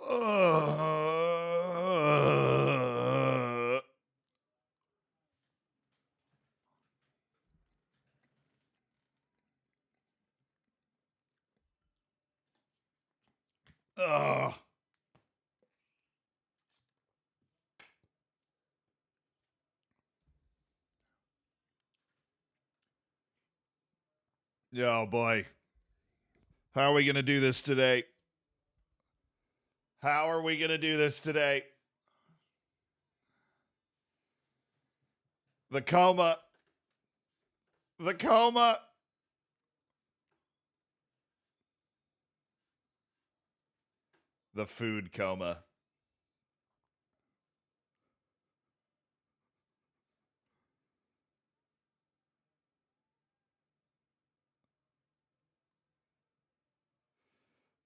Uh, uh, oh boy. How are we going to do this today? How are we going to do this today? The coma. The coma. The food coma.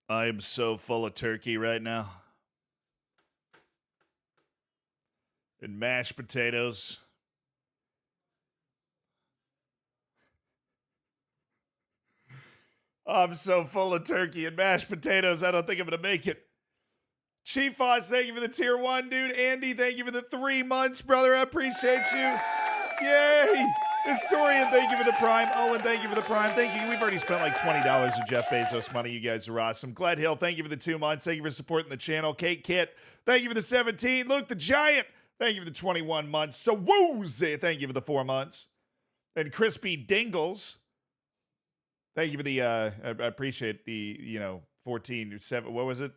I am so full of turkey right now. And mashed potatoes. I'm so full of turkey and mashed potatoes, I don't think I'm going to make it. Chief Foss, thank you for the tier 1, dude. Andy, thank you for the 3 months, brother. I appreciate you. Yay! Historian, thank you for the prime. Owen, thank you for the prime. Thank you. We've already spent like $20 of Jeff Bezos money. You guys are awesome. Glad Hill, thank you for the 2 months. Thank you for supporting the channel. Kate Kit, thank you for the 17. Luke the Giant, thank you for the 21 months. So Woozy, thank you for the 4 months. And Crispy Dingles, thank you for the, I appreciate the, 14, 7, what was it?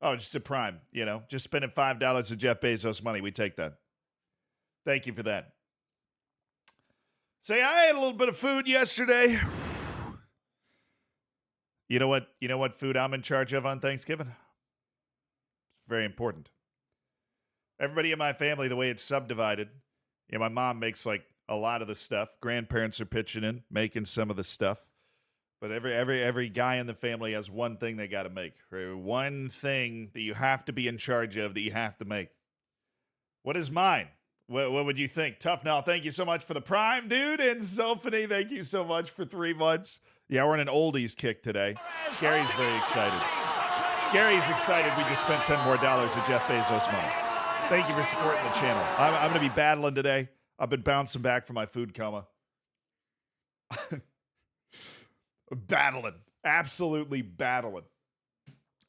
Oh, just a prime, just spending $5 of Jeff Bezos money. We take that. Thank you for that. Say, I had a little bit of food yesterday. You know what food I'm in charge of on Thanksgiving? It's very important. Everybody in my family, the way it's subdivided, my mom makes like a lot of the stuff. Grandparents are pitching in, making some of the stuff. But every guy in the family has one thing they got to make. Right? One thing that you have to be in charge of that you have to make. What is mine? What would you think? Tough Now, thank you so much for the prime, dude. And Sophony, thank you so much for 3 months. Yeah, we're in an oldies kick today. Gary's very excited. Gary's excited we just spent $10 more of Jeff Bezos money. Thank you for supporting the channel. I'm going to be battling today. I've been bouncing back from my food coma. Battling. Absolutely battling.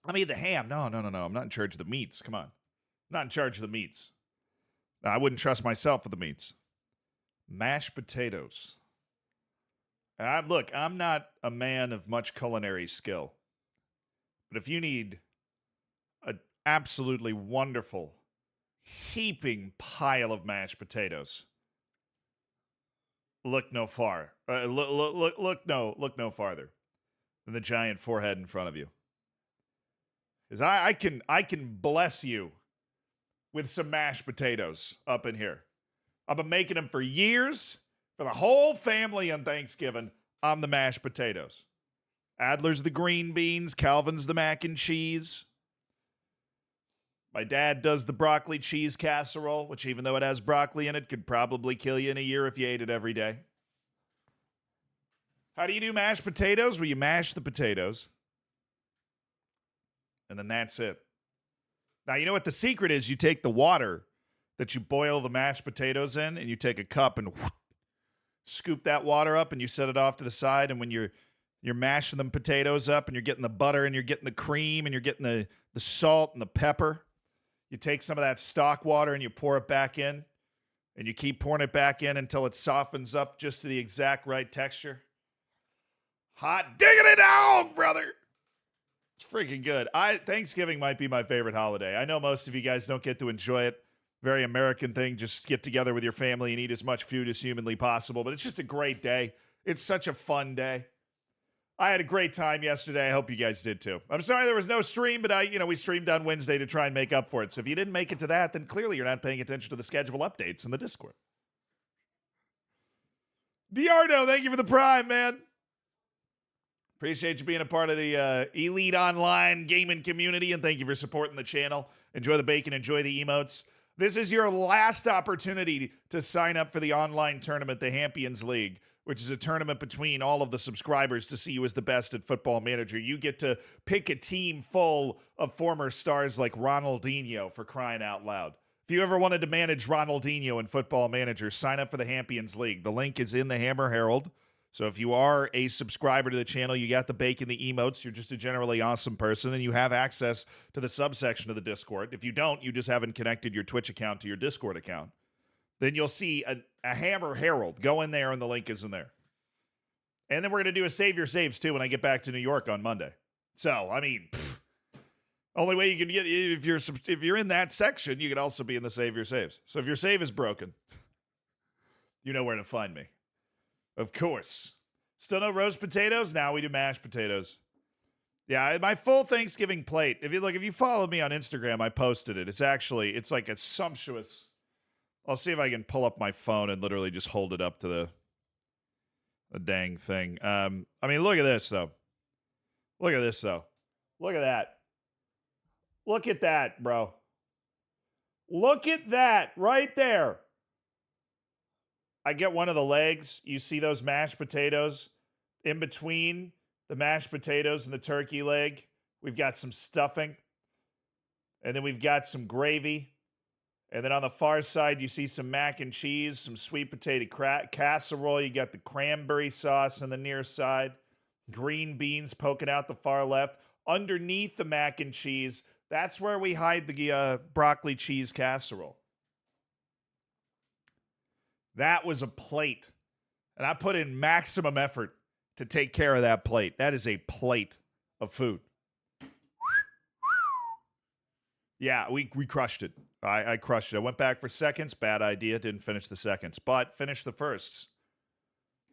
I mean, the ham. No. I'm not in charge of the meats. Come on. I'm not in charge of the meats. No, I wouldn't trust myself with the meats. Mashed potatoes. Look, I'm not a man of much culinary skill. But if you need an absolutely wonderful, heaping pile of mashed potatoes, look no far. Look no farther than the giant forehead in front of you. Because I can bless you with some mashed potatoes up in here. I've been making them for years. For the whole family on Thanksgiving, I'm the mashed potatoes. Adler's the green beans. Calvin's the mac and cheese. My dad does the broccoli cheese casserole, which even though it has broccoli in it, could probably kill you in a year if you ate it every day. How do you do mashed potatoes? Well, you mash the potatoes. And then that's it. Now, you know what the secret is? You take the water that you boil the mashed potatoes in, and you take a cup and scoop that water up, and you set it off to the side. And when you're mashing them potatoes up, and you're getting the butter, and you're getting the cream, and you're getting the salt and the pepper, you take some of that stock water, and you pour it back in, and you keep pouring it back in until it softens up just to the exact right texture. Hot diggity dog, brother. It's freaking good. Thanksgiving might be my favorite holiday. I know most of you guys don't get to enjoy it. Very American thing. Just get together with your family and eat as much food as humanly possible. But it's just a great day. It's such a fun day. I had a great time yesterday. I hope you guys did too. I'm sorry there was no stream, but we streamed on Wednesday to try and make up for it. So if you didn't make it to that, then clearly you're not paying attention to the schedule updates in the Discord. Diardo, thank you for the prime, man. Appreciate you being a part of the elite online gaming community, and thank you for supporting the channel. Enjoy the bacon, enjoy the emotes. This is your last opportunity to sign up for the online tournament, the Hampions League. which is a tournament between all of the subscribers to see who is the best at Football Manager. You get to pick a team full of former stars like Ronaldinho, for crying out loud. If you ever wanted to manage Ronaldinho in Football Manager, sign up for the Hampions League. The link is in the Hammer Herald. So if you are a subscriber to the channel, you got the bacon, the emotes, you're just a generally awesome person, and you have access to the subsection of the Discord. If you don't, you just haven't connected your Twitch account to your Discord account. Then you'll see a Hammer Herald. Go in there, and the link is in there. And then we're going to do a Save Your Saves, too, when I get back to New York on Monday. So, I mean... Only way you can get, if you're in that section, you can also be in the Save Your Saves. So if your save is broken, you know where to find me. Of course. Still no roast potatoes? Now we do mashed potatoes. Yeah, my full Thanksgiving plate. If you follow me on Instagram, I posted it. It's like a sumptuous. I'll see if I can pull up my phone and literally just hold it up to the dang thing. I mean, look at this though. Look at that. Look at that, bro. Look at that right there. I get one of the legs. You see those mashed potatoes? In between the mashed potatoes and the turkey leg, we've got some stuffing. And then we've got some gravy. And then on the far side, you see some mac and cheese, some sweet potato casserole. You got the cranberry sauce on the near side. Green beans poking out the far left. Underneath the mac and cheese, that's where we hide the broccoli cheese casserole. That was a plate. And I put in maximum effort to take care of that plate. That is a plate of food. Yeah, we crushed it. I crushed it. I went back for seconds. Bad idea. Didn't finish the seconds. But finished the firsts.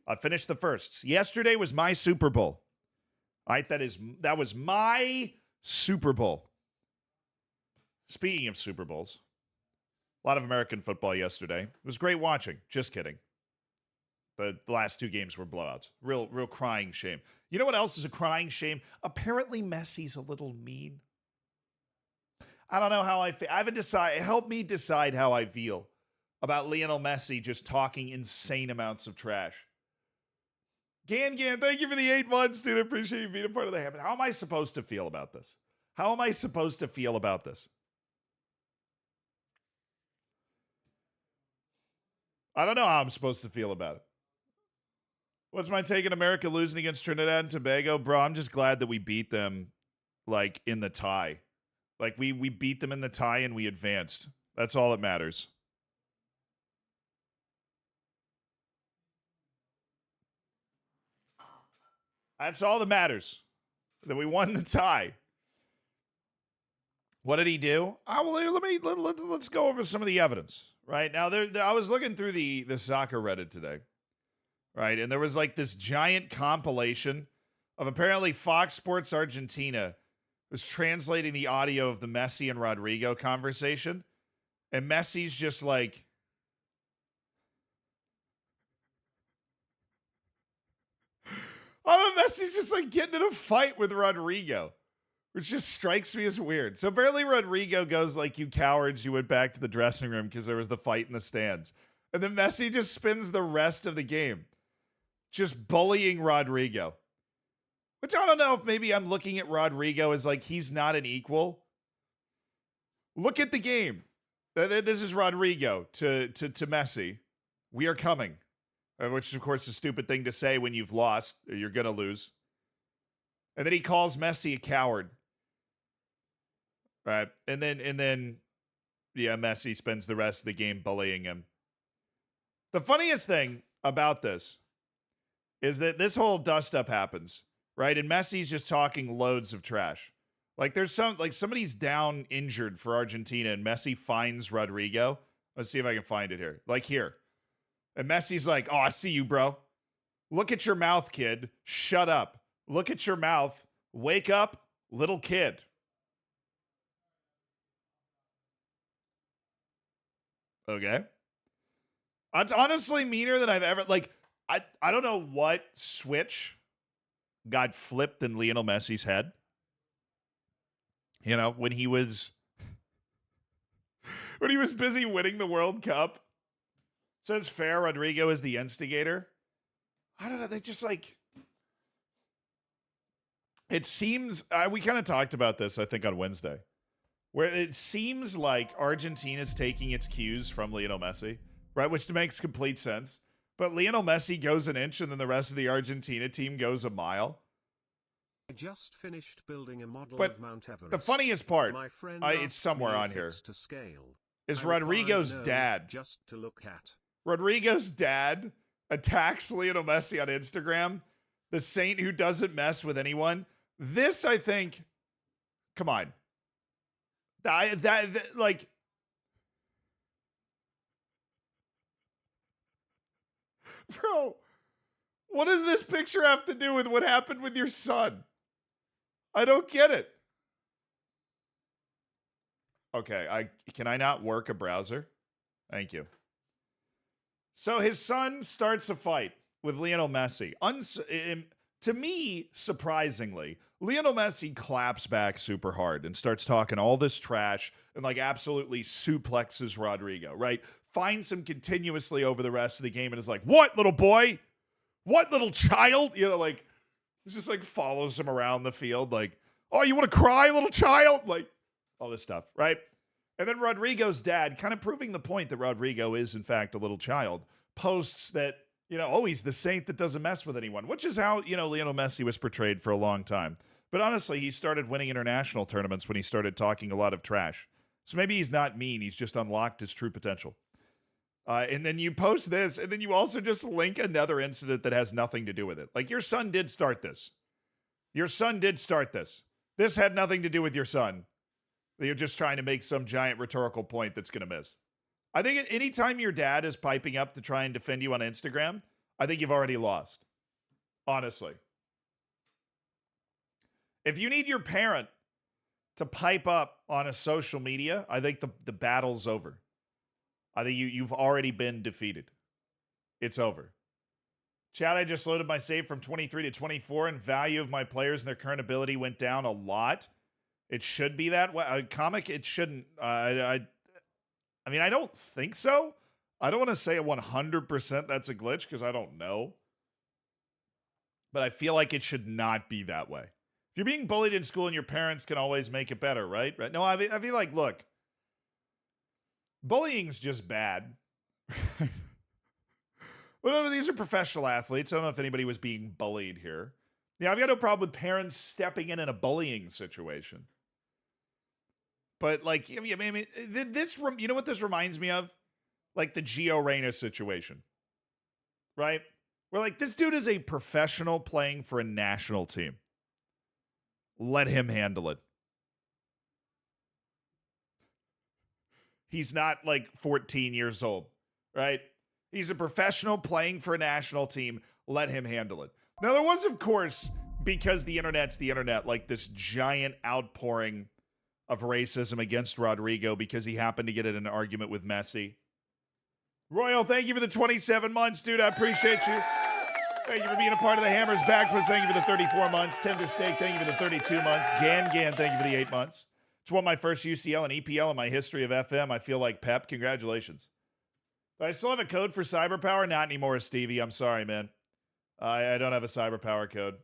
I finished the firsts. Yesterday was my Super Bowl. All right, that was my Super Bowl. Speaking of Super Bowls, a lot of American football yesterday. It was great watching. Just kidding. The last two games were blowouts. Real crying shame. You know what else is a crying shame? Apparently Messi's a little mean. I don't know how I feel. I haven't decided. Help me decide how I feel about Lionel Messi just talking insane amounts of trash. Gan, thank you for the 8 months, dude. I appreciate you being a part of the habit. How am I supposed to feel about this? I don't know how I'm supposed to feel about it. What's my take on America losing against Trinidad and Tobago? Bro, I'm just glad that we beat them, like, in the tie. Like, we beat them in the tie and we advanced. That's all that matters. That's all that matters. That we won the tie. What did he do? Let's go over some of the evidence. Right now, I was looking through the soccer Reddit today, right, and there was like this giant compilation of apparently Fox Sports Argentina was translating the audio of the Messi and Rodrigo conversation, and Messi's just like, Messi's just like getting in a fight with Rodrigo. Which just strikes me as weird. So apparently Rodrigo goes like, you cowards, you went back to the dressing room because there was the fight in the stands. And then Messi just spends the rest of the game just bullying Rodrigo. Which I don't know if maybe I'm looking at Rodrigo as like he's not an equal. Look at the game. This is Rodrigo to Messi. We are coming. Which is, of course, a stupid thing to say when you've lost or you're going to lose. And then he calls Messi a coward. Right. And then, yeah, Messi spends the rest of the game bullying him. The funniest thing about this is that this whole dust up happens, right? And Messi's just talking loads of trash. Like there's somebody's down injured for Argentina and Messi finds Rodrigo. Let's see if I can find it here. Like here. And Messi's like, oh, I see you, bro. Look at your mouth, kid. Shut up. Look at your mouth. Wake up, little kid. Okay. That's honestly meaner than I've ever, like, I don't know what switch got flipped in Lionel Messi's head. You know, when he was busy winning the World Cup. So it's fair, Rodrigo is the instigator. I don't know. They just like, it seems, we kind of talked about this, I think, on Wednesday, where it seems like Argentina's taking its cues from Lionel Messi, right? Which makes complete sense. But Lionel Messi goes an inch and then the rest of the Argentina team goes a mile. I just finished building a model But of Mount Everest. The funniest part, My friend it's somewhere on here, to scale. is Rodrigo's dad. Just to look at. Rodrigo's dad attacks Lionel Messi on Instagram, the saint who doesn't mess with anyone. This, I think, come on. Like, bro, what does this picture have to do with what happened with your son? I don't get it. Okay, can I not work a browser? Thank you. So his son starts a fight with Lionel Messi. To me, surprisingly, Lionel Messi claps back super hard and starts talking all this trash and like absolutely suplexes Rodrigo, right? Finds him continuously over the rest of the game and is like, "What, little boy? What, little child?" You know, like, just like follows him around the field like, "Oh, you want to cry, little child?" Like, all this stuff, right? And then Rodrigo's dad, kind of proving the point that Rodrigo is, in fact, a little child, posts that, you know, oh, he's the saint that doesn't mess with anyone, which is how, you know, Lionel Messi was portrayed for a long time. But honestly, he started winning international tournaments when he started talking a lot of trash. So maybe he's not mean. He's just unlocked his true potential. And then you post this, and then you also just link another incident that has nothing to do with it. Like, your son did start this. Your son did start this. This had nothing to do with your son. You're just trying to make some giant rhetorical point that's going to miss. I think anytime your dad is piping up to try and defend you on Instagram, I think you've already lost. Honestly. If you need your parent to pipe up on a social media, I think the battle's over. I think you've already been defeated. It's over. Chad, I just loaded my save from 23 to 24, and value of my players and their current ability went down a lot. It should be that way. Comic, it shouldn't. I mean, I don't think so. I don't want to say 100% that's a glitch because I don't know. But I feel like it should not be that way. If you're being bullied in school and your parents can always make it better, right? No, I feel like, look, bullying's just bad. Well, no, these are professional athletes. I don't know if anybody was being bullied here. Yeah, I've got no problem with parents stepping in a bullying situation. But, like, I mean, this, you know what this reminds me of? Like the Gio Reyna situation, right? Where, like, this dude is a professional playing for a national team. Let him handle it. He's not, like, 14 years old, right? He's a professional playing for a national team. Let him handle it. Now, there was, of course, because the internet's the internet, like this giant outpouring of racism against Rodrigo because he happened to get in an argument with Messi. Royal, thank you for the 27 months, dude. I appreciate you. Thank you for being a part of the Hammers Backwards. Thank you for the 34 months. Tender Steak, thank you for the 32 months. Gan, thank you for the 8 months. It's won my first UCL and EPL in my history of FM. I feel like Pep. Congratulations. Do I still have a code for Cyberpower? Not anymore, Stevie. I'm sorry, man. I don't have a Cyberpower code.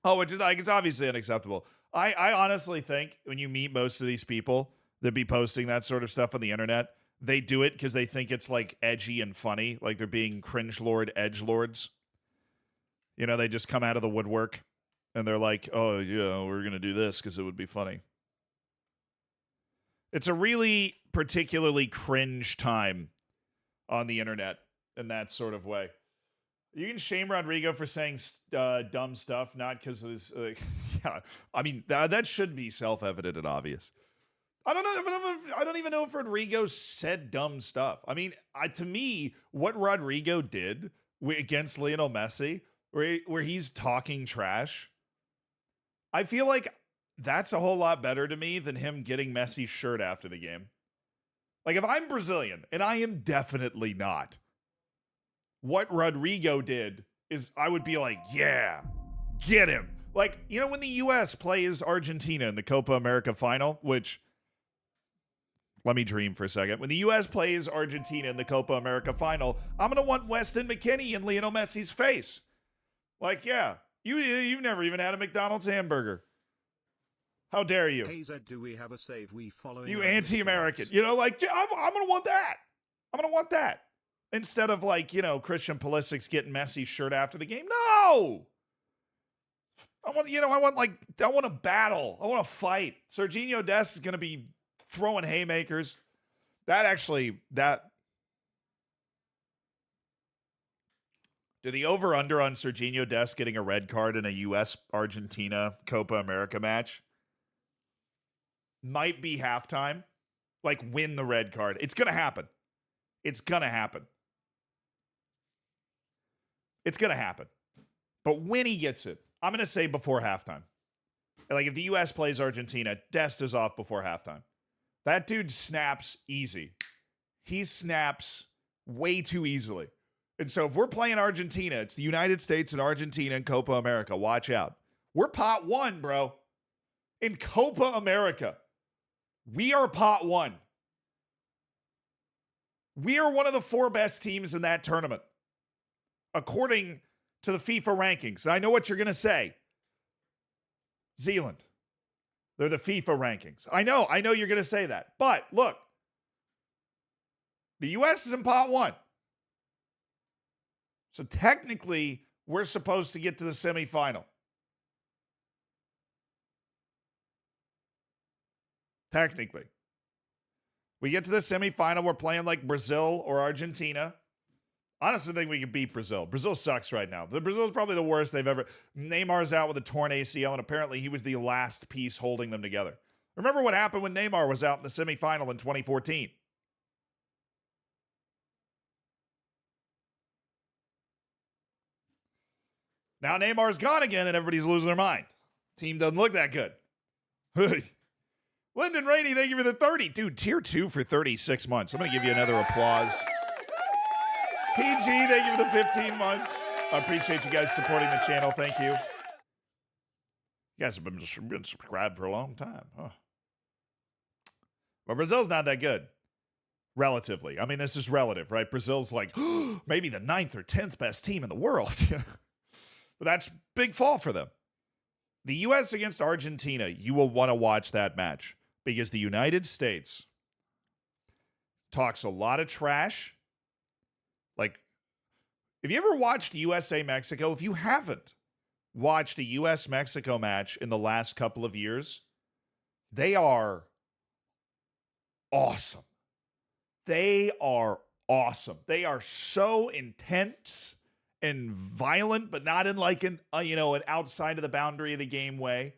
Oh, which is like, it's obviously unacceptable. I honestly think when you meet most of these people that be posting that sort of stuff on the internet, they do it because they think it's like edgy and funny, like they're being cringe lord edge lords. You know, they just come out of the woodwork and they're like, "Oh yeah, we're gonna do this because it would be funny." It's a really particularly cringe time on the internet in that sort of way. You can shame Rodrigo for saying dumb stuff, not because of his... yeah, I mean, that should be self-evident and obvious. I don't even know if Rodrigo said dumb stuff. I mean, to me, what Rodrigo did against Lionel Messi, where he's talking trash, I feel like that's a whole lot better to me than him getting Messi's shirt after the game. Like, if I'm Brazilian, and I am definitely not, what Rodrigo did is I would be like, yeah, get him. Like, you know, when the U.S. plays Argentina in the Copa America final, which Let me dream for a second. When the U.S. plays Argentina in the Copa America final, I'm going to want Weston McKennie in Lionel Messi's face. Like, yeah, you've never even had a McDonald's hamburger. How dare you? Hey Zed, do we have a save we following? You anti-American. You know, like, I'm going to want that. I'm going to want that. Instead of, like, you know, Christian Pulisic's getting Messi's shirt after the game. No! I want a battle. I want to fight. Serginho Dest is going to be throwing haymakers. Do the over-under on Serginho Dest getting a red card in a U.S.-Argentina Copa America match might be halftime? Like, win the red card. It's going to happen. It's going to happen. It's going to happen. But when he gets it, I'm going to say before halftime. Like, if the U.S. plays Argentina, Dest is off before halftime. That dude snaps easy. He snaps way too easily. And so if we're playing Argentina, it's the United States and Argentina in Copa America. Watch out. We're pot one, bro. In Copa America. We are pot one. We are one of the 4 best teams in that tournament, according to the FIFA rankings. I know what you're going to say. Zealand. They're the FIFA rankings. I know you're going to say that. But look, the U.S. is in pot one. So technically, we're supposed to get to the semifinal. Technically. We get to the semifinal, we're playing like Brazil or Argentina. Honestly, I think we can beat Brazil. Brazil sucks right now. Brazil's probably the worst they've ever. Neymar's out with a torn ACL, and apparently he was the last piece holding them together. Remember what happened when Neymar was out in the semifinal in 2014? Now Neymar's gone again, and everybody's losing their mind. Team doesn't look that good. Lyndon Rainey, thank you for the 30. Dude, tier 2 for 36 months. I'm going to give you another applause. PG, thank you for the 15 months. I appreciate you guys supporting the channel. Thank you. You guys have been subscribed for a long time. Huh. But Brazil's not that good. Relatively. I mean, this is relative, right? Brazil's like, maybe the 9th or 10th best team in the world. But that's big fall for them. The U.S. against Argentina, you will want to watch that match because the United States talks a lot of trash. Like, if you ever watched USA-Mexico, if you haven't watched a U.S.-Mexico match in the last couple of years, they are awesome. They are awesome. They are so intense and violent, but not in like an outside of the boundary of the game way.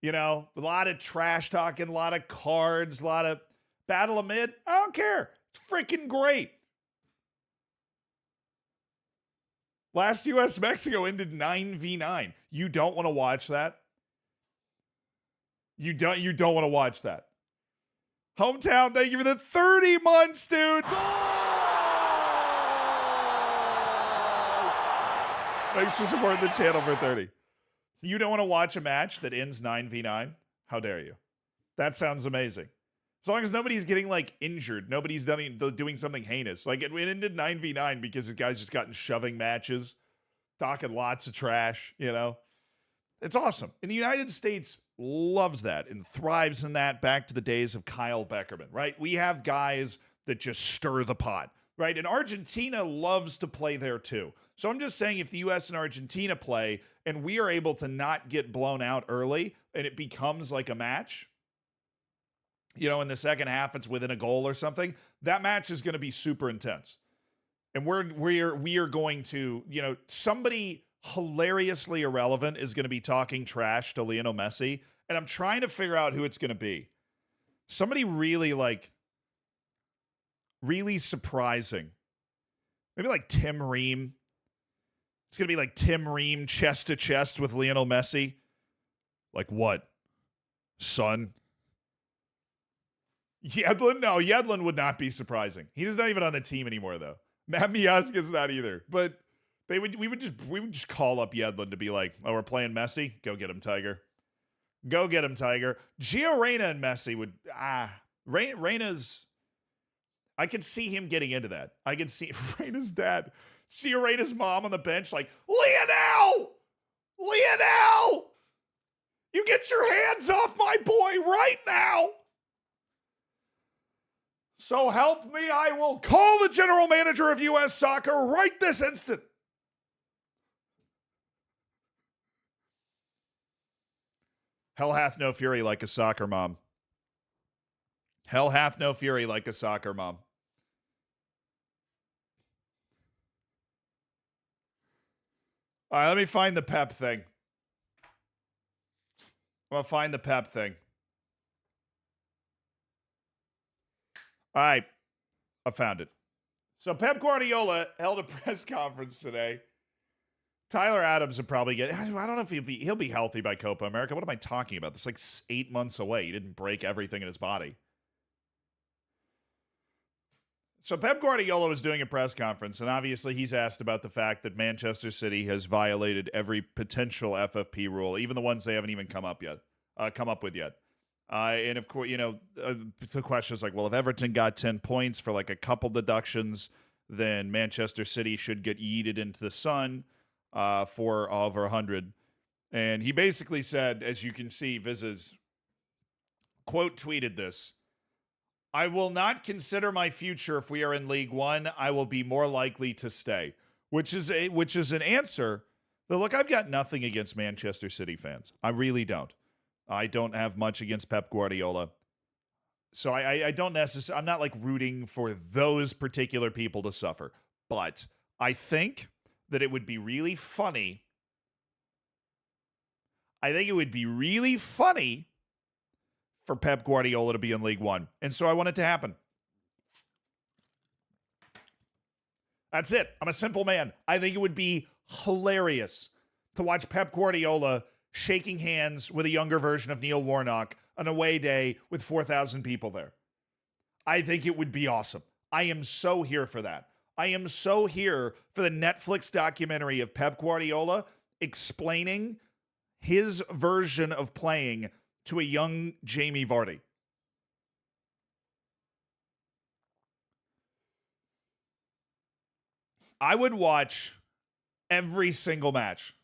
You know, a lot of trash talking, a lot of cards, a lot of battle of mid. I don't care. It's freaking great. Last U.S.-Mexico ended 9v9. You don't want to watch that? You don't want to watch that. Hometown, thank you for the 30 months, dude. Thanks for supporting the channel for 30. You don't want to watch a match that ends 9v9? How dare you? That sounds amazing. As long as nobody's getting, like, injured. Nobody's doing something heinous. Like, it ended 9v9 because the guys just gotten shoving matches, talking lots of trash, you know? It's awesome. And the United States loves that and thrives in that back to the days of Kyle Beckerman, right? We have guys that just stir the pot, right? And Argentina loves to play there too. So I'm just saying if the U.S. and Argentina play and we are able to not get blown out early and it becomes like a match, you know, in the second half it's within a goal or something, that match is going to be super intense. And we are going to, you know, somebody hilariously irrelevant is going to be talking trash to Lionel Messi, and I'm trying to figure out who it's going to be. Somebody really surprising. Maybe like Tim Ream. It's going to be like Tim Ream chest to chest with Lionel Messi. Like what? Son? Yedlin? No, Yedlin would not be surprising. He's not even on the team anymore, though. Matt Miazga's not either. But we would just call up Yedlin to be like, oh, we're playing Messi? Go get him, Tiger. Go get him, Tiger. Gio Reyna and Messi would, Reina's. I could see him getting into that. I could see Reina's dad. See Reina's mom on the bench, like, Lionel! Lionel! You get your hands off my boy right now! So help me, I will call the general manager of U.S. Soccer right this instant. Hell hath no fury like a soccer mom. Hell hath no fury like a soccer mom. All right, let me find the Pep thing. I'm going to find the Pep thing. All right, I found it. So Pep Guardiola held a press conference today. Tyler Adams would probably get. I don't know if he'll be healthy by Copa America. What am I talking about? This is like 8 months away. He didn't break everything in his body. So Pep Guardiola was doing a press conference, and obviously he's asked about the fact that Manchester City has violated every potential FFP rule, even the ones they haven't even come up with yet. And of course, the question is like, well, if Everton got 10 points for like a couple deductions, then Manchester City should get yeeted into the sun for over 100. And he basically said, as you can see, Viz's quote tweeted this: I will not consider my future if we are in League One. I will be more likely to stay, which is an answer that, look, I've got nothing against Manchester City fans. I really don't. I don't have much against Pep Guardiola. So I don't necessarily, I'm not like rooting for those particular people to suffer. But I think that it would be really funny. I think it would be really funny for Pep Guardiola to be in League One. And so I want it to happen. That's it. I'm a simple man. I think it would be hilarious to watch Pep Guardiola shaking hands with a younger version of Neil Warnock on away day with 4,000 people there. I think it would be awesome. I am so here for that. I am so here for the Netflix documentary of Pep Guardiola explaining his version of playing to a young Jamie Vardy. I would watch every single match.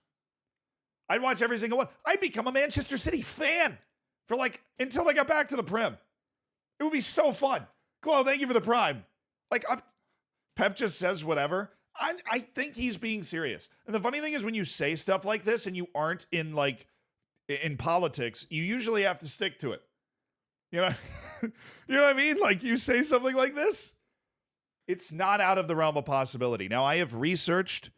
I'd watch every single one. I'd become a Manchester City fan for until they got back to the Prem. It would be so fun. Chloe, thank you for the Prime. Pep just says whatever. I think he's being serious. And the funny thing is, when you say stuff like this and you aren't in politics, you usually have to stick to it. You know, you know what I mean? Like, you say something like this, it's not out of the realm of possibility. Now, I have researched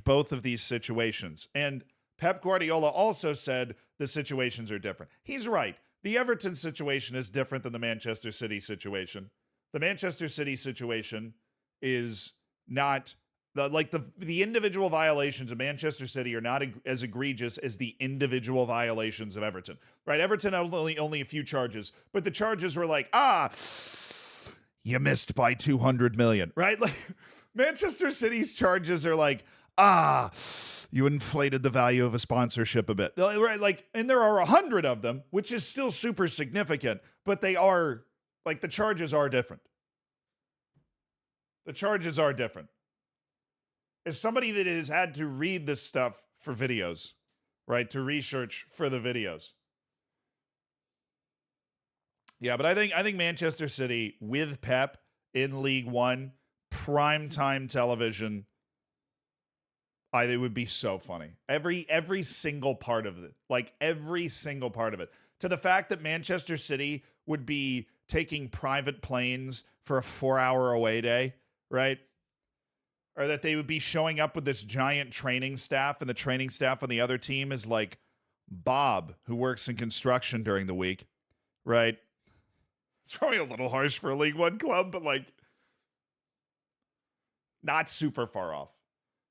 both of these situations, and Pep Guardiola also said the situations are different. He's right. The Everton situation is different than the Manchester City situation. The Manchester City situation is not the individual violations of Manchester City are not as egregious as the individual violations of Everton. Right? Everton only a few charges, but the charges were like, you missed by 200 million, right? Like, Manchester City's charges are like, you inflated the value of a sponsorship a bit, right? And there are 100 of them, which is still super significant, but they are the charges are different. The charges are different. As somebody that has had to read this stuff for videos, right, to research for the videos. Yeah, but I think Manchester City with Pep in League One, primetime television, I think it would be so funny. Every single part of it. Every single part of it. To the fact that Manchester City would be taking private planes for a 4-hour away day, right? Or that they would be showing up with this giant training staff, and the training staff on the other team is like Bob, who works in construction during the week, right? It's probably a little harsh for a League One club, but not super far off.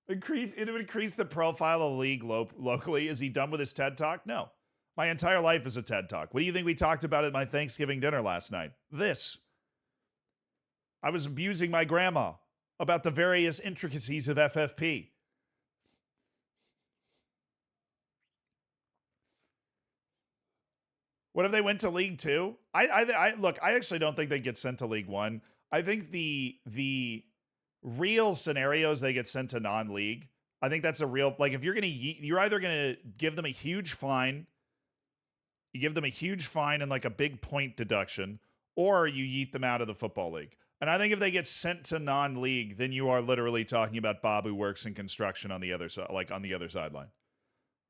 It would increase the profile of the league locally. Is he done with his TED Talk? No. My entire life is a TED Talk. What do you think we talked about at my Thanksgiving dinner last night? This. I was abusing my grandma about the various intricacies of FFP. What if they went to League Two? Look, I actually don't think they get sent to League One. I think the real scenarios they get sent to non-league. I think that's a real, like, if you're either gonna give them a huge fine, you give them a huge fine and like a big point deduction, or you yeet them out of the football league. And I think if they get sent to non-league, then you are literally talking about Bob who works in construction on the other side, like on the other sideline.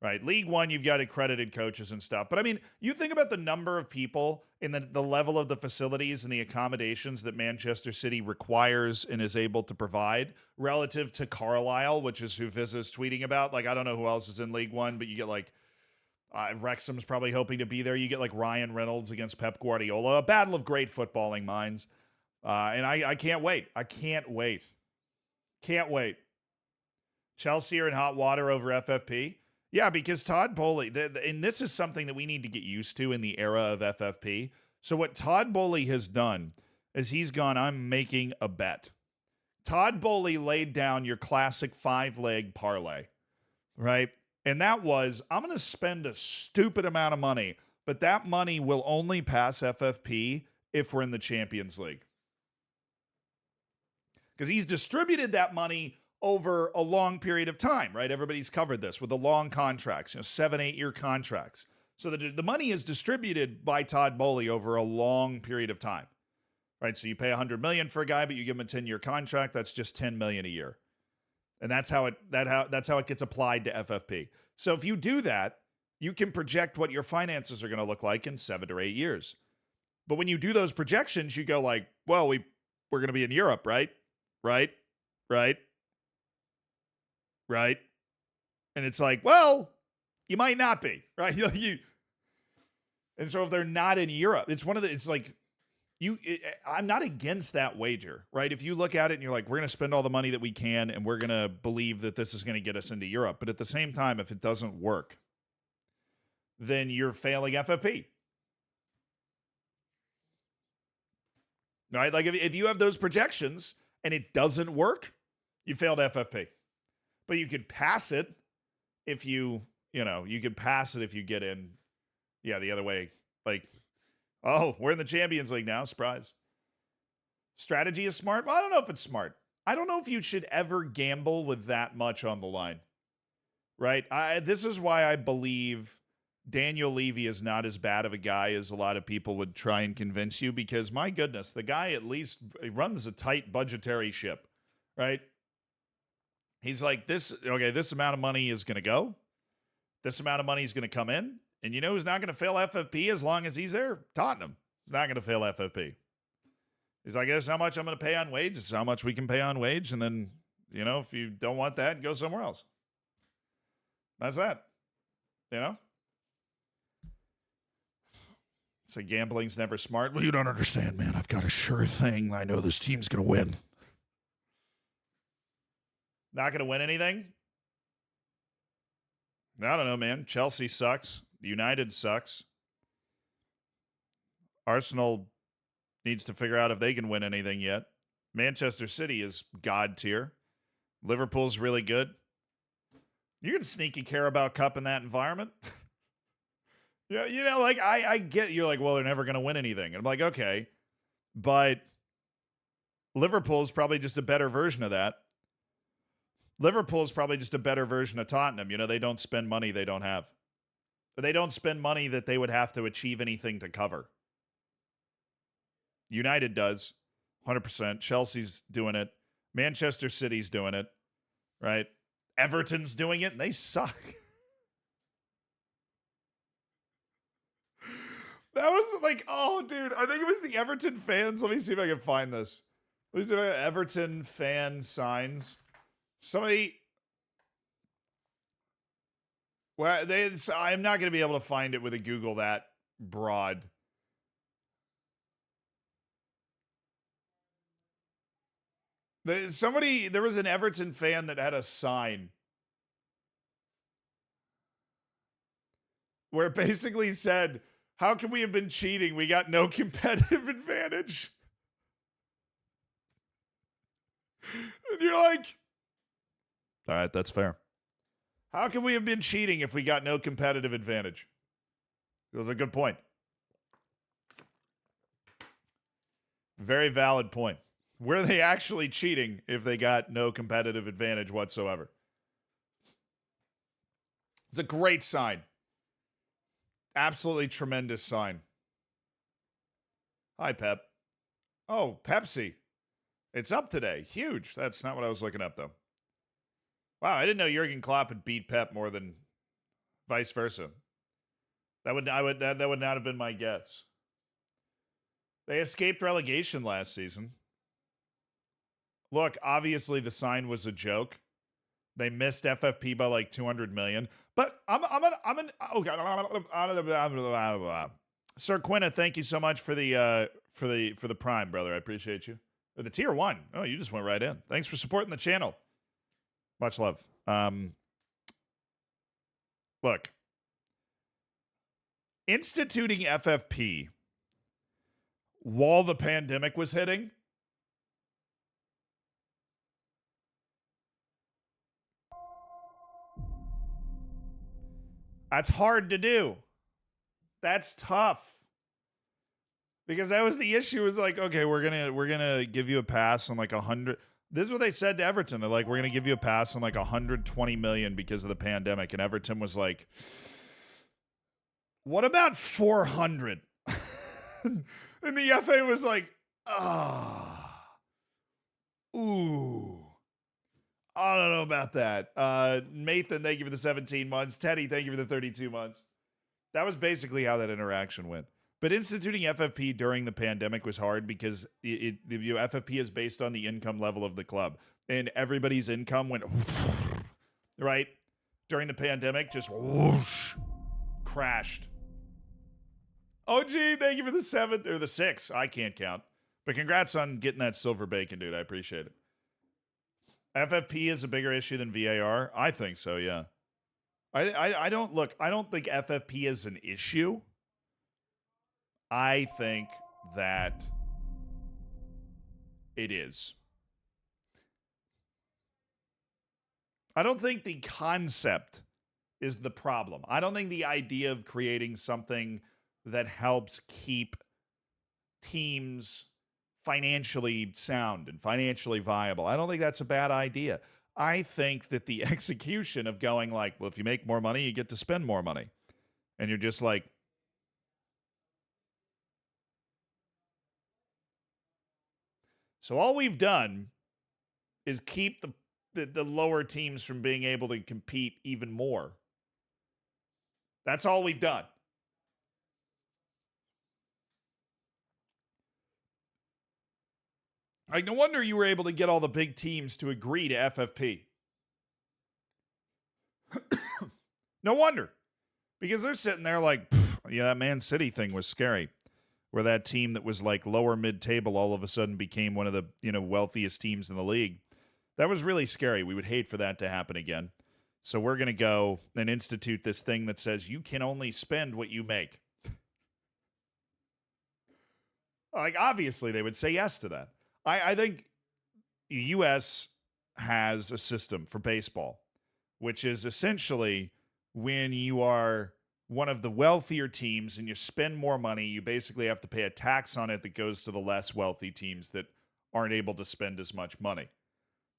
Right? League One, you've got accredited coaches and stuff. But I mean, you think about the number of people in the level of the facilities and the accommodations that Manchester City requires and is able to provide relative to Carlisle, which is who Viz is tweeting about. Like, I don't know who else is in League One, but you get like Wrexham's probably hoping to be there. You get like Ryan Reynolds against Pep Guardiola, a battle of great footballing minds. And I can't wait. I can't wait. Can't wait. Chelsea are in hot water over FFP. Yeah, because Todd Bowley, and this is something that we need to get used to in the era of FFP. So what Todd Bowley has done is he's gone, I'm making a bet. Todd Bowley laid down your classic 5-leg parlay, right? And that was, I'm going to spend a stupid amount of money, but that money will only pass FFP if we're in the Champions League. Because he's distributed that money over a long period of time, right? Everybody's covered this with the long contracts, 7-8 year contracts. So the money is distributed by Todd Bowley over a long period of time, right? So you pay $100 million for a guy, but you give him a 10-year contract. That's just $10 million a year, and that's how it gets applied to FFP. So if you do that, you can project what your finances are going to look like in 7 or 8 years. But when you do those projections, you go like, well, we're going to be in Europe, right? Right? And it's like, well, you might not be, right? And so if they're not in Europe, I'm not against that wager, right? If you look at it and you're like, we're going to spend all the money that we can and we're going to believe that this is going to get us into Europe. But at the same time, if it doesn't work, then you're failing FFP. Right? Like if you have those projections and it doesn't work, you failed FFP. But you could pass it if you could pass it if you get in, the other way. Like, oh, we're in the Champions League now. Surprise. Strategy is smart. Well, I don't know if it's smart. I don't know if you should ever gamble with that much on the line, right? This is why I believe Daniel Levy is not as bad of a guy as a lot of people would try and convince you, because my goodness, the guy at least runs a tight budgetary ship, right? He's like, this amount of money is going to go. This amount of money is going to come in. And you know who's not going to fail FFP as long as he's there? Tottenham. He's not going to fail FFP. He's like, this is how much I'm going to pay on wage. This is how much we can pay on wage. And then, if you don't want that, go somewhere else. That's that. So gambling's never smart. Well, you don't understand, man. I've got a sure thing. I know this team's going to win. Not going to win anything? I don't know, man. Chelsea sucks. United sucks. Arsenal needs to figure out if they can win anything yet. Manchester City is God tier. Liverpool's really good. You can sneaky Carabao Cup in that environment. Yeah, I get, you're like, well, they're never going to win anything. And I'm like, okay, but Liverpool's probably just a better version of that. Liverpool's probably just a better version of Tottenham. They don't spend money they don't have. They don't spend money that they would have to achieve anything to cover. United does, 100%. Chelsea's doing it. Manchester City's doing it, right? Everton's doing it, and they suck. That was like, oh, dude, I think it was the Everton fans. Let me see if I can find this. Let me see if I have Everton fan signs. Somebody, well, I'm not going to be able to find it with a Google that broad. There was an Everton fan that had a sign where it basically said, how can we have been cheating? We got no competitive advantage. And you're like, all right, that's fair. How can we have been cheating if we got no competitive advantage? It was a good point. Very valid point. Were they actually cheating if they got no competitive advantage whatsoever? It's a great sign. Absolutely tremendous sign. Hi, Pep. Oh, Pepsi. It's up today. Huge. That's not what I was looking up, though. Wow, I didn't know Jurgen Klopp had beat Pep more than vice versa. That would not have been my guess. They escaped relegation last season. Look, obviously the sign was a joke. They missed FFP by like 200 million. But Sir Quinna, thank you so much for the Prime, brother. I appreciate you. Or the tier 1. Oh, you just went right in. Thanks for supporting the channel. Much love. Look. Instituting FFP while the pandemic was hitting, that's hard to do. That's tough. Because that was the issue, was like, okay, we're gonna give you a pass on like 100. This is what they said to Everton. They're like, we're gonna give you a pass on like 120 million because of the pandemic. And Everton was like, what about 400? And the FA was like, ooh. I don't know about that. Nathan, thank you for the 17 months. Teddy, thank you for the 32 months. That was basically how that interaction went. But instituting FFP during the pandemic was hard because FFP is based on the income level of the club. And everybody's income went, right? During the pandemic, just whoosh, crashed. Oh, gee, thank you for the 7 or the 6. I can't count. But congrats on getting that silver bacon, dude. I appreciate it. FFP is a bigger issue than VAR? I think so, yeah. I don't think FFP is an issue. I think that it is. I don't think the concept is the problem. I don't think the idea of creating something that helps keep teams financially sound and financially viable, I don't think that's a bad idea. I think that the execution of going like, well, if you make more money, you get to spend more money. And you're just like, so all we've done is keep the lower teams from being able to compete even more. That's all we've done. Like, no wonder you were able to get all the big teams to agree to FFP. No wonder. Because they're sitting there like, yeah, that Man City thing was scary. Where that team that was like lower mid-table all of a sudden became one of the, wealthiest teams in the league. That was really scary. We would hate for that to happen again. So we're going to go and institute this thing that says you can only spend what you make. Like, obviously, they would say yes to that. I think the U.S. has a system for baseball, which is essentially when you are one of the wealthier teams and you spend more money, you basically have to pay a tax on it that goes to the less wealthy teams that aren't able to spend as much money.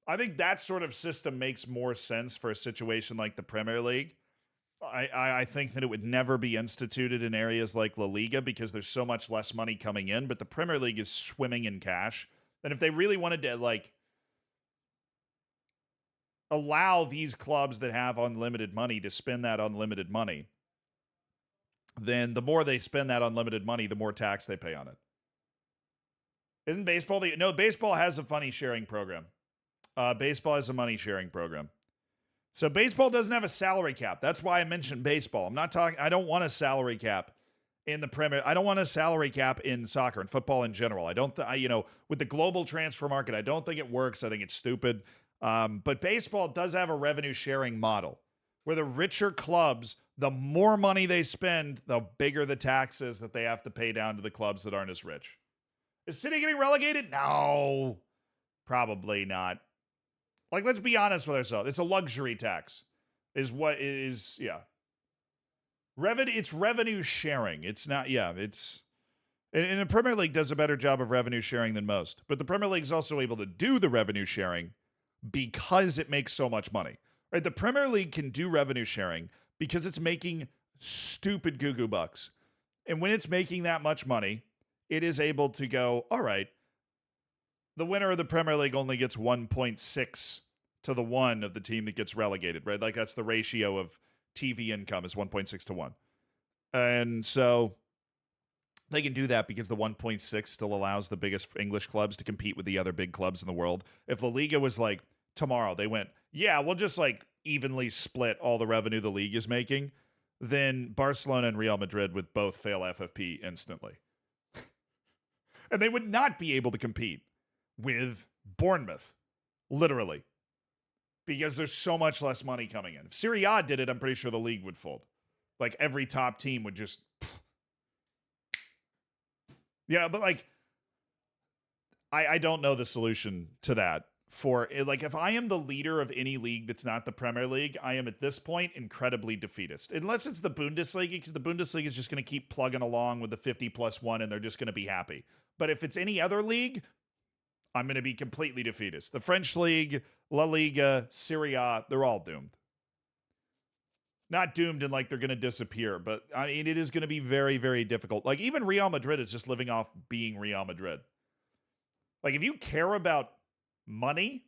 I think that sort of system makes more sense for a situation like the Premier League. I think that it would never be instituted in areas like La Liga because there's so much less money coming in, but the Premier League is swimming in cash. And if they really wanted to, like, allow these clubs that have unlimited money to spend that unlimited money, then the more they spend that unlimited money, the more tax they pay on it. Isn't baseball no, baseball has a money sharing program. Baseball has a money sharing program. So baseball doesn't have a salary cap. That's why I mentioned baseball. I don't want a salary cap in the Premier. I don't want a salary cap in soccer and football in general. I don't, with the global transfer market, I don't think it works. I think it's stupid. But baseball does have a revenue sharing model where the richer clubs, the more money they spend, the bigger the taxes that they have to pay down to the clubs that aren't as rich. Is City getting relegated? No, probably not. Like, let's be honest with ourselves. It's a luxury tax is what is, yeah. It's revenue sharing. It's not, yeah, it's And the Premier League does a better job of revenue sharing than most. But the Premier League is also able to do the revenue sharing because it makes so much money. Right? The Premier League can do revenue sharing because it's making stupid goo bucks. And when it's making that much money, it is able to go, all right, the winner of the Premier League only gets 1.6 to the 1 of the team that gets relegated, right? Like that's the ratio of TV income is 1.6 to 1. And so they can do that because the 1.6 still allows the biggest English clubs to compete with the other big clubs in the world. If La Liga was like tomorrow, they went, yeah, we'll just like evenly split all the revenue the league is making, then Barcelona and Real Madrid would both fail FFP instantly. And they would not be able to compete with Bournemouth, literally, because there's so much less money coming in. If Serie A did it, I'm pretty sure the league would fold. Like every top team would just... Yeah, but like, I don't know the solution to that. For like, if I am the leader of any league that's not the Premier League, I am at this point incredibly defeatist. Unless it's the Bundesliga, because the Bundesliga is just going to keep plugging along with the 50+1 and they're just going to be happy. But if it's any other league, I'm going to be completely defeatist. The French League, La Liga, Serie A, they're all doomed. Not doomed in like they're going to disappear, but I mean, it is going to be very, very difficult. Like even Real Madrid is just living off being Real Madrid. Like if you care about money,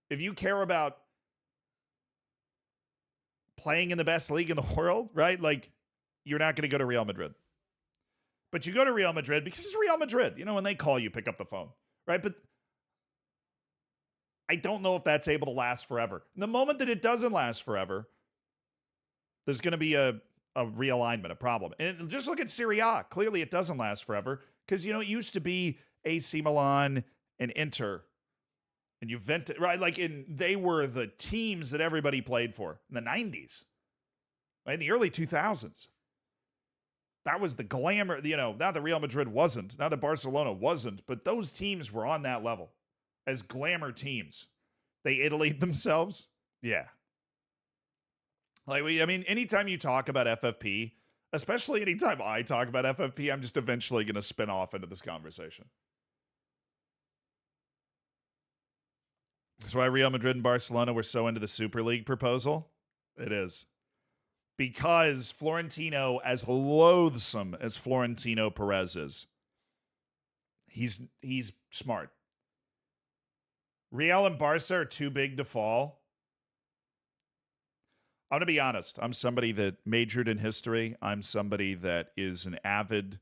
if you care about playing in the best league in the world, right? Like you're not going to go to Real Madrid. But you go to Real Madrid because it's Real Madrid. You know, when they call you, pick up the phone, right? But I don't know if that's able to last forever. And the moment that it doesn't last forever, there's going to be a realignment, a problem. And just look at Serie A. Clearly, it doesn't last forever because, you know, it used to be AC Milan and Inter and Juventus, right? Like, they were the teams that everybody played for in the 90s, right? In the early 2000s. That was the glamour, you know, not that Real Madrid wasn't, not that Barcelona wasn't, but those teams were on that level as glamour teams. They Italy'd themselves. Yeah. Like, I mean, anytime you talk about FFP, especially anytime I talk about FFP, I'm just eventually going to spin off into this conversation. That's why Real Madrid and Barcelona were so into the Super League proposal. It is. Because Florentino, as loathsome as Florentino Perez is, he's smart. Real and Barca are too big to fall. I'm going to be honest. I'm somebody that majored in history. I'm somebody that is an avid,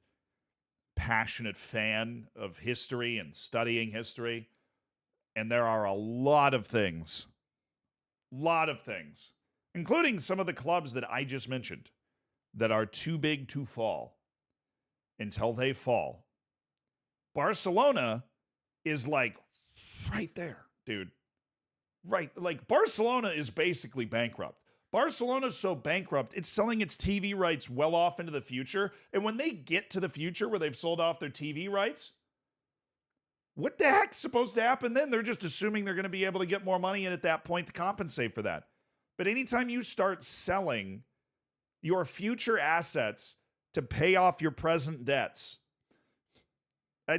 passionate fan of history and studying history. And there are a lot of things, including some of the clubs that I just mentioned, that are too big to fall until they fall. Barcelona is like right there, dude. Right. Like Barcelona is basically bankrupt. Barcelona's so bankrupt, it's selling its TV rights well off into the future. And when they get to the future where they've sold off their TV rights, what the heck's supposed to happen then? They're just assuming they're going to be able to get more money in at that point to compensate for that. But anytime you start selling your future assets to pay off your present debts,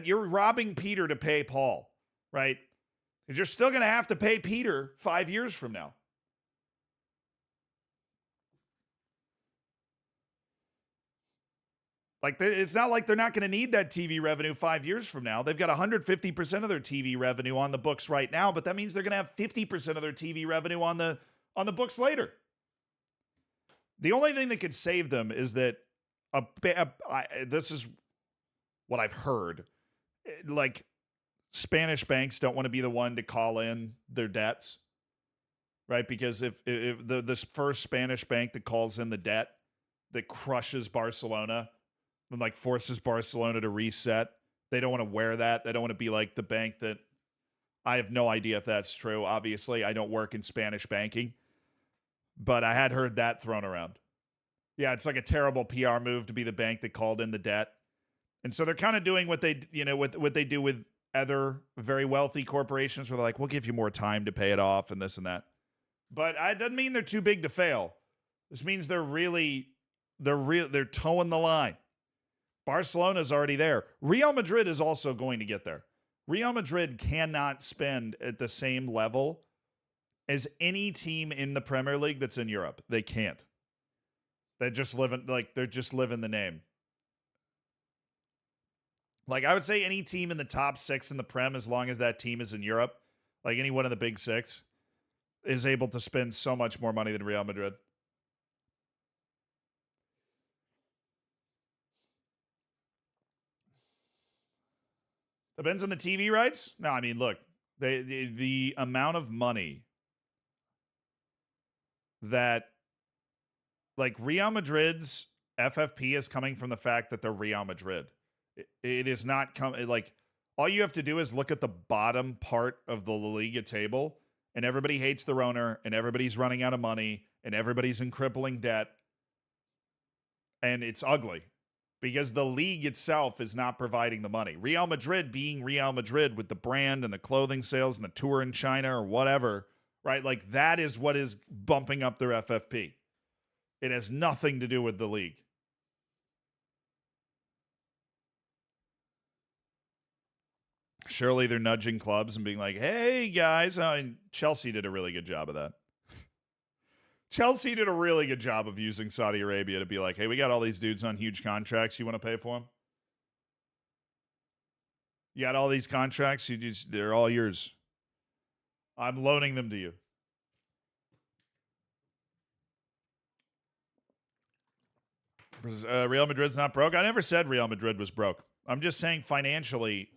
you're robbing Peter to pay Paul, right? Because you're still going to have to pay Peter 5 years from now. Like, it's not like they're not going to need that TV revenue 5 years from now. They've got 150% of their TV revenue on the books right now, but that means they're going to have 50% of their TV revenue on the books later. The only thing that could save them is that this is what I've heard. Like, Spanish banks don't want to be the one to call in their debts, right? Because if this first Spanish bank that calls in the debt that crushes Barcelona and like forces Barcelona to reset, they don't want to wear that. They don't want to be like the bank that, I have no idea if that's true. Obviously, I don't work in Spanish banking, but I had heard that thrown around. Yeah, it's like a terrible PR move to be the bank that called in the debt. And so they're kind of doing what they, you know, what they do with other very wealthy corporations where they're like, we'll give you more time to pay it off and this and that. But it doesn't mean they're too big to fail. This means they're toeing the line. Barcelona's already there. Real Madrid is also going to get there. Real Madrid cannot spend at the same level as any team in the Premier League that's in Europe. They can't. They're just living the name. Like, I would say any team in the top 6 in the Prem, as long as that team is in Europe, like any one of the big 6, is able to spend so much more money than Real Madrid. Depends on the TV rights. No, I mean, look, the amount of money that, like, Real Madrid's FFP is coming from the fact that they're Real Madrid. It is not like, all you have to do is look at the bottom part of the La Liga table, and everybody hates their owner, and everybody's running out of money, and everybody's in crippling debt, and it's ugly because the league itself is not providing the money. Real Madrid being Real Madrid with the brand and the clothing sales and the tour in China or whatever, right? Like, that is what is bumping up their FFP. It has nothing to do with the league. Surely they're nudging clubs and being like, hey, guys. Chelsea did a really good job of that. Chelsea did a really good job of using Saudi Arabia to be like, hey, we got all these dudes on huge contracts. You want to pay for them? You got all these contracts. They're all yours. I'm loaning them to you. Real Madrid's not broke. I never said Real Madrid was broke. I'm just saying financially,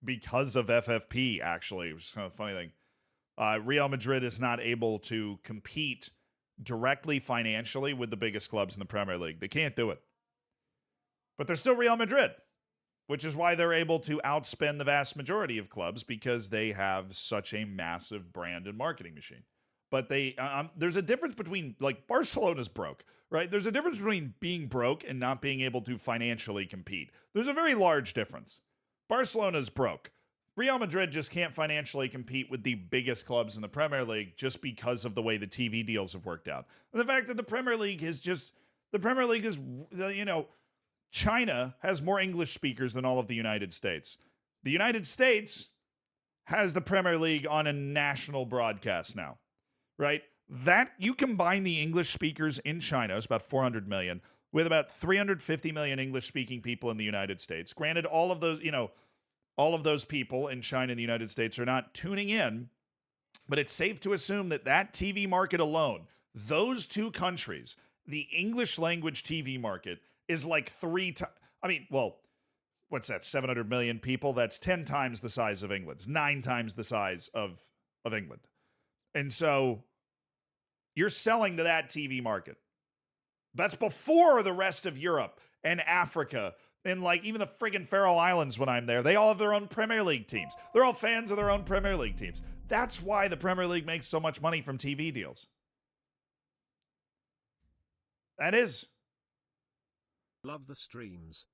because of FFP, actually, which is kind of a funny thing. Real Madrid is not able to compete directly financially with the biggest clubs in the Premier League. They can't do it. But they're still Real Madrid, which is why they're able to outspend the vast majority of clubs, because they have such a massive brand and marketing machine. But there's a difference between, like, Barcelona's broke, right? There's a difference between being broke and not being able to financially compete. There's a very large difference. Barcelona's broke. Real Madrid just can't financially compete with the biggest clubs in the Premier League just because of the way the TV deals have worked out. And the fact that the Premier League is, China has more English speakers than all of the United States. The United States has the Premier League on a national broadcast now, right? That, you combine the English speakers in China, it's about 400 million, with about 350 million English-speaking people in the United States. Granted, all of those people in China and the United States are not tuning in, but it's safe to assume that TV market alone, those two countries, the English language TV market, is like 3 times. I mean, well, what's that? 700 million people. That's 10 times the size of England. It's 9 times the size of England. And so you're selling to that TV market. That's before the rest of Europe and Africa and, like, even the friggin' Faroe Islands when I'm there. They all have their own Premier League teams. They're all fans of their own Premier League teams. That's why the Premier League makes so much money from TV deals. That is. Love the streams.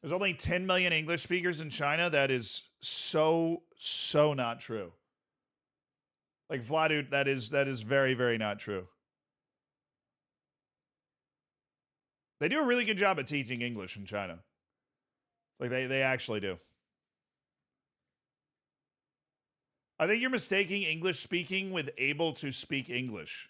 There's only 10 million English speakers in China. That is so not true. Like, Vladu, that is very, very not true. They do a really good job at teaching English in China. Like, they actually do. I think you're mistaking English speaking with able to speak English.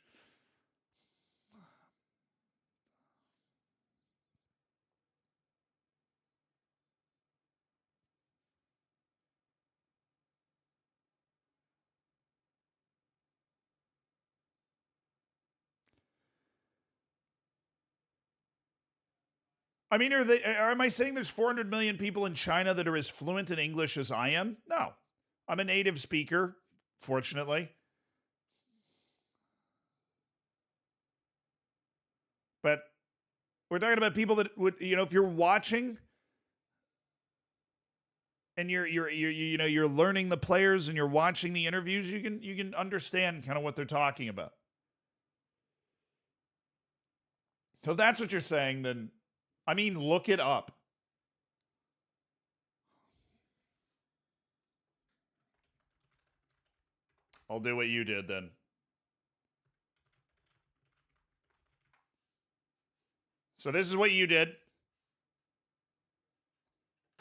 I mean, am I saying there's 400 million people in China that are as fluent in English as I am? No. I'm a native speaker, fortunately. But we're talking about people that would, if you're watching and you're learning the players and you're watching the interviews, you can understand kind of what they're talking about. So if that's what you're saying, then, I mean, look it up. I'll do what you did then. So this is what you did.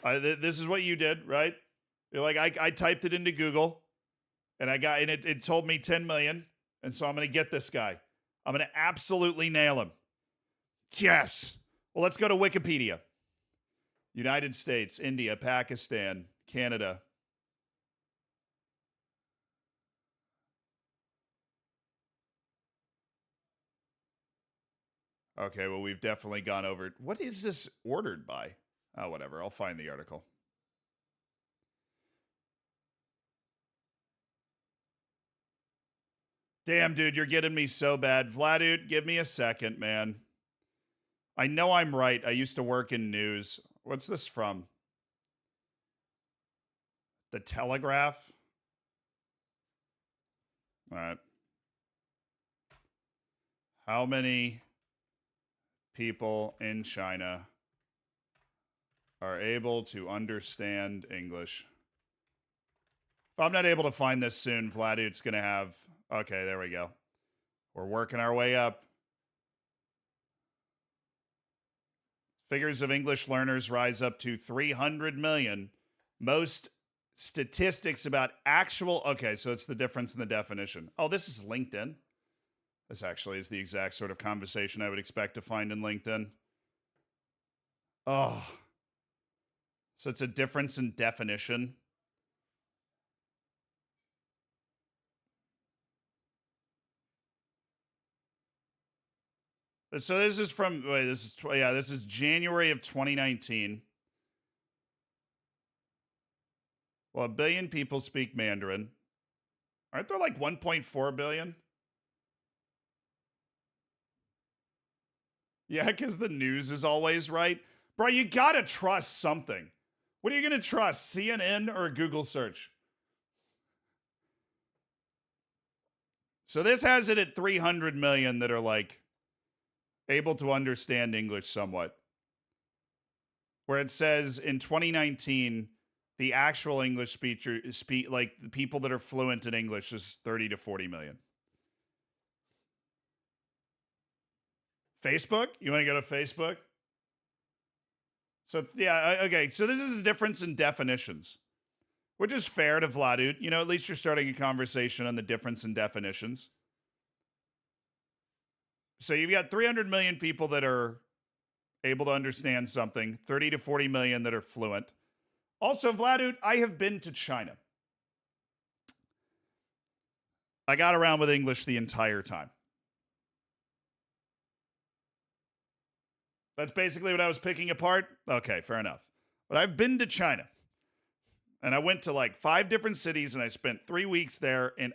This is what you did, right? You're like, I typed it into Google, and it told me 10 million, and so I'm going to get this guy. I'm going to absolutely nail him. Yes. Well, let's go to Wikipedia. United States, India, Pakistan, Canada. Okay, well, we've definitely gone over. What is this ordered by? Oh, whatever. I'll find the article. Damn, dude, you're getting me so bad. Vladude, give me a second, man. I know I'm right. I used to work in news. What's this from? The Telegraph? All right. How many people in China are able to understand English? If I'm not able to find this soon, Vladude's going to have... Okay, there we go. We're working our way up. Figures of English learners rise up to 300 million. Most statistics about actual... Okay, so it's the difference in the definition. Oh, this is LinkedIn. This actually is the exact sort of conversation I would expect to find in LinkedIn. Oh. So it's a difference in definition. So this is from... Wait, this is January of 2019. Well, 1 billion people speak Mandarin. Aren't there like 1.4 billion? Yeah, because the news is always right. Bro, you gotta trust something. What are you gonna trust, CNN or a Google search? So this has it at 300 million that are like able to understand English somewhat. Where it says in 2019, the actual English like the people that are fluent in English is 30 to 40 million. Facebook? You want to go to Facebook? So, yeah, okay. So this is a difference in definitions, which is fair to Vladude. You know, at least you're starting a conversation on the difference in definitions. So you've got 300 million people that are able to understand something, 30 to 40 million that are fluent. Also, Vladude, I have been to China. I got around with English the entire time. That's basically what I was picking apart? Okay, fair enough. But I've been to China. And I went to like 5 different cities and I spent 3 weeks there. And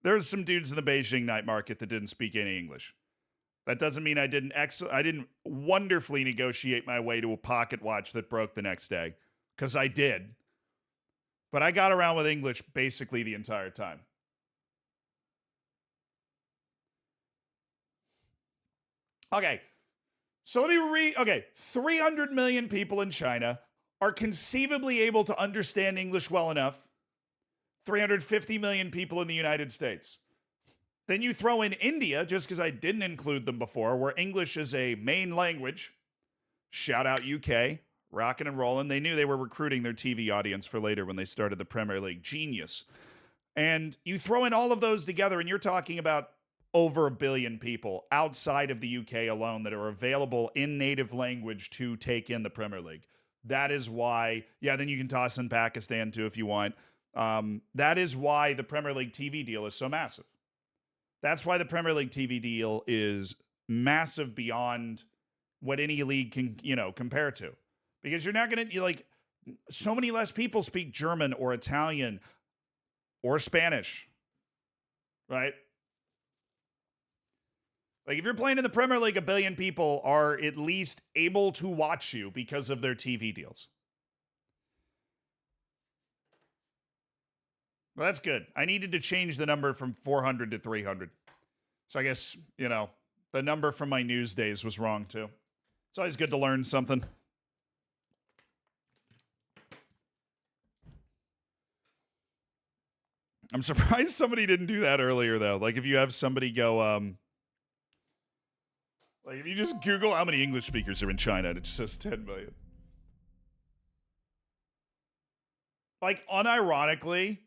there's some dudes in the Beijing night market that didn't speak any English. That doesn't mean I didn't wonderfully negotiate my way to a pocket watch that broke the next day. Because I did. But I got around with English basically the entire time. Okay, so let me read. Okay, 300 million people in China are conceivably able to understand English well enough. 350 million people in the United States. Then you throw in India, just because I didn't include them before, where English is a main language. Shout out UK, rocking and rolling. They knew they were recruiting their TV audience for later when they started the Premier League. Genius. And you throw in all of those together, and you're talking about over 1 billion people outside of the UK alone that are available in native language to take in the Premier League. That is why, yeah, then you can toss in Pakistan too if you want. That is why the Premier League TV deal is so massive. That's why the Premier League TV deal is massive beyond what any league can, compare to. Because you're not going to, like, so many less people speak German or Italian or Spanish, right? Like, if you're playing in the Premier League, 1 billion people are at least able to watch you because of their TV deals. Well, that's good. I needed to change the number from 400 to 300. So I guess, the number from my news days was wrong, too. It's always good to learn something. I'm surprised somebody didn't do that earlier, though. Like, if you have somebody go, like, if you just Google how many English speakers are in China, and it just says 10 million. like unironically,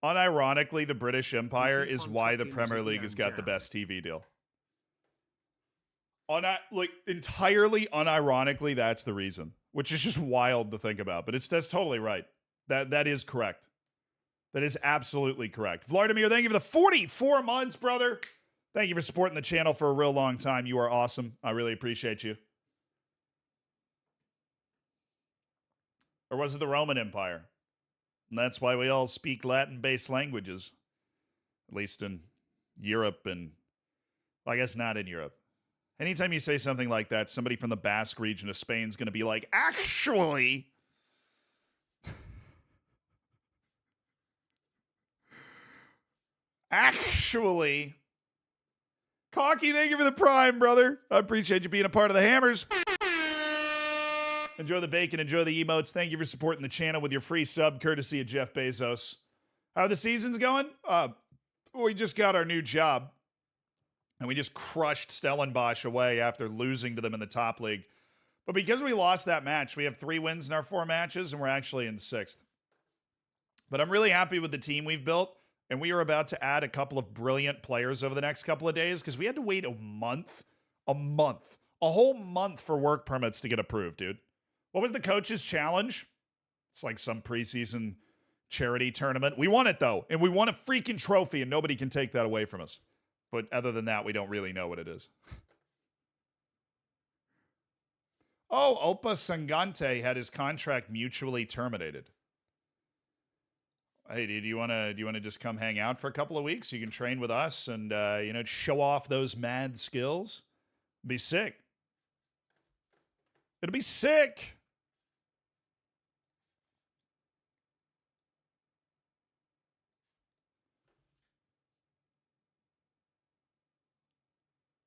the British Empire keep is on why the talking, Premier Ziggy League has and got the Jam. best TV deal. Like entirely unironically, that's the reason, which is just wild to think about. But that's totally right. That is correct. That is absolutely correct. Vladimir, thank you for the 44 months, brother. Thank you for supporting the channel for a real long time. You are awesome. I really appreciate you. Or was it the Roman Empire? And that's why we all speak Latin-based languages. At least in Europe and, well, I guess not in Europe. Anytime you say something like that, somebody from the Basque region of Spain is going to be like, actually... Actually... Cocky, thank you for the prime, brother. I appreciate you being a part of the Hammers. Enjoy the bacon, enjoy the emotes. Thank you for supporting the channel with your free sub, courtesy of Jeff Bezos. How are the seasons going? We just got our new job. And we just crushed Stellenbosch away after losing to them in the top league. But because we lost that match, we have 3 wins in our 4 matches, and we're actually in 6th. But I'm really happy with the team we've built. And we are about to add a couple of brilliant players over the next couple of days because we had to wait a whole month for work permits to get approved, dude. What was the coach's challenge? It's like some preseason charity tournament. We won it, though, and we won a freaking trophy, and nobody can take that away from us. But other than that, we don't really know what it is. Oh, Opa Sangante had his contract mutually terminated. Hey, do you want to just come hang out for a couple of weeks? You can train with us and show off those mad skills. It'd be sick. It'll be sick.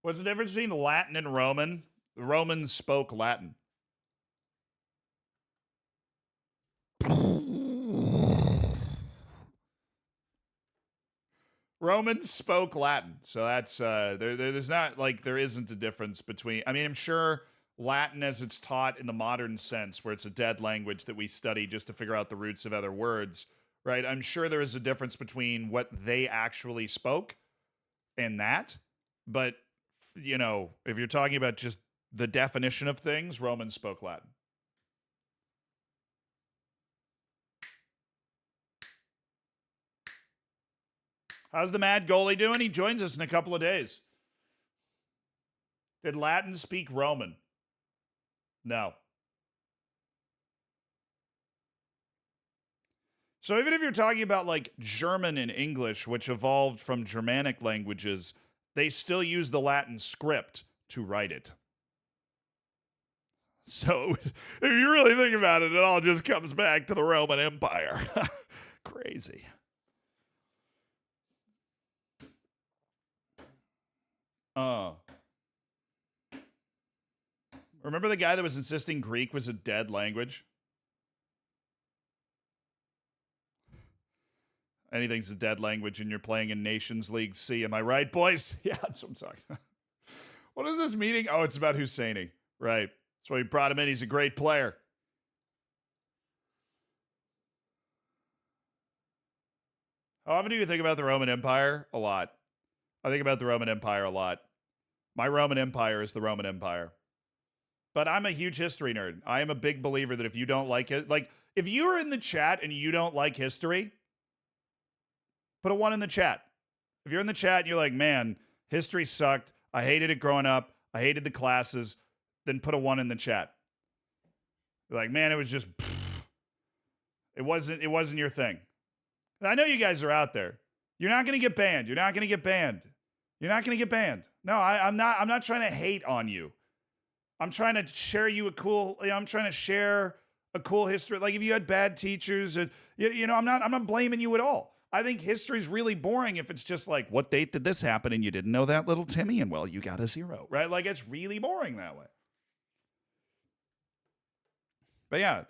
What's the difference between Latin and Roman? The Romans spoke Latin. Romans spoke Latin. So that's there's not like there isn't a difference between, I mean, I'm sure Latin as it's taught in the modern sense where it's a dead language that we study just to figure out the roots of other words, right? I'm sure there is a difference between what they actually spoke and that. But, you know, if you're talking about just the definition of things, Romans spoke Latin. How's the mad goalie doing? He joins us in a couple of days. Did Latin speak Roman? No. So even if you're talking about like German and English, which evolved from Germanic languages, they still use the Latin script to write it. So if you really think about it, it all just comes back to the Roman Empire. Crazy. Remember the guy that was insisting Greek was a dead language? Anything's a dead language and you're playing in Nations League C. Am I right, boys? Yeah, that's what I'm talking about. What is this meeting? Oh, it's about Husseini. Right. That's why we brought him in. He's a great player. How often do you think about the Roman Empire? A lot. I think about the Roman Empire a lot. My Roman Empire is the Roman Empire. But I'm a huge history nerd. I am a big believer that if you don't like it, like if you're in the chat and you don't like history, put a 1 in the chat. If you're in the chat and you're like, man, history sucked. I hated it growing up. I hated the classes. Then put a 1 in the chat. You're like, man, it was just, it wasn't your thing. I know you guys are out there. You're not going to get banned. You're not going to get banned. You're not going to get banned. No, I'm not trying to hate on you. I'm trying to share you I'm trying to share a cool history. Like if you had bad teachers, and I'm not blaming you at all. I think history's really boring if it's just like, what date did this happen and you didn't know that, little Timmy? And well, you got a 0, right? Like it's really boring that way. But yeah,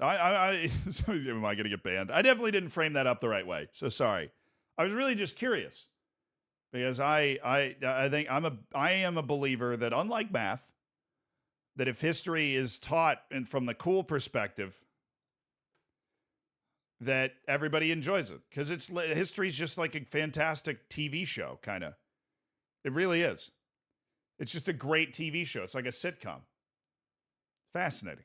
so am I going to get banned? I definitely didn't frame that up the right way. So sorry. I was really just curious because I think I am a believer that unlike math, that if history is taught and from the cool perspective, that everybody enjoys it because history's just like a fantastic TV show, kind of. It really is. It's just a great TV show. It's like a sitcom. Fascinating.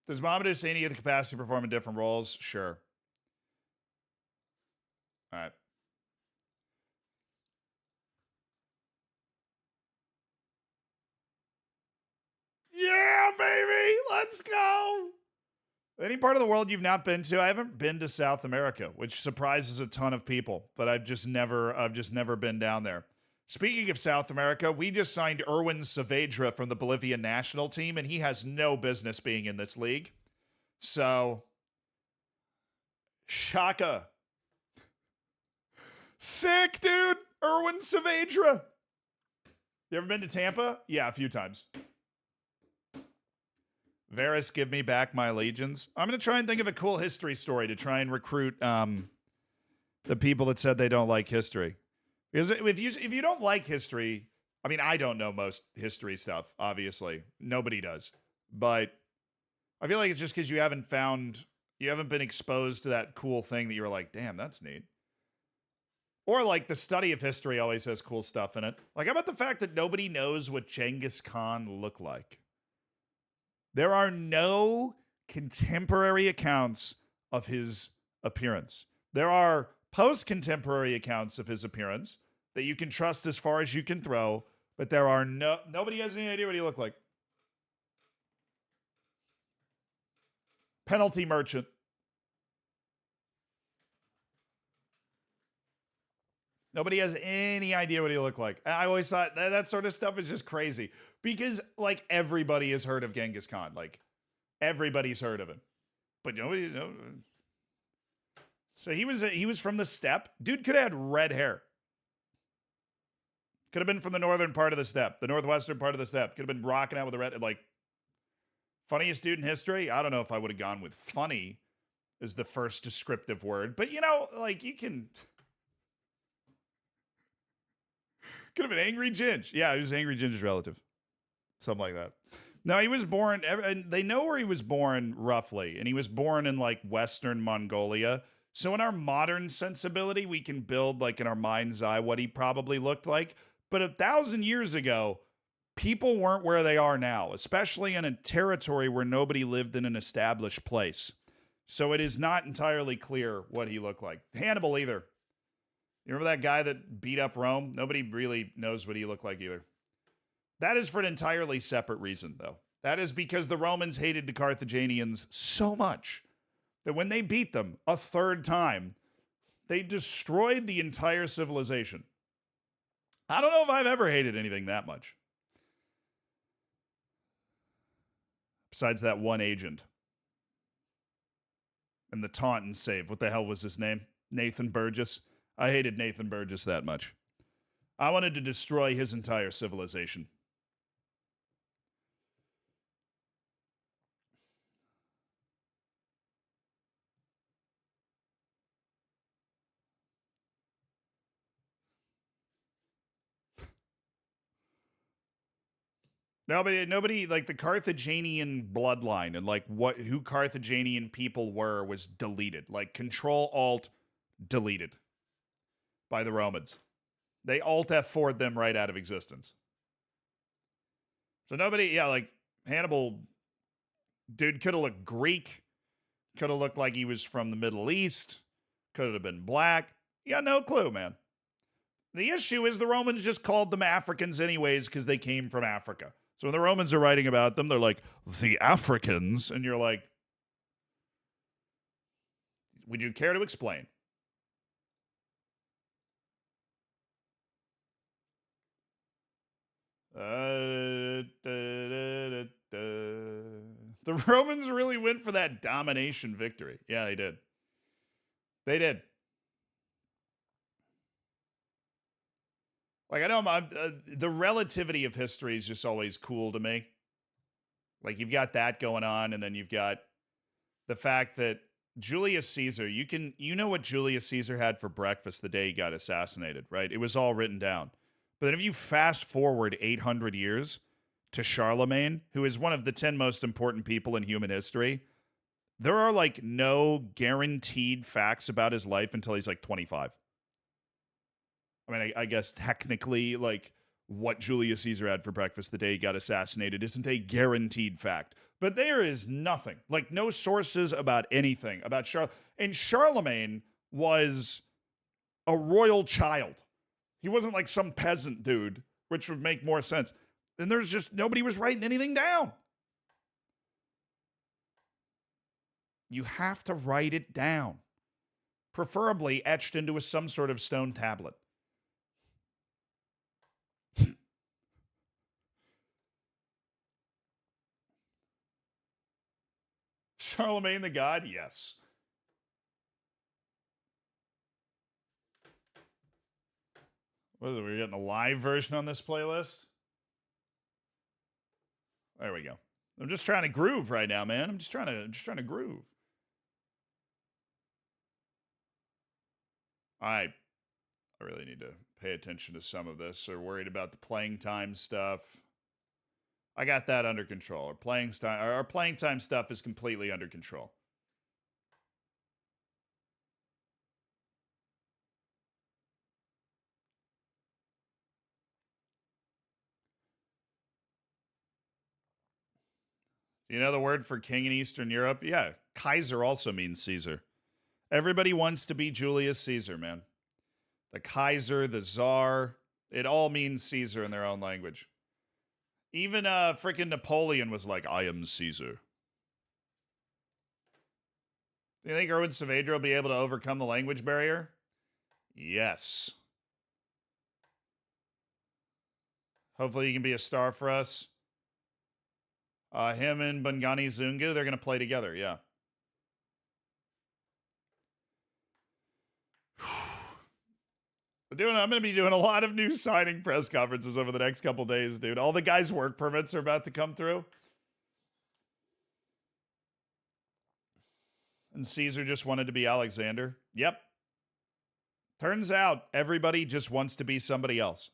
Does Mohammed Husseini have the capacity to perform in different roles? Sure. All right. Yeah, baby. Let's go. Any part of the world you've not been to? I haven't been to South America, which surprises a ton of people, but I've just never been down there. Speaking of South America, we just signed Erwin Saavedra from the Bolivian national team, and he has no business being in this league. So, Shaka. Sick, dude. Erwin Saavedra. You ever been to Tampa? Yeah, a few times. Varys, give me back my legions. I'm going to try and think of a cool history story to try and recruit the people that said they don't like history. Because if you don't like history, I mean, I don't know most history stuff, obviously. Nobody does. But I feel like it's just because you haven't been exposed to that cool thing that you're like, damn, that's neat. Or like the study of history always has cool stuff in it. Like, how about the fact that nobody knows what Genghis Khan looked like? There are no contemporary accounts of his appearance. There are post-contemporary accounts of his appearance that you can trust as far as you can throw, but there are nobody has any idea what he looked like. Penalty merchant. Nobody has any idea what he looked like. I always thought that sort of stuff is just crazy because, like, everybody has heard of Genghis Khan. Like, everybody's heard of him, but nobody. So he was from the steppe. Dude could have had red hair. Could have been from the northern part of the steppe, the northwestern part of the steppe. Could have been rocking out with a red. Like, funniest dude in history. I don't know if I would have gone with funny as the first descriptive word, but like you can. Could have been Angry Ginge. Yeah, he was Angry Ginge's relative. Something like that. No, he was born, and they know where he was born roughly, and he was born in like Western Mongolia. So in our modern sensibility, we can build like in our mind's eye what he probably looked like. But 1,000 years ago, people weren't where they are now, especially in a territory where nobody lived in an established place. So it is not entirely clear what he looked like. Hannibal either. You remember that guy that beat up Rome? Nobody really knows what he looked like either. That is for an entirely separate reason, though. That is because the Romans hated the Carthaginians so much that when they beat them a third time, they destroyed the entire civilization. I don't know if I've ever hated anything that much. Besides that one agent. And the taunt and save. What the hell was his name? Nathan Burgess. I hated Nathan Burgess that much. I wanted to destroy his entire civilization. Nobody like the Carthaginian bloodline and like who Carthaginian people were was deleted. Like Control Alt deleted by the Romans. They Alt F4'd them right out of existence. So nobody, like Hannibal, dude could have looked Greek, could have looked like he was from the Middle East, could have been black. You got no clue, man. The issue is the Romans just called them Africans anyways because they came from Africa. So when the Romans are writing about them, they're like, the Africans. And you're like, would you care to explain? The Romans really went for that domination victory. Yeah, they did. They did. Like, I know the relativity of history is just always cool to me. Like, you've got that going on, and then you've got the fact that Julius Caesar, you know what Julius Caesar had for breakfast the day he got assassinated, right? It was all written down. But then if you fast forward 800 years to Charlemagne, who is one of the 10 most important people in human history, there are like no guaranteed facts about his life until he's like 25. I mean, I guess technically, like, what Julius Caesar had for breakfast the day he got assassinated isn't a guaranteed fact. But there is nothing, like, no sources about anything about Charlemagne. And Charlemagne was a royal child. He wasn't like some peasant dude, which would make more sense. And there's just nobody was writing anything down. You have to write it down, preferably etched into some sort of stone tablet. Charlemagne the God? Yes. What is it? We're getting a live version on this playlist? There we go. I'm just trying to groove right now, man. I'm just trying to groove. I really need to pay attention to some of this. Or worried about the playing time stuff. I got that under control. Our playing time stuff is completely under control. You know the word for king in Eastern Europe? Yeah, Kaiser also means Caesar. Everybody wants to be Julius Caesar, man. The Kaiser, the Czar, it all means Caesar in their own language. Even freaking Napoleon was like, I am Caesar. Do you think Erwin Saavedra will be able to overcome the language barrier? Yes. Hopefully he can be a star for us. Him and Bungani Zungu, they're going to play together, yeah. I'm going to be doing a lot of new signing press conferences over the next couple days, dude. All the guys' work permits are about to come through. And Caesar just wanted to be Alexander. Yep. Turns out everybody just wants to be somebody else.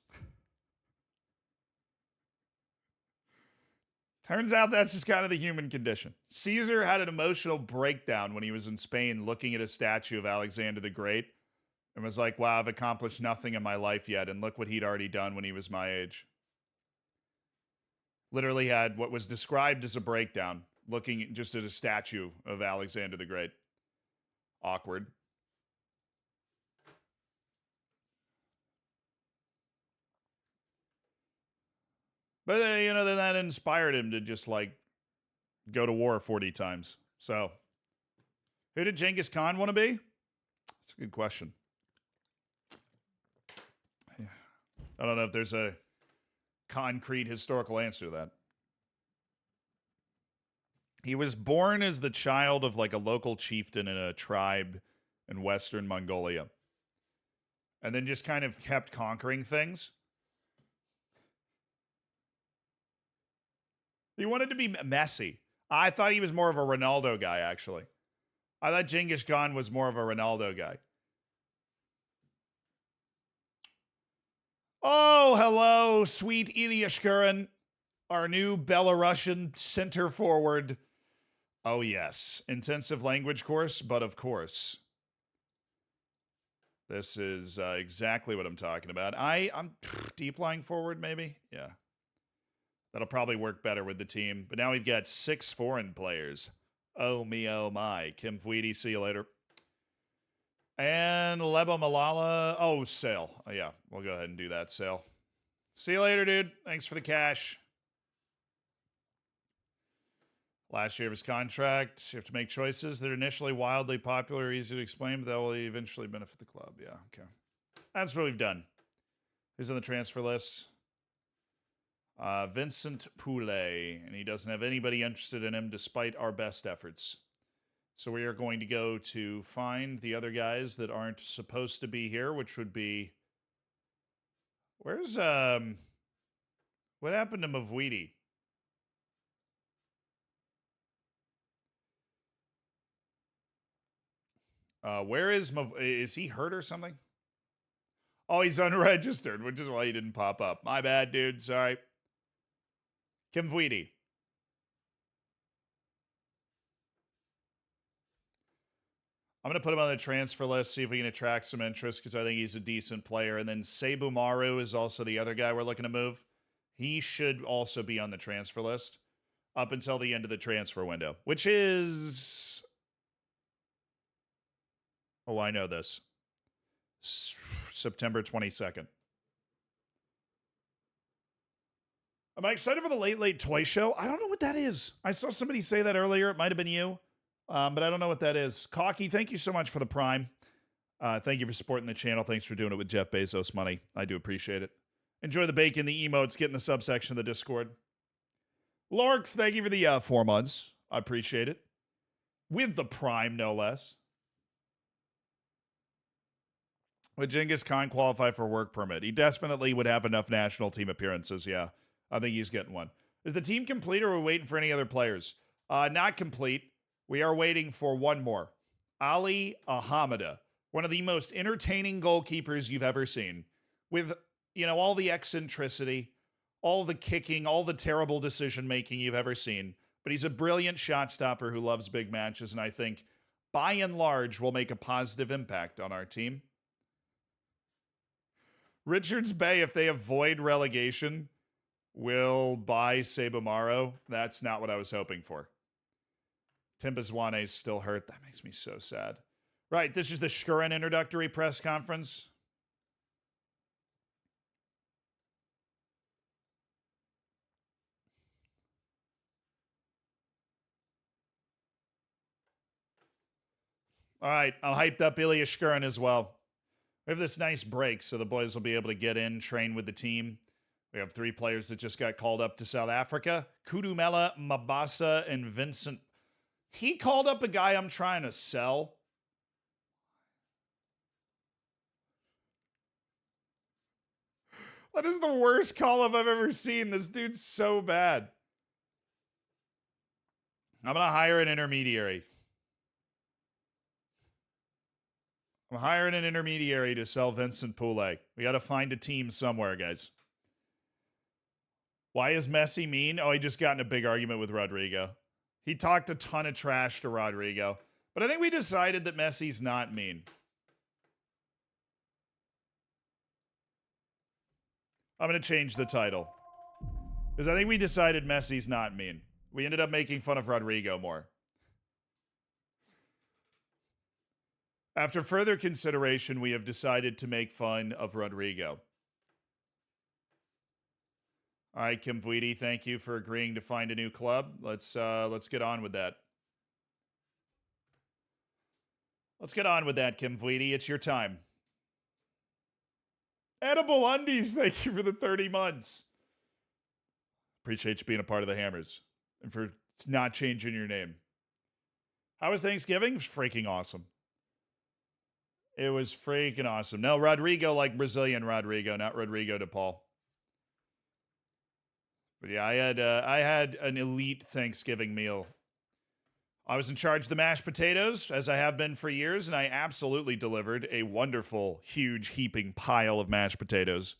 Turns out that's just kind of the human condition. Caesar had an emotional breakdown when he was in Spain looking at a statue of Alexander the Great and was like, wow, I've accomplished nothing in my life yet. And look what he'd already done when he was my age. Literally had what was described as a breakdown looking just at a statue of Alexander the Great. Awkward. But, then that inspired him to just, like, go to war 40 times. So, who did Genghis Khan want to be? That's a good question. I don't know if there's a concrete historical answer to that. He was born as the child of, like, a local chieftain in a tribe in Western Mongolia. And then just kind of kept conquering things. He wanted to be messy. I thought he was more of a Ronaldo guy, actually. I thought Genghis Khan was more of a Ronaldo guy. Oh, hello, sweet Ilyashkurin, our new Belarusian center forward. Oh, yes. Intensive language course, but of course. This is exactly what I'm talking about. I'm deep lying forward, maybe? Yeah. That'll probably work better with the team. But now we've got 6 foreign players. Oh, me, oh, my. Kim Fweedy, see you later. And Lebo Malala. Oh, Sale. Oh, yeah, we'll go ahead and do that, Sale. See you later, dude. Thanks for the cash. Last year of his contract. You have to make choices that are initially wildly popular, easy to explain, but that will eventually benefit the club. Yeah, okay. That's what we've done. Who's on the transfer list? Vincent Poulet, and he doesn't have anybody interested in him despite our best efforts. So we are going to go to find the other guys that aren't supposed to be here, which would be... Where's, what happened to Mavwidi? Where is he hurt or something? Oh, he's unregistered, which is why he didn't pop up. My bad, dude. Sorry. Kim Vweedy. I'm going to put him on the transfer list, see if we can attract some interest, because I think he's a decent player. And then Seibumaru is also the other guy we're looking to move. He should also be on the transfer list up until the end of the transfer window, which is... Oh, I know this. September 22nd. Am I excited for the Late Late Toy Show? I don't know what that is. I saw somebody say that earlier. It might have been you, but I don't know what that is. Cocky, thank you so much for the Prime. Thank you for supporting the channel. Thanks for doing it with Jeff Bezos money. I do appreciate it. Enjoy the bacon, the emotes, get in the subsection of the Discord. Lorks, thank you for the 4 months. I appreciate it. With the Prime, no less. Would Genghis Khan qualify for a work permit? He definitely would have enough national team appearances, yeah. I think he's getting one. Is the team complete or are we waiting for any other players? Not complete. We are waiting for one more. Ali Ahamada, one of the most entertaining goalkeepers you've ever seen. With, all the eccentricity, all the kicking, all the terrible decision-making you've ever seen. But he's a brilliant shot stopper who loves big matches, and I think, by and large, will make a positive impact on our team. Richards Bay, if they avoid relegation, will buy Seibumaru. That's not what I was hoping for. Timbazwane is still hurt. That makes me so sad. Right, this is the Shkurin introductory press conference. All right, I'll hyped up Ilya Shkurin as well. We have this nice break, so the boys will be able to get in, train with the team. We have 3 players that just got called up to South Africa. Kudumela, Mabasa, and Vincent. He called up a guy I'm trying to sell. That is the worst call-up I've ever seen. This dude's so bad. I'm going to hire an intermediary. I'm hiring an intermediary to sell Vincent Poulet. We got to find a team somewhere, guys. Why is Messi mean? Oh, he just got in a big argument with Rodrigo. He talked a ton of trash to Rodrigo. But I think we decided that Messi's not mean. I'm going to change the title. Because I think we decided Messi's not mean. We ended up making fun of Rodrigo more. After further consideration, we have decided to make fun of Rodrigo. All right, Kim Vweedy, thank you for agreeing to find a new club. Let's get on with that. Let's get on with that, Kim Vweedy. It's your time. Edible Undies, thank you for the 30 months. Appreciate you being a part of the Hammers and for not changing your name. How was Thanksgiving? It was freaking awesome. It was freaking awesome. No, Rodrigo like Brazilian Rodrigo, not Rodrigo de Paul. But yeah, I had an elite Thanksgiving meal. I was in charge of the mashed potatoes, as I have been for years, and I absolutely delivered a wonderful, huge, heaping pile of mashed potatoes.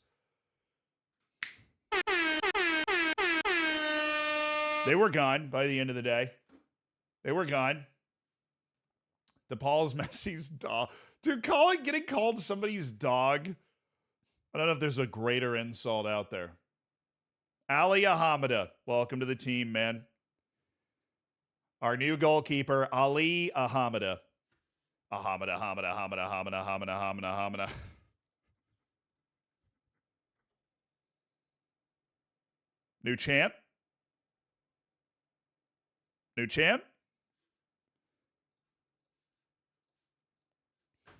They were gone by the end of the day. They were gone. DePaul's Messi's dog. Dude, getting called somebody's dog. I don't know if there's a greater insult out there. Ali Ahamada, welcome to the team, man. Our new goalkeeper, Ali Ahamada. Ahamada. New champ? New champ?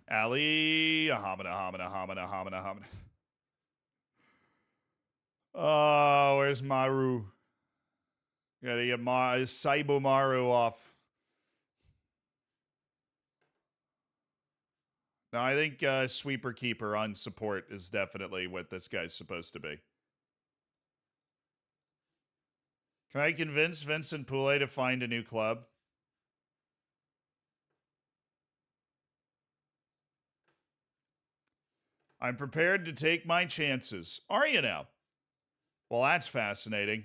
Ali Ahamada. Oh, where's Maru? Gotta get Seibumaru off. No, I think sweeper keeper on support is definitely what this guy's supposed to be. Can I convince Vincent Poulet to find a new club? I'm prepared to take my chances. Are you now? Well, that's fascinating.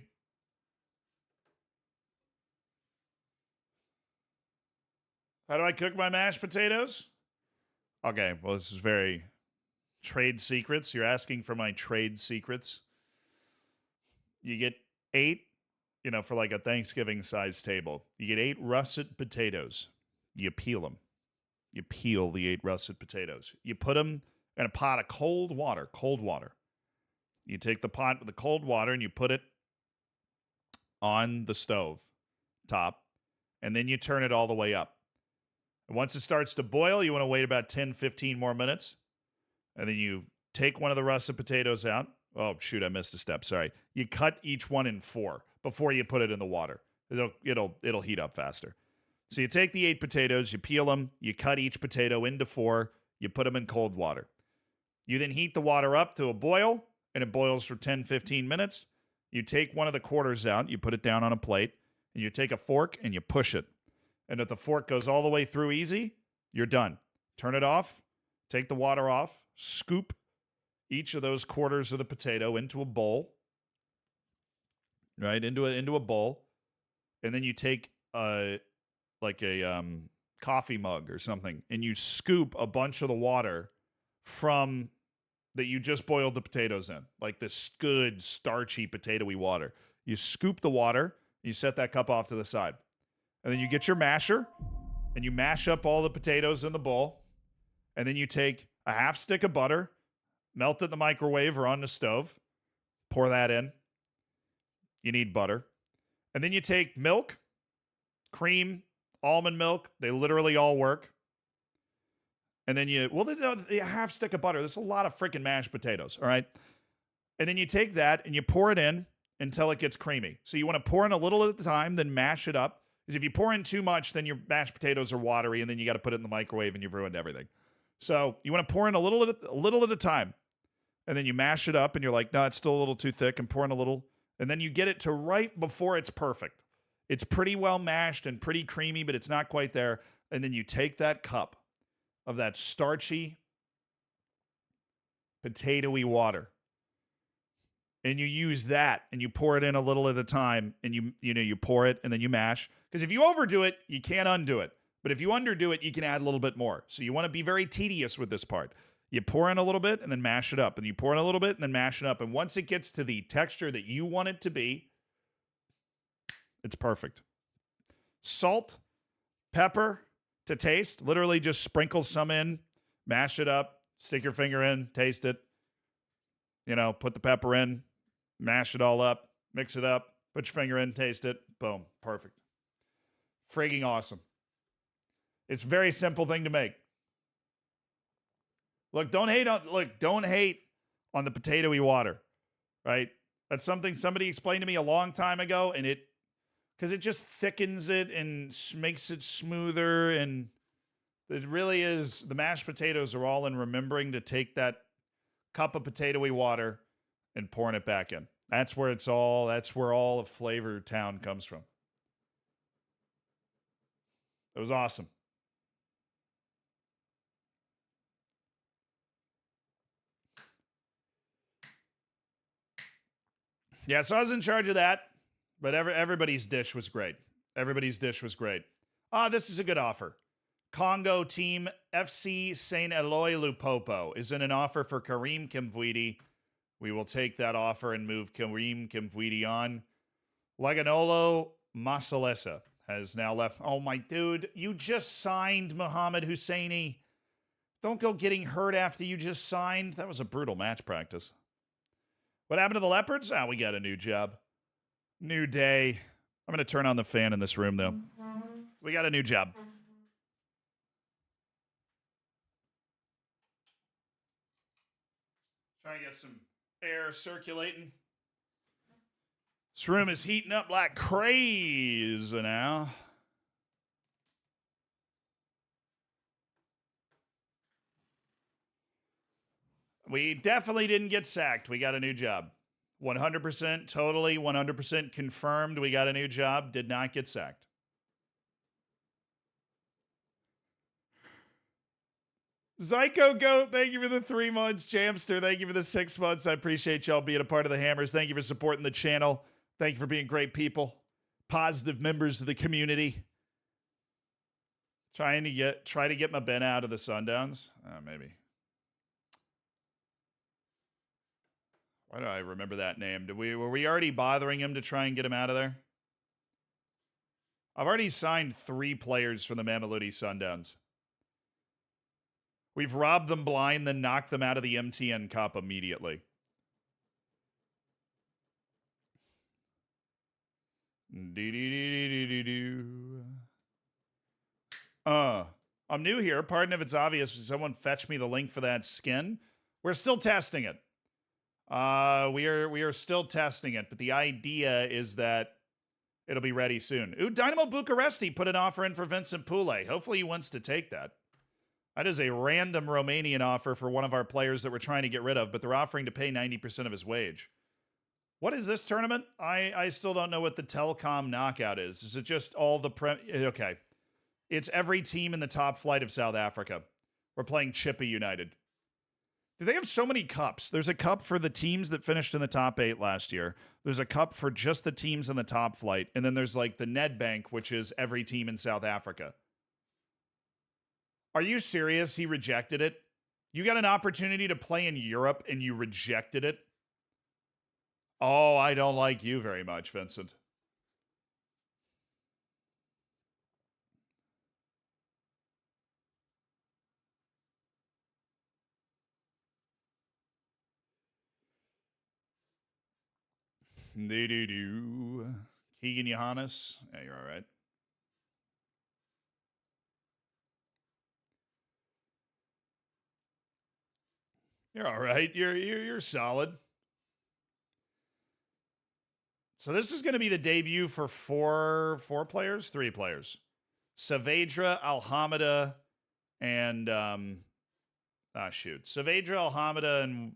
How do I cook my mashed potatoes? Okay, well, this is very trade secrets. You're asking for my trade secrets. You get 8, for like a Thanksgiving size table. You get 8 russet potatoes. You peel them. You peel the 8 russet potatoes. You put them in a pot of cold water. Cold water. You take the pot with the cold water and you put it on the stove top, and then you turn it all the way up. And once it starts to boil, you want to wait about 10, 15 more minutes. And then you take one of the russet potatoes out. Oh, shoot, I missed a step. Sorry. You cut each one in 4 before you put it in the water. It'll heat up faster. So you take the 8 potatoes, you peel them, you cut each potato into 4, you put them in cold water. You then heat the water up to a boil, and it boils for 10, 15 minutes. You take one of the quarters out, you put it down on a plate, and you take a fork and you push it. And if the fork goes all the way through easy, you're done. Turn it off, take the water off, scoop each of those quarters of the potato into a bowl, right? Into a bowl. And then you take a coffee mug or something, and you scoop a bunch of the water from that you just boiled the potatoes in, like this good starchy potatoy water. You scoop the water, you set that cup off to the side. And then you get your masher, and you mash up all the potatoes in the bowl. And then you take a half stick of butter, melt it in the microwave or on the stove, pour that in. You need butter. And then you take milk, cream, almond milk. They literally all work. And then a half stick of butter. There's a lot of freaking mashed potatoes, all right? And then you take that and you pour it in until it gets creamy. So you want to pour in a little at a time, then mash it up. Because if you pour in too much, then your mashed potatoes are watery, and then you got to put it in the microwave, and you've ruined everything. So you want to pour in a little at a time. And then you mash it up, and you're like, no, it's still a little too thick, and pour in a little. And then you get it to right before it's perfect. It's pretty well mashed and pretty creamy, but it's not quite there. And then you take that cup of that starchy, potatoy water, and you use that, and you pour it in a little at a time, and you pour it, and then you mash. Because if you overdo it, you can't undo it. But if you underdo it, you can add a little bit more. So you want to be very tedious with this part. You pour in a little bit, and then mash it up. And you pour in a little bit, and then mash it up. And once it gets to the texture that you want it to be, it's perfect. Salt, pepper to taste. Literally just sprinkle some in, mash it up, stick your finger in, taste it. Put the pepper in, mash it all up, mix it up, put your finger in, taste it. Boom. Perfect. Frigging awesome. It's a very simple thing to make. Look, don't hate on the potatoy water, right? That's something somebody explained to me a long time ago, and because it just thickens it and makes it smoother, and it really is, the mashed potatoes are all in remembering to take that cup of potatoy water and pouring it back in. That's where all of Flavor Town comes from. It was awesome. Yeah, so I was in charge of that, but everybody's dish was great. Everybody's dish was great. This is a good offer. Congo Team FC Saint Eloi Lupopo is in an offer for Kareem Kimvwidi. We will take that offer and move Kareem Kimvwidi on. Leganolo Masalesa has now left. Oh, my dude, you just signed Mohamed Husseini. Don't go getting hurt after you just signed. That was a brutal match practice. What happened to the Leopards? We got a new job. New day. I'm going to turn on the fan in this room, though. We got a new job. Trying to get some air circulating. This room is heating up like crazy now. We definitely didn't get sacked. We got a new job. 100% totally, 100% confirmed we got a new job. Did not get sacked. Zyko Goat, thank you for the 3 months. Jamster, thank you for the 6 months. I appreciate y'all being a part of the Hammers. Thank you for supporting the channel. Thank you for being great people. Positive members of the community. Try to get my Ben out of the Sundowns. Maybe. Why do I remember that name? Were we already bothering him to try and get him out of there? I've already signed 3 players from the Mamelodi Sundowns. We've robbed them blind, then knocked them out of the MTN Cup immediately. I'm new here. Pardon if it's obvious. Someone fetch me the link for that skin. We're still testing it. We are still testing it, but the idea is that it'll be ready soon. Ooh, Dynamo Bucharesti put an offer in for Vincent Poulet. Hopefully he wants to take that. That is a random Romanian offer for one of our players that we're trying to get rid of, but they're offering to pay 90% of his wage. What is this tournament? I still don't know what the Telcom knockout is. Is it just all the okay. It's every team in the top flight of South Africa. We're playing Chippa United. Do they have so many cups? There's a cup for the teams that finished in the top 8 last year. There's a cup for just the teams in the top flight. And then there's like the Nedbank, which is every team in South Africa. Are you serious? He rejected it? You got an opportunity to play in Europe and you rejected it? Oh, I don't like you very much, Vincent. Keegan Johannes. Yeah, you're all right. You're all right. You're solid. So this is going to be the debut for four players, 3 players. Saavedra, Alhamada, and Saavedra, Alhamada, and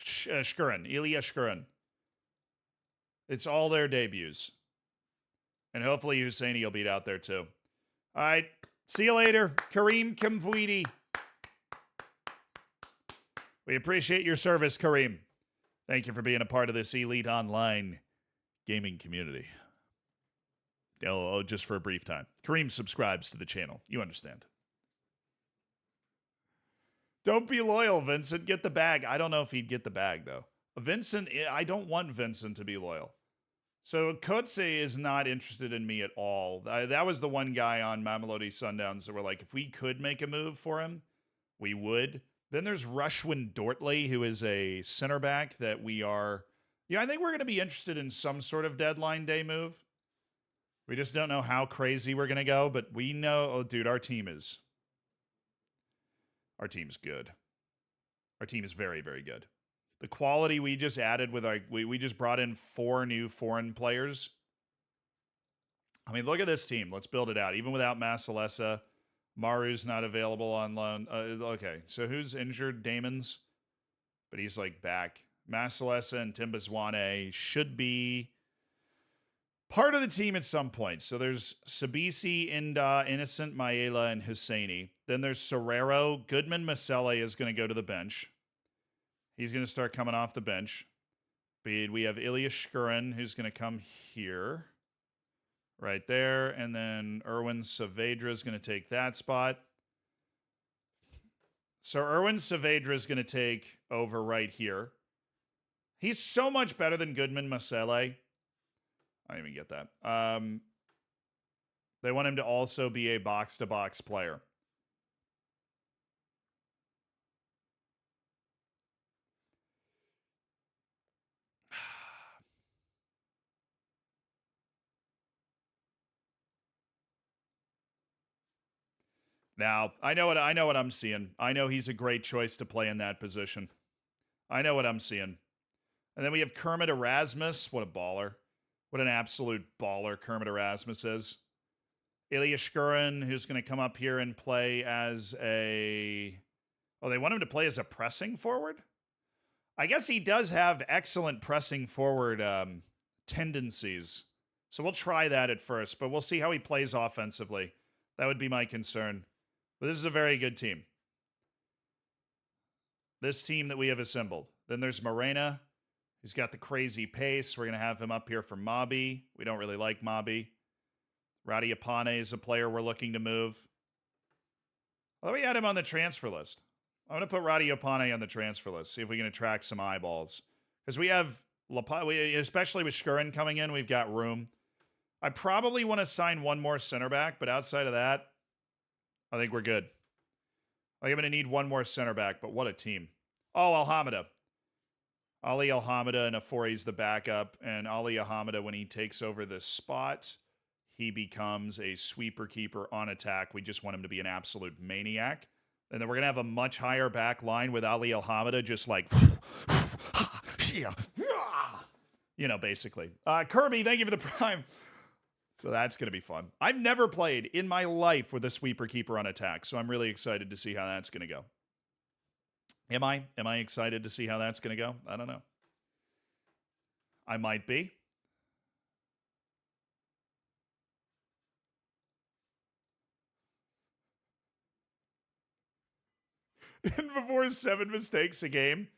Shkuran, Ilya Shkuran. It's all their debuts. And hopefully Husseini will beat out there too. All right. See you later. Kareem Kimfuidi. We appreciate your service, Kareem. Thank you for being a part of this elite online gaming community. Oh, just for a brief time. Kareem subscribes to the channel. You understand. Don't be loyal, Vincent. Get the bag. I don't know if he'd get the bag, though. Vincent, I don't want Vincent to be loyal. So Kotze is not interested in me at all. That was the one guy on Mamelodi Sundowns that were like, if we could make a move for him, we would. Then there's Rushwin Dortley, who is a center back that we are... Yeah, I think we're going to be interested in some sort of deadline day move. We just don't know how crazy we're going to go, but we know... Oh, dude, our team is good. Our team is very, very good. The quality we just added with our... We just brought in 4 new foreign players. I mean, look at this team. Let's build it out. Even without Masalesa, Maru's not available on loan. Okay, so who's injured? Damon's. But he's like back. Masalesa and Timbazwane should be part of the team at some point. So there's Sabisi, Inda, Innocent, Maela, and Husseini. Then there's Serrero. Goodman Masele is going to go to the bench. He's going to start coming off the bench. We have Ilya Shkuran, who's going to come here. Right there. And then Erwin Saavedra is going to take that spot. So Erwin Saavedra is going to take over right here. He's so much better than Goodman Masele. I didn't even get that. They want him to also be a box-to-box player. Now, I know what I'm seeing. I know he's a great choice to play in that position. I know what I'm seeing. And then we have Kermit Erasmus. What a baller. What an absolute baller Kermit Erasmus is. Ilya Shkuran, who's going to come up here and play as a... Oh, they want him to play as a pressing forward? I guess he does have excellent pressing forward tendencies. So we'll try that at first, but we'll see how he plays offensively. That would be my concern. But this is a very good team. This team that we have assembled. Then there's Morena, who's got the crazy pace. We're going to have him up here for Mobby. We don't really like Mobby. Radiapane is a player we're looking to move. Although we had him on the transfer list. I'm going to put Radiapane on the transfer list, see if we can attract some eyeballs. Because we have, especially with Shkurin coming in, we've got room. I probably want to sign one more center back, but outside of that, I think we're good. I'm going to need one more center back, but what a team. Oh, Alhamada. Ali Alhamada and Afori's the backup, and Ali Alhamada, when he takes over this spot, he becomes a sweeper keeper on attack. We just want him to be an absolute maniac. And then we're going to have a much higher back line with Ali Alhamada just like, you know, basically. Kirby, thank you for the prime. So that's going to be fun. I've never played in my life with a sweeper keeper on attack, so I'm really excited to see how that's going to go. Am I? Am I excited to see how that's going to go? I don't know. I might be. And before 7 mistakes a game.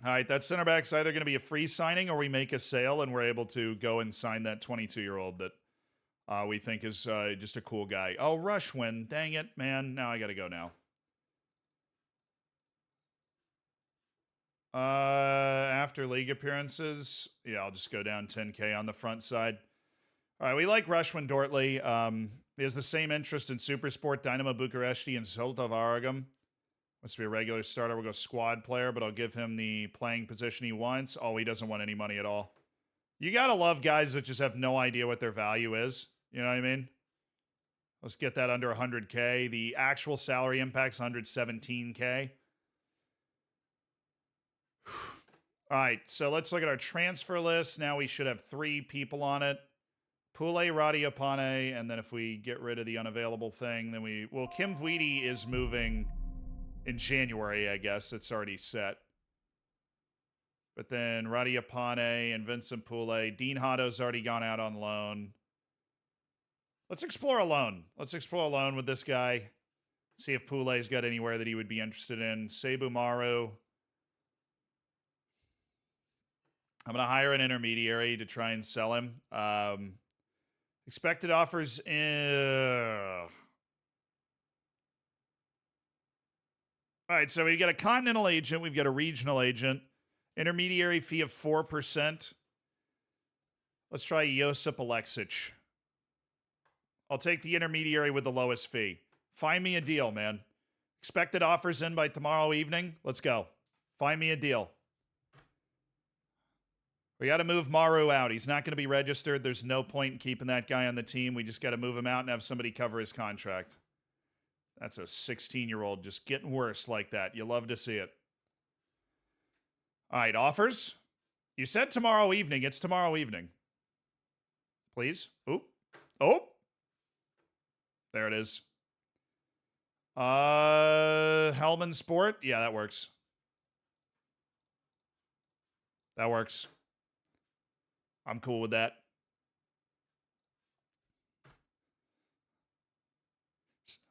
All right, that center back's either going to be a free signing or we make a sale and we're able to go and sign that 22-year-old that we think is just a cool guy. Oh, Rushwin. Dang it, man. Now I got to go now. After league appearances, yeah, I'll just go down 10K on the front side. All right, we like Rushwin Dortley. He has the same interest in Supersport, Dynamo Bucuresti, and Zolta Varagam. Wants to be a regular starter. We'll go squad player, but I'll give him the playing position he wants. Oh, he doesn't want any money at all. You got to love guys that just have no idea what their value is. You know what I mean? Let's get that under 100K. The actual salary impact's 117K. All right, so let's look at our transfer list. Now we should have 3 people on it. Pule, Radiapane, and then if we get rid of the unavailable thing, then well, Kim Vweedy is moving in January, I guess. It's already set. But then Radiapane and Vincent Pule. Dean Hotto's already gone out on loan. Let's explore a loan. Let's explore a loan with this guy. See if Pule's got anywhere that he would be interested in. Seibu Maru. I'm going to hire an intermediary to try and sell him. Expected offers in... All right, so we've got a continental agent. We've got a regional agent. Intermediary fee of 4%. Let's try Josip Alexic. I'll take the intermediary with the lowest fee. Find me a deal, man. Expected offers in by tomorrow evening. Let's go. Find me a deal. We got to move Maru out. He's not going to be registered. There's no point in keeping that guy on the team. We just got to move him out and have somebody cover his contract. That's a 16-year-old just getting worse like that. You love to see it. All right, offers. You said tomorrow evening. It's tomorrow evening. Please. Oop. Oh. There it is. Hellman Sport. Yeah, that works. That works. I'm cool with that.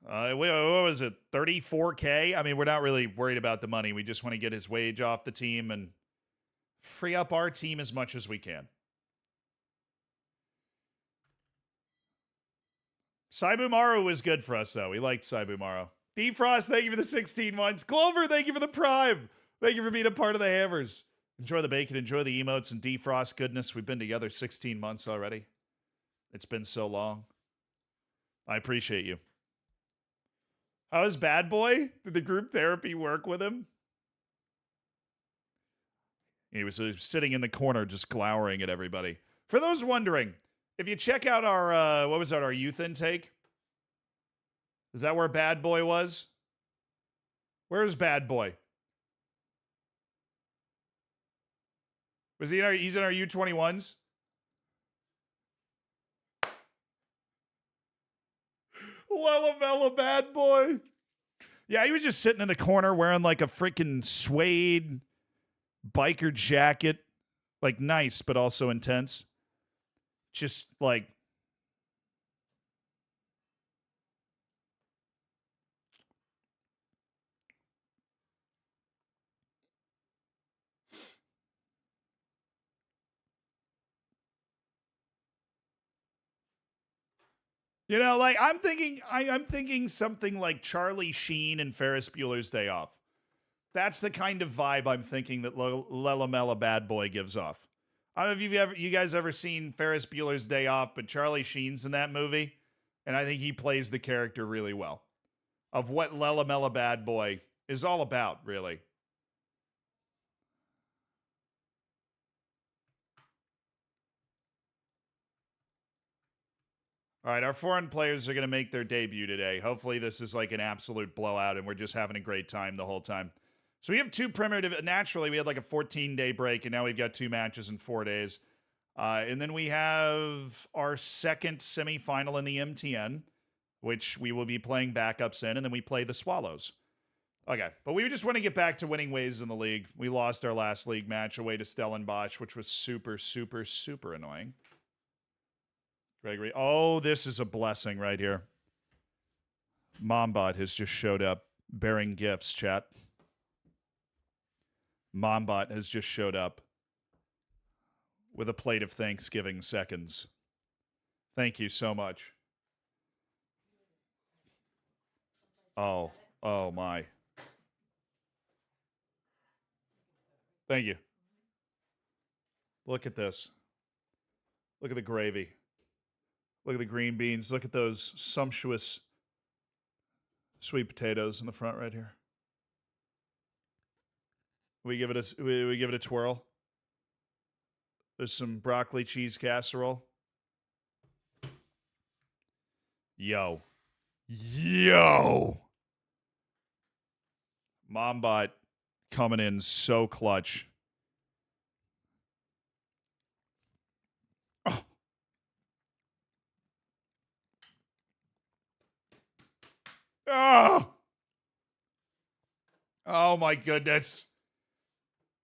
What was it? 34K? I mean, we're not really worried about the money. We just want to get his wage off the team and free up our team as much as we can. Saibu Maru was good for us, though. We liked Saibu Maru. Defrost, thank you for the 16 months. Clover, thank you for the prime. Thank you for being a part of the Hammers. Enjoy the bacon. Enjoy the emotes and defrost goodness. We've been together 16 months already. It's been so long. I appreciate you. How is Bad Boy? Did the group therapy work with him? He was sitting in the corner just glowering at everybody. For those wondering, if you check out our, what was that, our youth intake? Is that where Bad Boy was? Where's Bad Boy? Was he in he's in our U21s? Lallamella Bad Boy. Yeah, he was just sitting in the corner wearing like a freaking suede biker jacket. Like nice, but also intense. Just like You know, like I'm thinking something like Charlie Sheen and Ferris Bueller's Day Off. That's the kind of vibe I'm thinking that Lelamella Bad Boy gives off. I don't know if you guys ever seen Ferris Bueller's Day Off, but Charlie Sheen's in that movie, and I think he plays the character really well of what Lelamella Bad Boy is all about, really. All right, our foreign players are going to make their debut today. Hopefully, this is like an absolute blowout, and we're just having a great time the whole time. So we have two primitive. Naturally, we had like a 14-day break, and now we've got 2 matches in 4 days. And then we have our second semifinal in the MTN, which we will be playing backups in, and then we play the Swallows. Okay, but we just want to get back to winning ways in the league. We lost our last league match away to Stellenbosch, which was super, super, super annoying. Gregory. Oh, this is a blessing right here. Mombot has just showed up bearing gifts, chat. Mombot has just showed up with a plate of Thanksgiving seconds. Thank you so much. Oh my. Thank you. Look at this. Look at the gravy. Look at the green beans. Look at those sumptuous sweet potatoes in the front right here. We give it a twirl. There's some broccoli cheese casserole. Yo. Mombot coming in so clutch. Oh. Oh my goodness.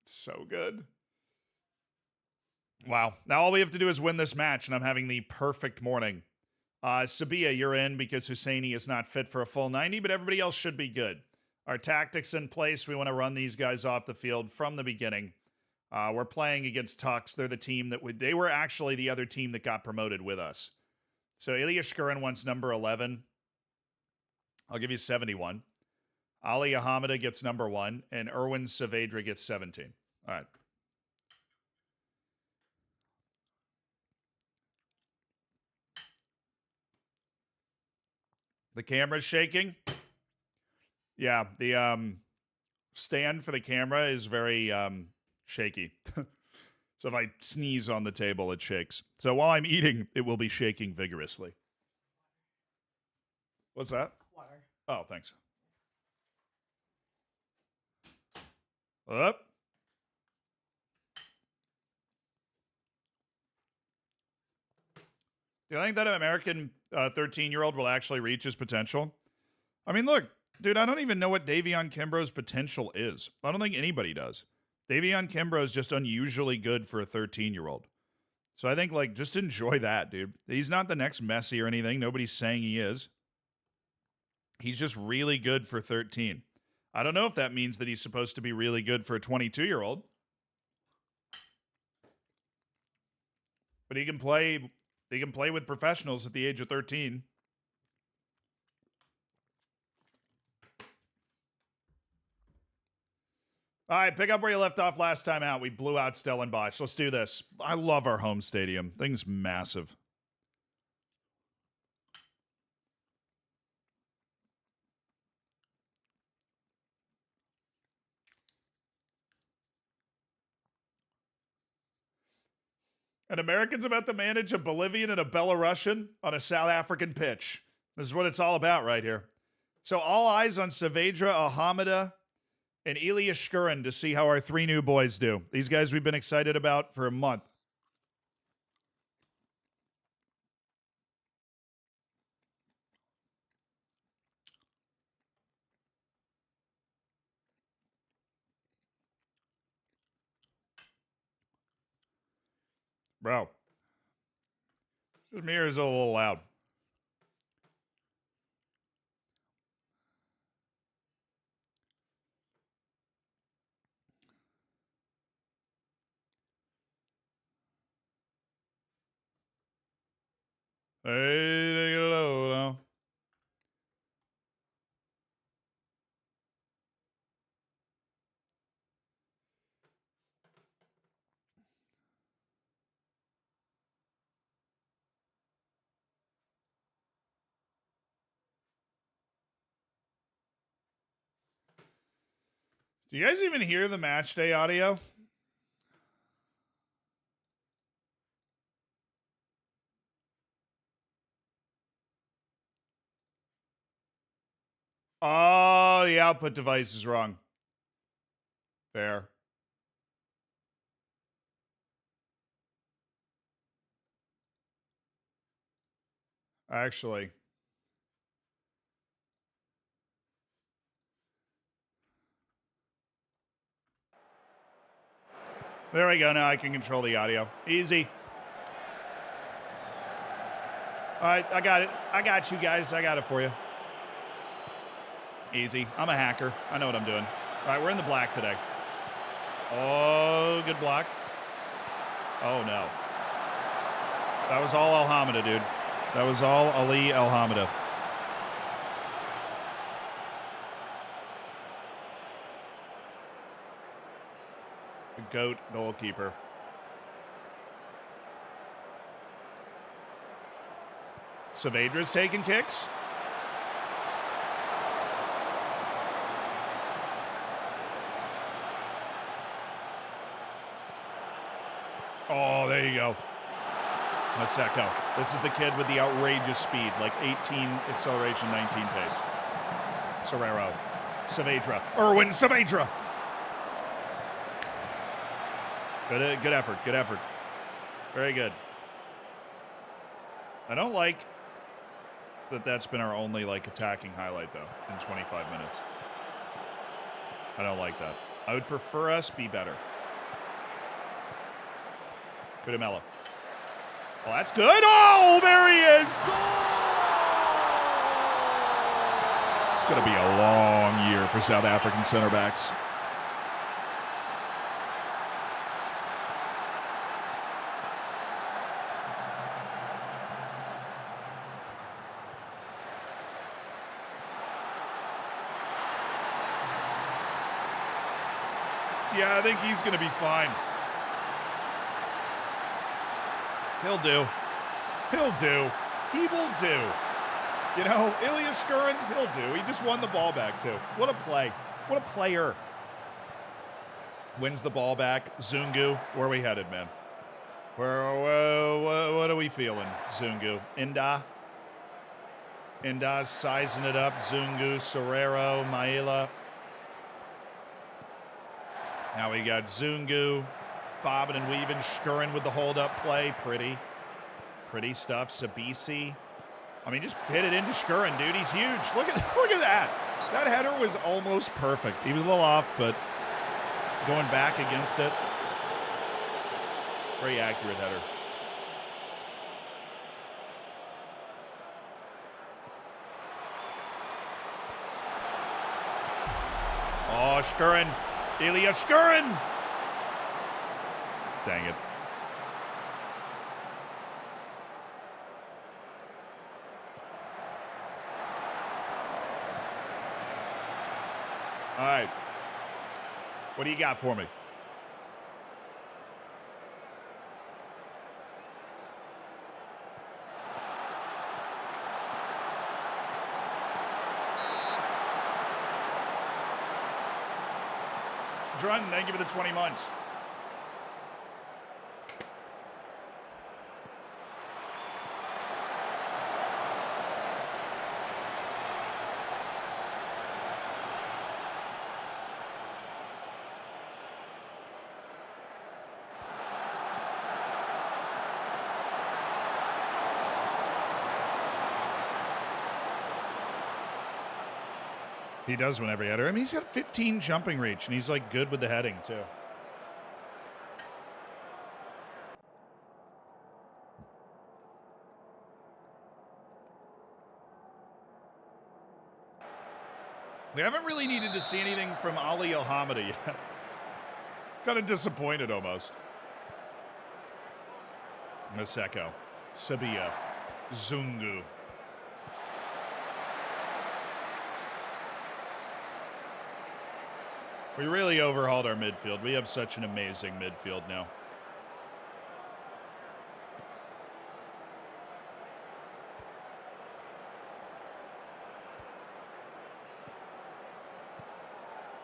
So good. Wow. Now all we have to do is win this match, and I'm having the perfect morning. Sabia, you're in because Husseini is not fit for a full 90, but everybody else should be good. Our tactics in place. We want to run these guys off the field from the beginning. We're playing against Tux. They're the team that they were actually the other team that got promoted with us. So Ilya Shkurin wants number 11. I'll give you 71. Ali Ahamada gets number 1, and Erwin Saavedra gets 17. All right. The camera's shaking. Yeah, the stand for the camera is very shaky. So if I sneeze on the table, it shakes. So while I'm eating, it will be shaking vigorously. What's that? Water. Oh, thanks. Up. Do you think that an American 13-year-old will actually reach his potential? I mean, look, dude, I don't even know what Davion Kimbrough's potential is. I don't think anybody does. Davion Kimbrough is just unusually good for a 13-year-old. So I think, like, just enjoy that, dude. He's not the next Messi or anything. Nobody's saying he is. He's just really good for 13. I don't know if that means that he's supposed to be really good for a 22-year-old. But he can play with professionals at the age of 13. All right, pick up where you left off last time out. We blew out Stellenbosch. Let's do this. I love our home stadium. Thing's massive. An American's about to manage a Bolivian and a Belarusian on a South African pitch. This is what it's all about right here. So all eyes on Saavedra, Ahamada, and Ilya Shkurin to see how our 3 new boys do. These guys we've been excited about for a month. Bro. This mirror is a little loud. Hey, take it low. Do you guys even hear the match day audio? Oh, the output device is wrong. Fair. Actually. There we go. Now I can control the audio. Easy. All right, I got it. I got you guys. I got it for you. Easy. I'm a hacker. I know what I'm doing. All right, we're in the black today. Oh, good block. Oh, no. That was all Alhamida, dude. That was all Ali Alhamida. The GOAT goalkeeper. Saavedra's taking kicks. Oh, there you go. Maseko. This is the kid with the outrageous speed, like 18 acceleration, 19 pace. Serrero. Saavedra. Erwin Saavedra. Good effort. Good effort. Very good. I don't like that that's been our only, like, attacking highlight, though, in 25 minutes. I don't like that. I would prefer us be better. Kudamela. Oh, that's good. Oh, there he is. It's going to be a long year for South African center backs. Yeah, I think he's going to be fine. He'll do. He'll do. He will do. You know, Ilya Skurin, he'll do. He just won the ball back, too. What a play. What a player. Wins the ball back. Zungu, where are we headed, man? What are we feeling, Zungu? Inda's sizing it up. Zungu, Serrero, Maila. Now we got Zungu, bobbing and weaving, Skurin with the hold-up play. Pretty stuff. Sabisi. I mean, just hit it into Skurin, dude. He's huge. Look at that. That header was almost perfect. He was a little off, but going back against it. Very accurate header. Oh, Skurin. Ilya Skurin! Dang it. All right. What do you got for me? Drun, thank you for the 20 months. He does win every header. I mean, he's got 15 jumping reach, and he's, like, good with the heading, too. We haven't really needed to see anything from Ali Alhamida yet. Kind of disappointed, almost. Maseko. Sabia. Zungu. We really overhauled our midfield. We have such an amazing midfield now.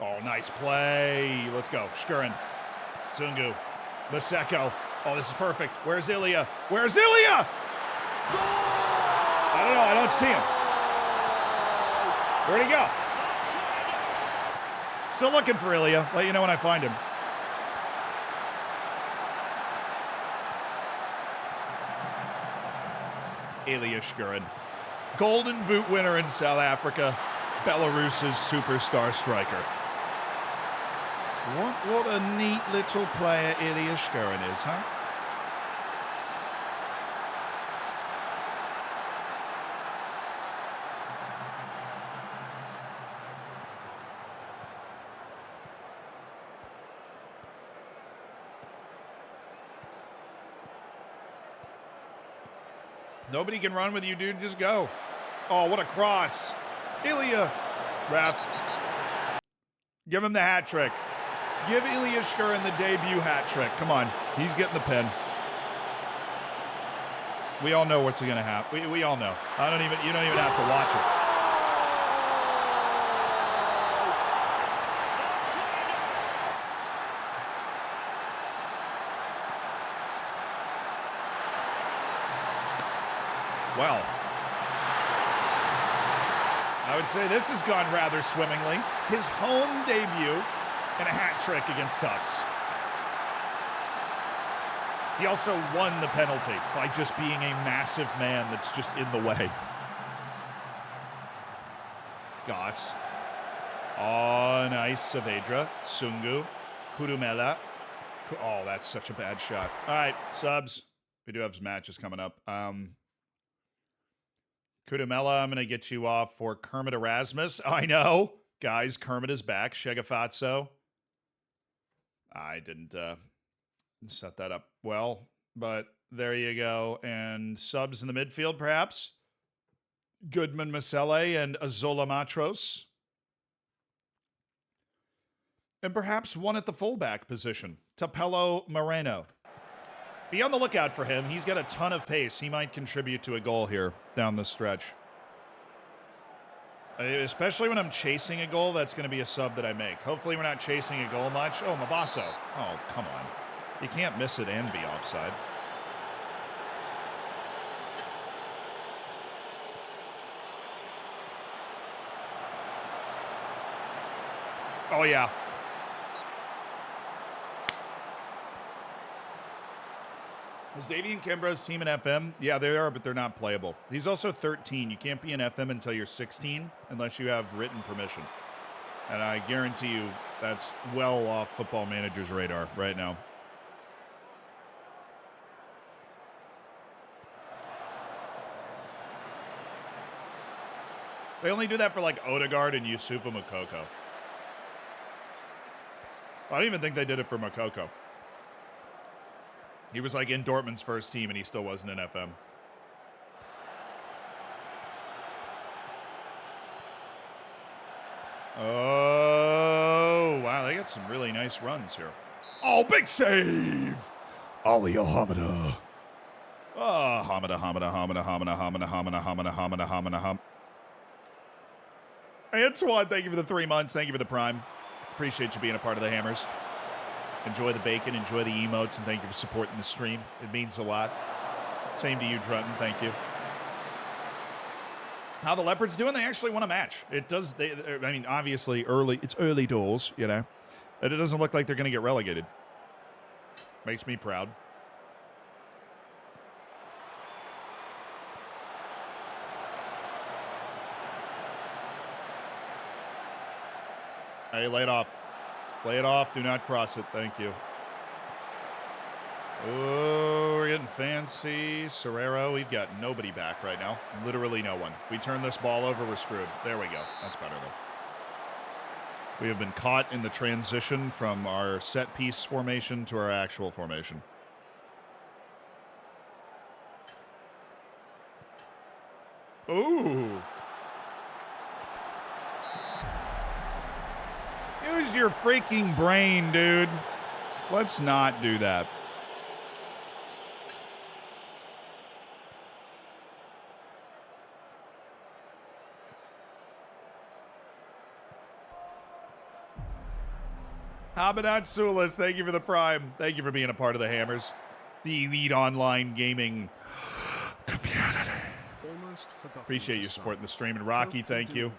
Oh, nice play. Let's go. Shkurin. Sungu. Maseko. Oh, this is perfect. Where's Ilya? Where's Ilya? I don't know. I don't see him. Where'd he go? Still looking for Ilya. Let you know when I find him. Ilya Shkurin. Golden Boot winner in South Africa. Belarus's superstar striker. What a neat little player Ilya Shkurin is, huh? Nobody can run with you, dude. Just go. Oh, what a cross. Ilya. Ref. Give him the hat trick. Give Ilya Shkurin the debut hat trick. Come on. He's getting the pin. We all know what's going to happen. We all know. You don't even have to watch it. Well, I would say this has gone rather swimmingly. His home debut and a hat trick against Tux. He also won the penalty by just being a massive man that's just in the way. Goss. Oh, nice. Saavedra. Sungu. Kurumela. Oh, that's such a bad shot. All right, subs. We do have some matches coming up. Kudamela, I'm going to get you off for Kermit Erasmus. I know. Guys, Kermit is back. Shegafatso. I didn't set that up well, but there you go. And subs in the midfield, perhaps. Goodman Masele and Azola Matros. And perhaps one at the fullback position. Tapelo Moreno. Be on the lookout for him. He's got a ton of pace. He might contribute to a goal here down the stretch. Especially when I'm chasing a goal, that's going to be a sub that I make. Hopefully we're not chasing a goal much. Oh, Mabasso. Oh, come on. You can't miss it and be offside. Oh, yeah. Is Davian Kimbrough's team in FM? Yeah, they are, but they're not playable. He's also 13. You can't be in FM until you're 16 unless you have written permission. And I guarantee you that's well off Football Manager's radar right now. They only do that for like Odegaard and Yusufa Moukoko. I don't even think they did it for Moukoko. He was like in Dortmund's first team and he still wasn't in FM. Oh, wow. They got some really nice runs here. Oh, big save. Ali Hamida. Oh, Hamida. Antoine, thank you for the 3 months. Thank you for the Prime. Appreciate you being a part of the Hammers. Enjoy the bacon, enjoy the emotes, and thank you for supporting the stream. It means a lot. Same to you, Drutton. Thank you. How the Leopards doing? They actually won a match. It does. I mean, obviously, it's early doors, you know. But it doesn't look like they're going to get relegated. Makes me proud. Hey, lay it off. Lay it off. Do not cross it. Thank you. Oh, we're getting fancy. Serrero, we've got nobody back right now. Literally no one. We turn this ball over, we're screwed. There we go. That's better, though. We have been caught in the transition from our set piece formation to our actual formation. Ooh. Use your freaking brain, dude. Let's not do that. Abinat Sulis, thank you for the prime. Thank you for being a part of the Hammers. The elite online gaming community. Appreciate you supporting the stream. And Rocky, thank you.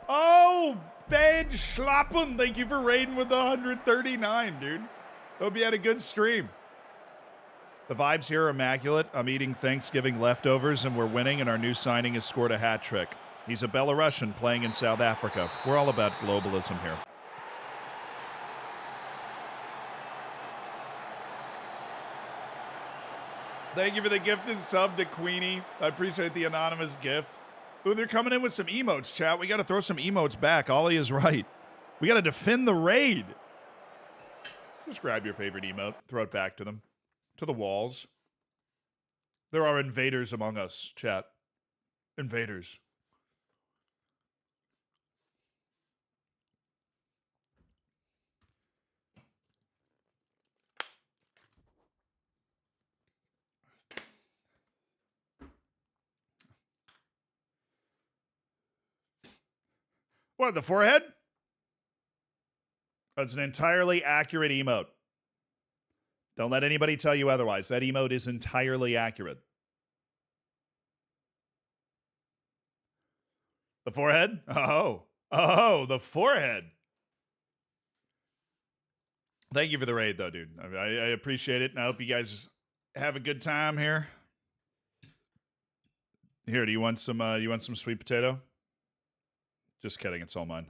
Oh, Ben Schlappen, thank you for raiding with the 139, dude. Hope you had a good stream. The vibes here are immaculate. I'm eating Thanksgiving leftovers, and we're winning, and our new signing has scored a hat trick. He's a Belarusian playing in South Africa. We're all about globalism here. Thank you for the gifted sub to Queenie. I appreciate the anonymous gift. Ooh, they're coming in with some emotes, chat. We got to throw some emotes back. Ollie is right. We got to defend the raid. Just grab your favorite emote, throw it back to them. To the walls. There are invaders among us, chat. Invaders. What, the forehead? That's an entirely accurate emote. Don't let anybody tell you otherwise. That emote is entirely accurate. The forehead? Oh, the forehead. Thank you for the raid, though, dude. I appreciate it, and I hope you guys have a good time here. Here, do you want some sweet potato? Just kidding, it's all mine.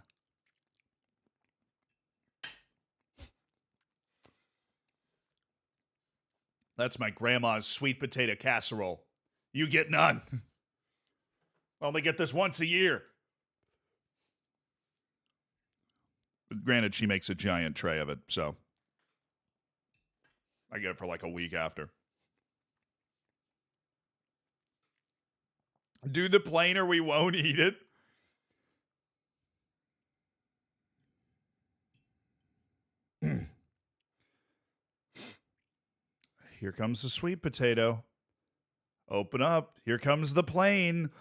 That's my grandma's sweet potato casserole. You get none. Only get this once a year. But granted, she makes a giant tray of it, so I get it for like a week after. Do the plain or we won't eat it. Here comes the sweet potato. Open up. Here comes the plain.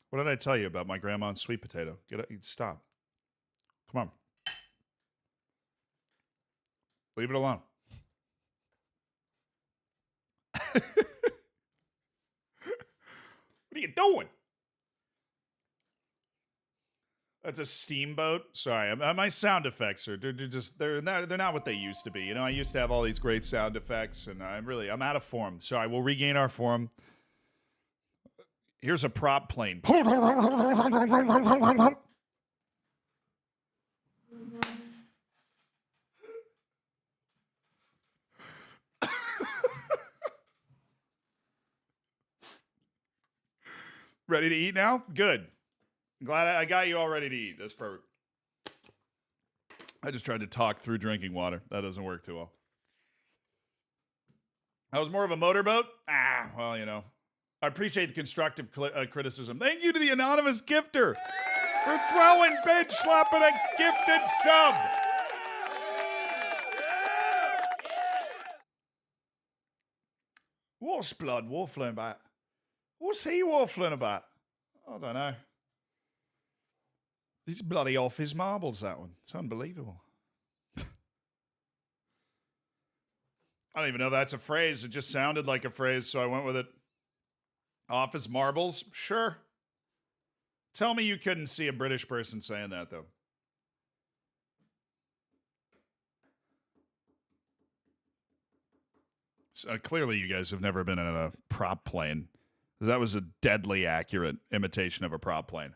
What did I tell you about my grandma's sweet potato? Stop. Come on. Leave it alone. What are you doing? That's a steamboat. Sorry, my sound effects are they're not what they used to be. You know, I used to have all these great sound effects, and I'm out of form. Sorry, we'll regain our form. Here's a prop plane. Ready to eat now? Good. I'm glad I got you all ready to eat. That's perfect. I just tried to talk through drinking water. That doesn't work too well. That was more of a motorboat? Well, you know. I appreciate the constructive criticism. Thank you to the anonymous gifter for throwing bench slapping a gifted sub. What's blood waffling about? What's he waffling about? I don't know. He's bloody off his marbles, that one. It's unbelievable. I don't even know if that's a phrase. It just sounded like a phrase, so I went with it. Off his marbles? Sure. Tell me you couldn't see a British person saying that, though. So, clearly, you guys have never been in a prop plane. That was a deadly accurate imitation of a prop plane.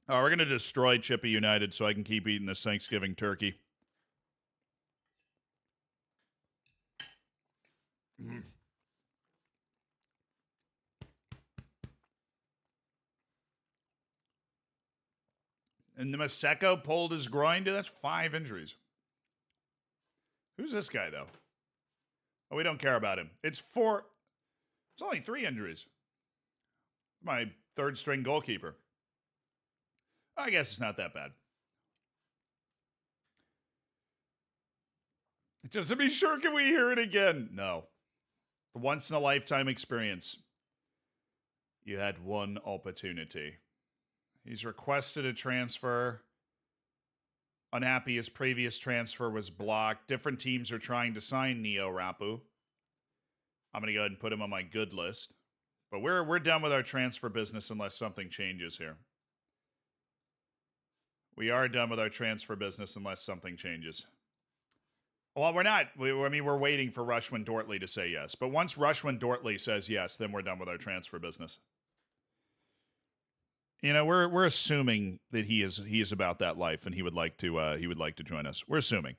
Oh, we're going to destroy Chippy United so I can keep eating this Thanksgiving turkey. And the Maseko pulled his groin. Dude, that's 5 injuries. Who's this guy, though? Oh, we don't care about him. It's only 3 injuries. My third-string goalkeeper. I guess it's not that bad. Just to be sure, can we hear it again? No. The once in a lifetime experience. You had one opportunity. He's requested a transfer. Unhappy his previous transfer was blocked. Different teams are trying to sign Neo Rapu. I'm going to go ahead and put him on my good list. But we're done with our transfer business unless something changes here. We are done with our transfer business unless something changes. Well, we're not. We're waiting for Rushman Dortley to say yes. But once Rushman Dortley says yes, then we're done with our transfer business. You know, we're assuming that he is about that life and he would like to join us. We're assuming.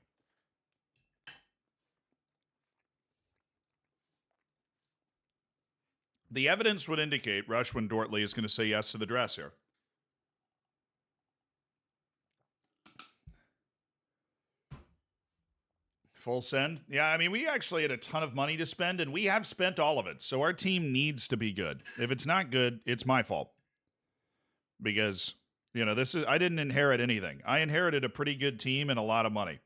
The evidence would indicate Rushman Dortley is going to say yes to the dress here. Full send? Yeah, I mean, we actually had a ton of money to spend, and we have spent all of it. So our team needs to be good. If it's not good, it's my fault. Because, you know, I didn't inherit anything. I inherited a pretty good team and a lot of money.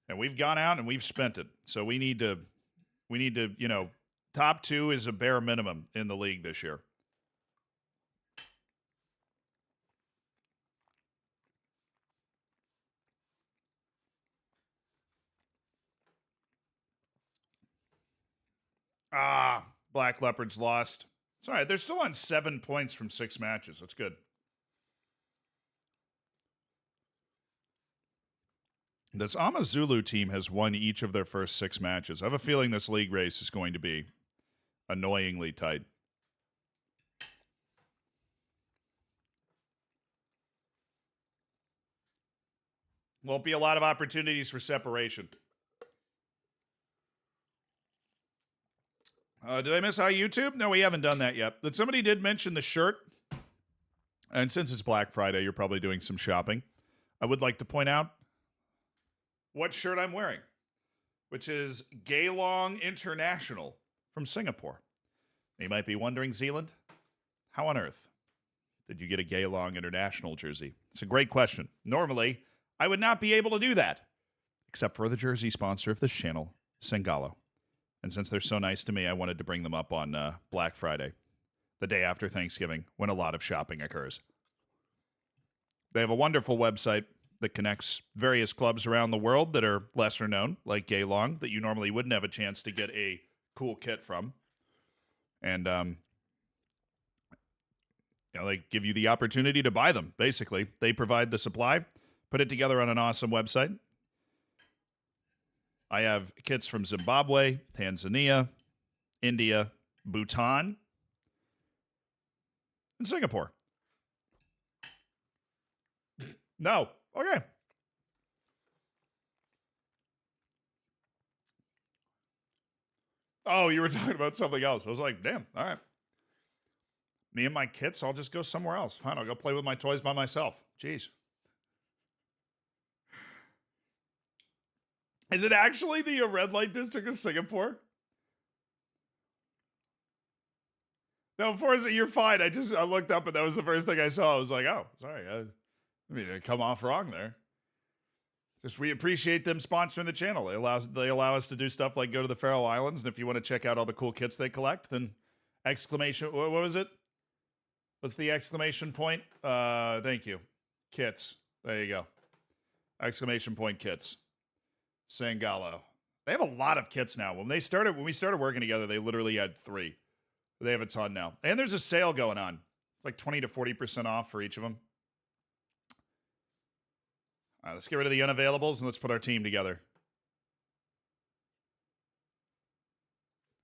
And we've gone out and we've spent it. So we need to, you know, top 2 is a bare minimum in the league this year. Black Leopards lost. It's all right. They're still on 7 points from 6 matches. That's good. This Amazulu team has won each of their first 6 matches. I have a feeling this league race is going to be annoyingly tight. Won't be a lot of opportunities for separation. Did I miss High YouTube? No, we haven't done that yet. But somebody did mention the shirt. And since it's Black Friday, you're probably doing some shopping. I would like to point out what shirt I'm wearing, which is Gaylong International from Singapore. You might be wondering, Zealand, how on earth did you get a Gaylong International jersey? It's a great question. Normally, I would not be able to do that, except for the jersey sponsor of this channel, Sangalo. And since they're so nice to me, I wanted to bring them up on Black Friday, the day after Thanksgiving, when a lot of shopping occurs. They have a wonderful website that connects various clubs around the world that are lesser known, like Gaylong, that you normally wouldn't have a chance to get a cool kit from. And you know, they give you the opportunity to buy them, basically. They provide the supply, put it together on an awesome website. I have kits from Zimbabwe, Tanzania, India, Bhutan, and Singapore. No. Okay. Oh, you were talking about something else. I was like, damn, all right. Me and my kits, I'll just go somewhere else. Fine, I'll go play with my toys by myself. Jeez. Is it actually the red light district of Singapore? No, Forza, you're fine. I looked up and that was the first thing I saw. I was like, oh, sorry. I mean, I come off wrong there. Just we appreciate them sponsoring the channel. They allow us to do stuff like go to the Faroe Islands, and if you want to check out all the cool kits they collect, then exclamation. What was it? What's the exclamation point? Thank you. Kits. There you go. Exclamation point kits. Sangalo. They have a lot of kits now. When we started working together, they literally had 3. They have a ton now. And there's a sale going on. It's like 20 to 40% off for each of them. All right, let's get rid of the unavailables and let's put our team together.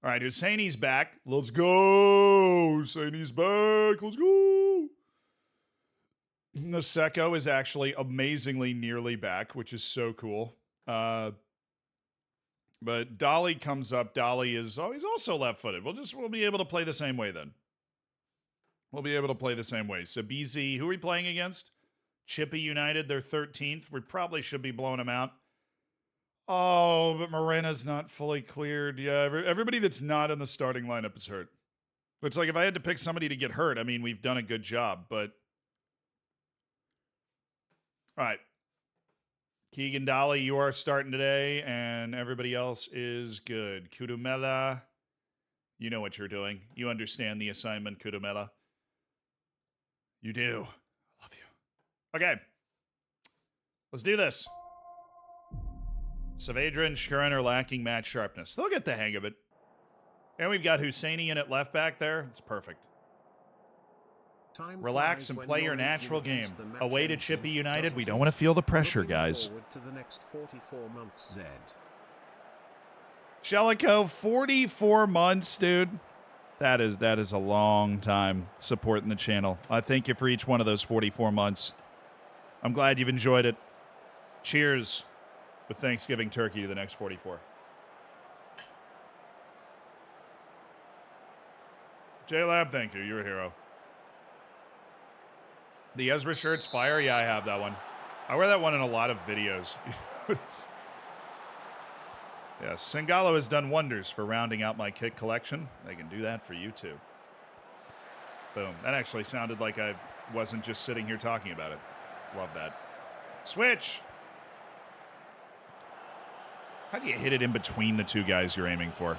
All right, Husseini's back. Let's go. Husseini's back. Let's go. Naseko is actually amazingly nearly back, which is so cool. But Dolly comes up. Dolly is he's also left-footed. We'll be able to play the same way then. We'll be able to play the same way. Sabizi, who are we playing against? Chippy United, they're 13th. We probably should be blowing them out. Oh, but Morena's not fully cleared. Yeah, everybody that's not in the starting lineup is hurt. It's like if I had to pick somebody to get hurt, I mean, we've done a good job, but... All right. Keegan Dolly, you are starting today, and everybody else is good. Kudumela, you know what you're doing. You understand the assignment, Kudumela. You do. I love you. Okay. Let's do this. Saavedra and Shkurin are lacking match sharpness. They'll get the hang of it. And we've got Husseini in at left back there. It's perfect. Relax and play your natural game. Away to Chippy United. We don't want to feel the pressure, guys. To the next 44 months, Zed. Shellico, 44 months, dude. That is a long time supporting the channel. I thank you for each one of those 44 months. I'm glad you've enjoyed it. Cheers with Thanksgiving turkey to the next 44. J-Lab, thank you. You're a hero. The Ezra shirt's fire? Yeah, I have that one. I wear that one in a lot of videos. Yeah, Sangalo has done wonders for rounding out my kit collection. They can do that for you, too. Boom. That actually sounded like I wasn't just sitting here talking about it. Love that. Switch! How do you hit it in between the two guys you're aiming for?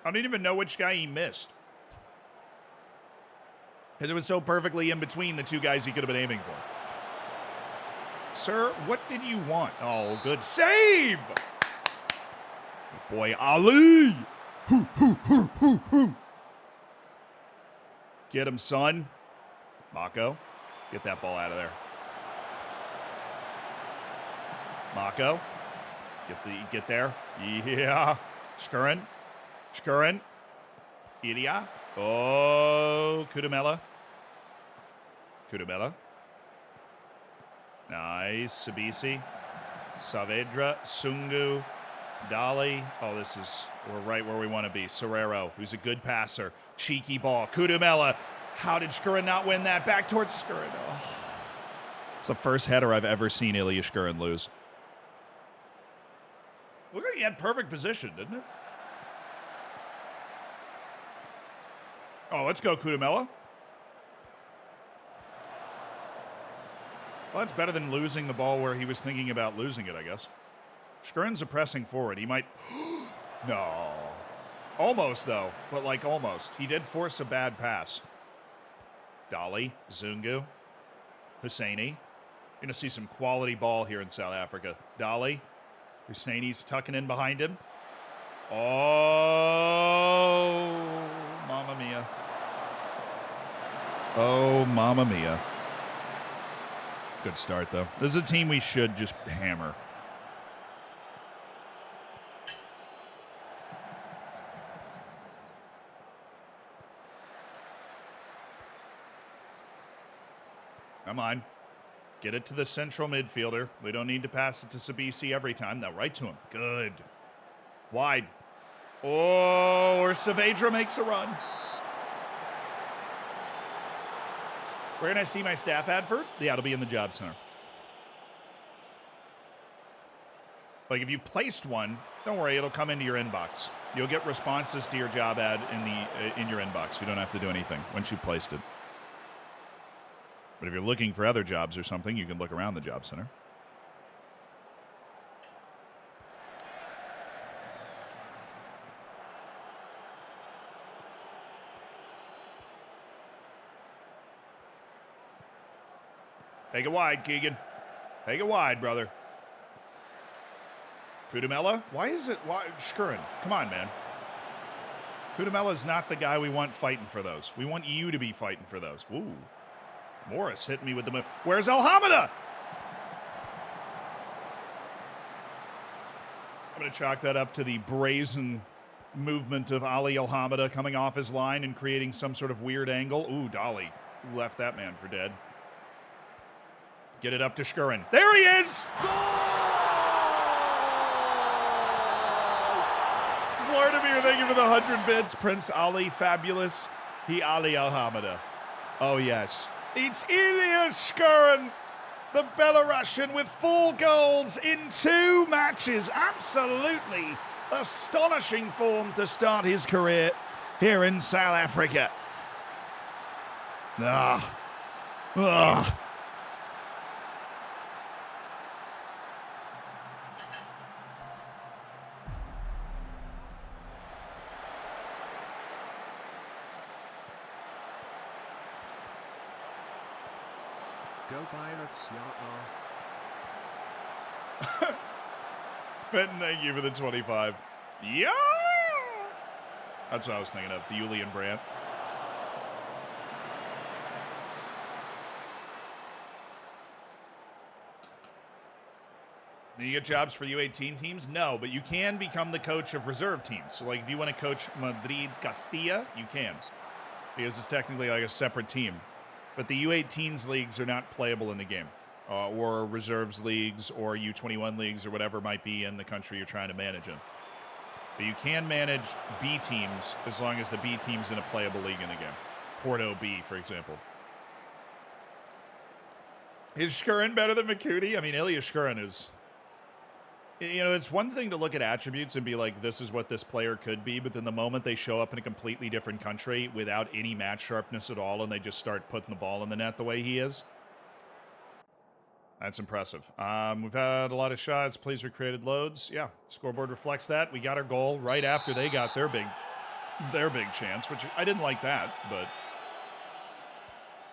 I don't even know which guy he missed. Because it was so perfectly in between the two guys he could have been aiming for. Sir, what did you want? Oh, good save! Good boy, Ali! Hoo, hoo, hoo, hoo, hoo. Get him, son. Mako, get that ball out of there. Mako, get there. Yeah. Shkurin. Ilya. Oh, Kudumela. Nice. Sabisi. Saavedra. Sungu. Dali. Oh, we're right where we want to be. Serrero, who's a good passer. Cheeky ball. Kudumela. How did Shkurin not win that? Back towards Shkurin. Oh. It's the first header I've ever seen Ilya Shkurin lose. Look like he had perfect position, didn't it? Oh, let's go, Kudumela. Well, that's better than losing the ball where he was thinking about losing it, I guess. Shkurin's a pressing forward. He might... No. Almost, though. But, like, almost. He did force a bad pass. Dali, Zungu, Husseini. You're going to see some quality ball here in South Africa. Dali. Husseini's tucking in behind him. Oh, mamma mia. Oh, mamma mia. Good start, though. This is a team we should just hammer. Come on. Get it to the central midfielder. We don't need to pass it to Sabisi every time. Now right to him. Good. Wide. Oh, or Saavedra makes a run. Where can I see my staff advert? Yeah, it'll be in the job center. Like if you placed one, don't worry, it'll come into your inbox. You'll get responses to your job ad in your inbox. You don't have to do anything once you've placed it. But if you're looking for other jobs or something, you can look around the job center. Take it wide, Keegan. Take it wide, brother. Kudumela? Why? Shkurin, come on, man. Kudumela's not the guy we want fighting for those. We want you to be fighting for those. Ooh. Morris hit me with the move. Where's Alhamada? I'm going to chalk that up to the brazen movement of Ali Alhamada coming off his line and creating some sort of weird angle. Ooh, Dolly left that man for dead. Get it up to Shkurin. There he is! Vladimir, thank you for the 100 bits. Prince Ali, fabulous. He Ali Alhamada. Oh, yes. It's Ilya Shkurin, the Belarusian, with 4 goals in 2 matches. Absolutely astonishing form to start his career here in South Africa. Go Pirates, yeah. Fenton, thank you for the 25. Yeah! That's what I was thinking of, the Julian Brandt. Do you get jobs for U18 teams? No, but you can become the coach of reserve teams. So, like, if you want to coach Madrid Castilla, you can. Because it's technically like a separate team. But the U18s leagues are not playable in the game. Or reserves leagues or U21 leagues or whatever might be in the country you're trying to manage in. But you can manage B teams as long as the B team's in a playable league in the game. Porto B, for example. Is Shkurin better than Makudi? I mean, Ilya Shkurin is... You know, it's one thing to look at attributes and be like, this is what this player could be, but then the moment they show up in a completely different country without any match sharpness at all and they just start putting the ball in the net the way he is, that's impressive. We've had a lot of shots. Plays were created loads. Yeah, scoreboard reflects that. We got our goal right after they got their big chance, which I didn't like that, but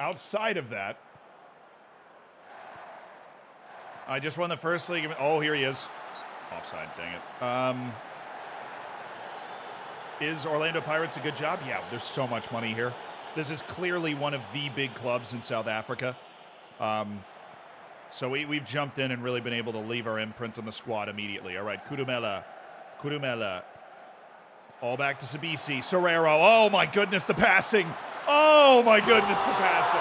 outside of that, I just won the first league. Oh, here he is. Offside, dang it. Is Orlando Pirates a good job? Yeah, there's so much money here. This is clearly one of the big clubs in South Africa. So we've jumped in and really been able to leave our imprint on the squad immediately. All right, Kudumela. All back to Sabisi. Serrero. Oh, my goodness, the passing. Oh, my goodness, the passing.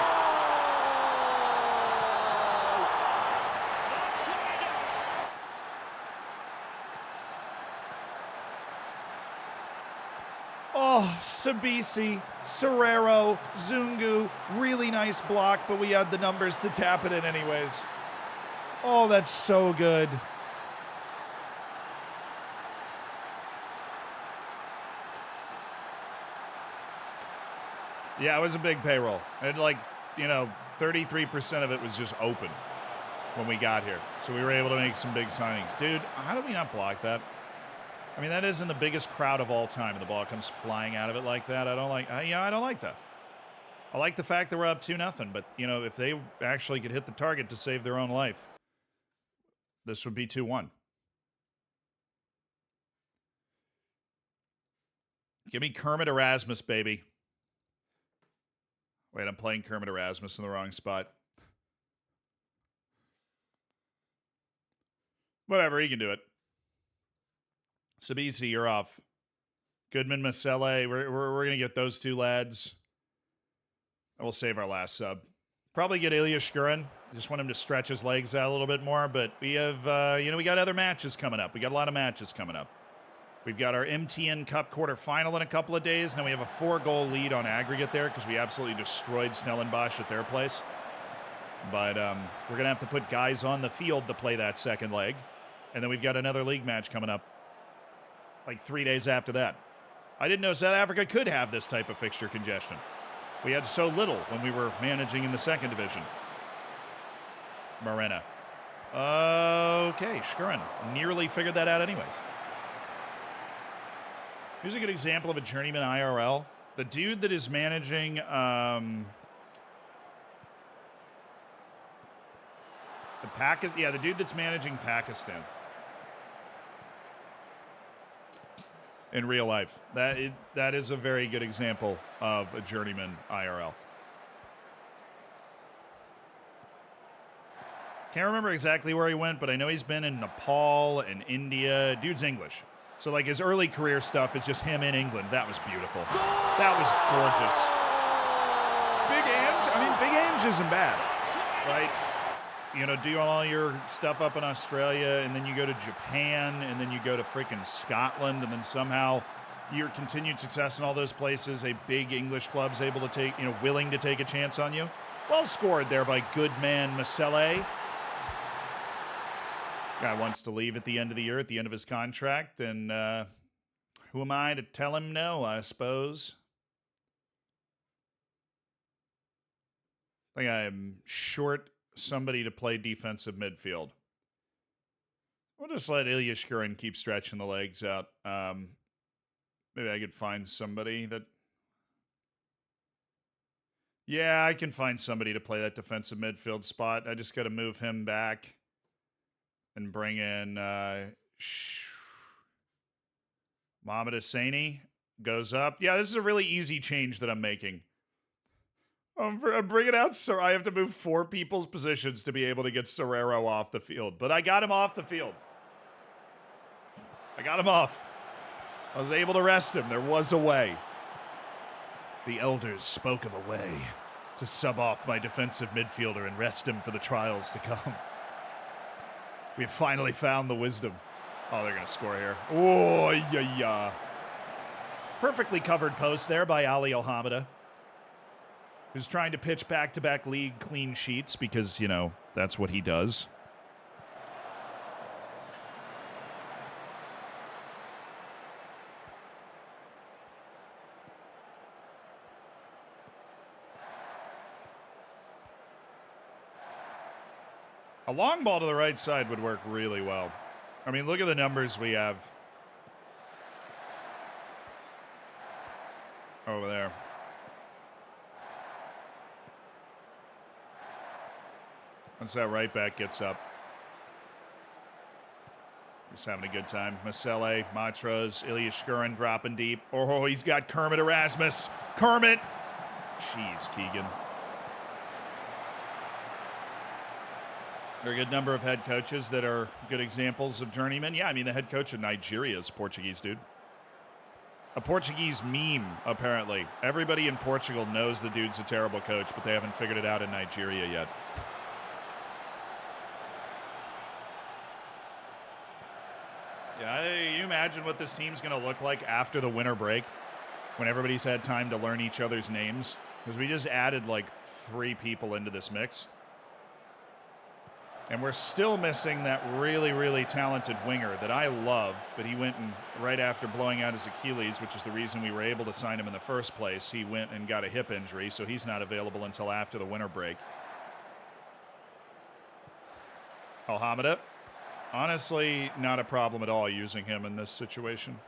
Oh, Sabisi, Serrero, Zungu, really nice block, but we had the numbers to tap it in anyways. Oh, that's so good. Yeah, it was a big payroll. And 33% of it was just open when we got here. So we were able to make some big signings. Dude, how did we not block that? I mean, that is in the biggest crowd of all time, and the ball comes flying out of it like that. I don't like that. I like the fact that we're up 2-0, but, if they actually could hit the target to save their own life, this would be 2-1. Give me Kermit Erasmus, baby. Wait, I'm playing Kermit Erasmus in the wrong spot. Whatever, he can do it. Sabisi, you're off. Goodman, Masele, we're going to get those two lads. And we'll save our last sub. Probably get Ilya Shkurin. Just want him to stretch his legs out a little bit more. But we have, we got other matches coming up. We got a lot of matches coming up. We've got our MTN Cup quarterfinal in a couple of days. And then we have a 4-goal lead on aggregate there because we absolutely destroyed Stellenbosch at their place. But we're going to have to put guys on the field to play that second leg. And then we've got another league match coming up like 3 days after that. I didn't know South Africa could have this type of fixture congestion. We had so little when we were managing in the second division. Morena. Okay, Shkurin nearly figured that out anyways. Here's a good example of a journeyman IRL. The dude that is managing the dude that's managing Pakistan. In real life. That is a very good example of a journeyman IRL. Can't remember exactly where he went, but I know he's been in Nepal and India. Dude's English. So, his early career stuff is just him in England. That was beautiful. That was gorgeous. Big Ange isn't bad, right? Do all your stuff up in Australia, and then you go to Japan, and then you go to freaking Scotland, and then somehow your continued success in all those places, a big English club's able to take, willing to take a chance on you. Well scored there by good man Masele. Guy wants to leave at the end of the year, at the end of his contract, and who am I to tell him no, I suppose? I think I am short somebody to play defensive midfield. We'll just let Ilya Shkurin keep stretching the legs out. Maybe I could find somebody that... Yeah, I can find somebody to play that defensive midfield spot. I just got to move him back and bring in Mohamed Hosseini. Goes up. Yeah, this is a really easy change that I'm making. I'm bringing out Sir. I have to move 4 people's positions to be able to get Serrero off the field. But I got him off the field. I got him off. I was able to rest him. There was a way. The elders spoke of a way to sub off my defensive midfielder and rest him for the trials to come. We've finally found the wisdom. Oh, they're going to score here. Oh, yeah. Perfectly covered post there by Ali Alhamida, who's trying to pitch back-to-back league clean sheets because, you know, that's what he does. A long ball to the right side would work really well. I mean, look at the numbers we have over there. Once that right back gets up. He's having a good time. Masele, Matros, Ilya Shkurin dropping deep. Oh, he's got Kermit Erasmus. Kermit! Jeez, Keegan. There are a good number of head coaches that are good examples of journeymen. Yeah, I mean, the head coach of Nigeria is Portuguese, dude. A Portuguese meme, apparently. Everybody in Portugal knows the dude's a terrible coach, but they haven't figured it out in Nigeria yet. Yeah, you imagine what this team's going to look like after the winter break when everybody's had time to learn each other's names? Because we just added like 3 people into this mix. And we're still missing that really, really talented winger that I love, but he went and right after blowing out his Achilles, which is the reason we were able to sign him in the first place, he went and got a hip injury, so he's not available until after the winter break. Alhamida, honestly, not a problem at all using him in this situation.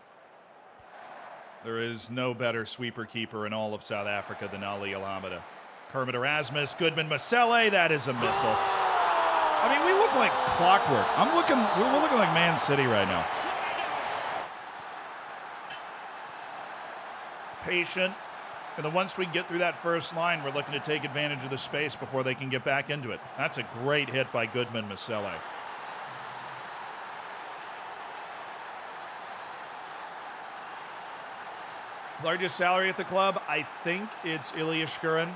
There is no better sweeper keeper in all of South Africa than Ali Alhamida. Kermit Erasmus, Goodman Masele, that is a missile. I mean, we look like clockwork. We're looking like Man City right now. Patient. And then once we get through that first line, we're looking to take advantage of the space before they can get back into it. That's a great hit by Goodman Masele. Largest salary at the club? I think it's Ilya Shkurin.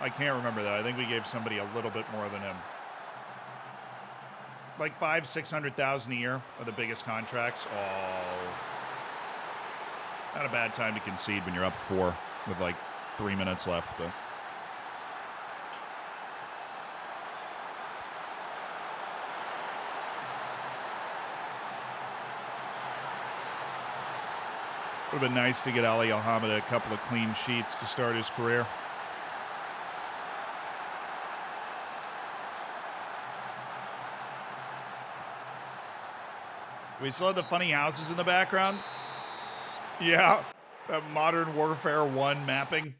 I can't remember that. I think we gave somebody a little bit more than him. Like $500,000-$600,000 a year are the biggest contracts. Oh, not a bad time to concede when you're up 4 with like 3 minutes left, but. Would have been nice to get Ali Alhamida a couple of clean sheets to start his career. We still have the funny houses in the background. Yeah, that Modern Warfare 1 mapping.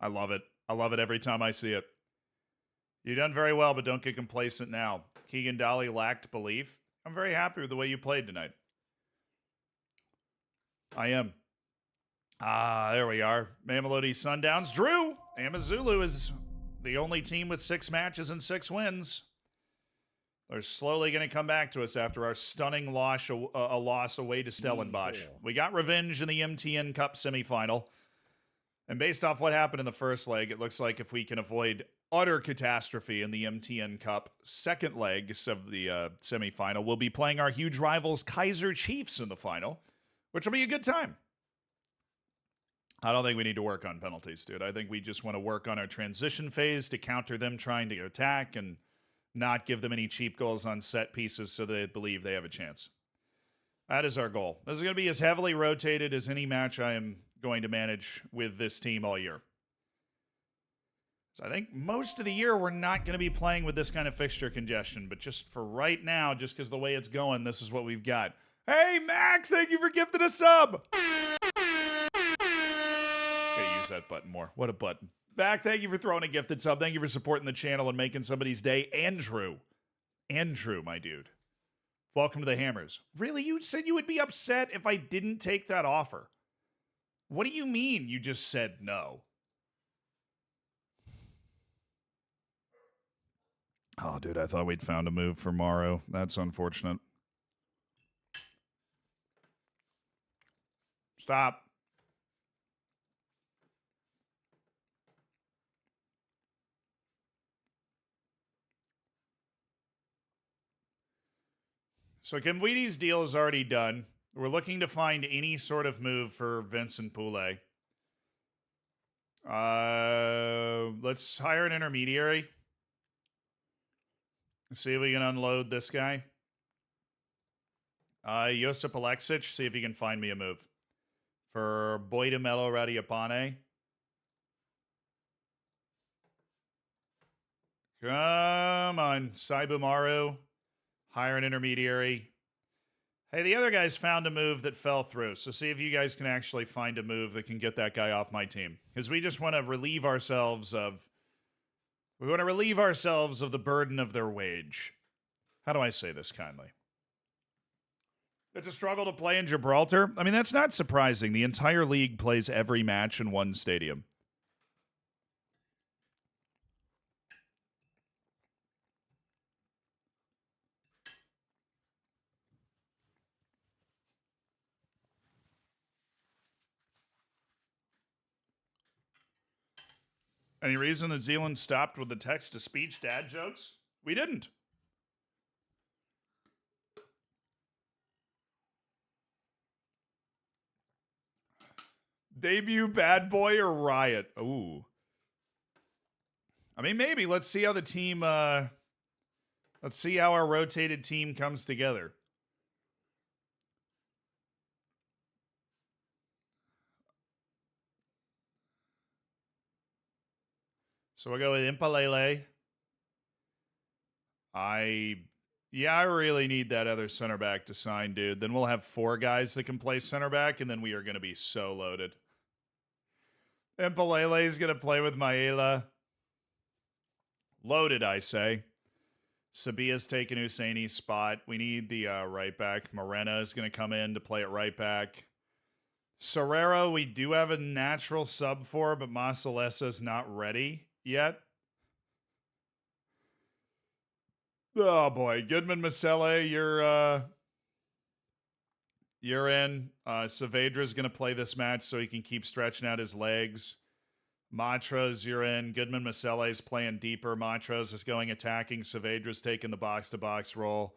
I love it. I love it every time I see it. You've done very well, but don't get complacent now. Keegan Dolly lacked belief. I'm very happy with the way you played tonight. I am. There we are. Mamelodi Sundowns. Drew! Amazulu is the only team with 6 matches and 6 wins. They're slowly going to come back to us after our stunning loss away to Stellenbosch. We got revenge in the MTN Cup semifinal. And based off what happened in the first leg, it looks like if we can avoid utter catastrophe in the MTN Cup second legs of the semifinal, we'll be playing our huge rivals Kaiser Chiefs in the final, which will be a good time. I don't think we need to work on penalties, dude. I think we just want to work on our transition phase to counter them trying to attack and not give them any cheap goals on set pieces so they believe they have a chance. That is our goal. This is going to be as heavily rotated as any match I am going to manage with this team all year. So I think most of the year we're not going to be playing with this kind of fixture congestion, but just for right now, just because the way it's going, this is what we've got. Hey, Mac, thank you for gifting a sub. Get used that button more. What a button. Back, thank you for throwing a gifted sub. Thank you for supporting the channel and making somebody's day. Andrew, my dude. Welcome to the Hammers. Really? You said you would be upset if I didn't take that offer. What do you mean you just said no? Oh, dude, I thought we'd found a move for Morrow. That's unfortunate. Stop. So Kimweedy's deal is already done. We're looking to find any sort of move for Vincent Poulet. Let's hire an intermediary. See if we can unload this guy. Josip Alexic, see if you can find me a move. For Boydamelo Radiapane. Come on, Saibumaru. Hire an intermediary. Hey, the other guys found a move that fell through, so see if you guys can actually find a move that can get that guy off my team. Because we just want to relieve ourselves of... We want to relieve ourselves of the burden of their wage. How do I say this kindly? It's a struggle to play in Gibraltar. I mean, that's not surprising. The entire league plays every match in one stadium. Any reason that Zealand stopped with the text-to-speech dad jokes? We didn't. Debut Bad Boy or Riot? Ooh. I mean, maybe. Let's see how the team, let's see how our rotated team comes together. So we'll go with Impalele. I really need that other center back to sign, dude. Then we'll have 4 guys that can play center back, and then we are going to be so loaded. Impalele is going to play with Maela. Loaded, I say. Sabia's taking Husseini's spot. We need the right back. Morena is going to come in to play at right back. Serrero, we do have a natural sub for, but Masalesa's not ready yet. Oh boy, Goodman Masele, you're in. Saavedra's gonna play this match so he can keep stretching out his legs. Matros, you're in. Goodman Masele's playing deeper. Matros is going attacking. Saavedra's taking the box-to-box role.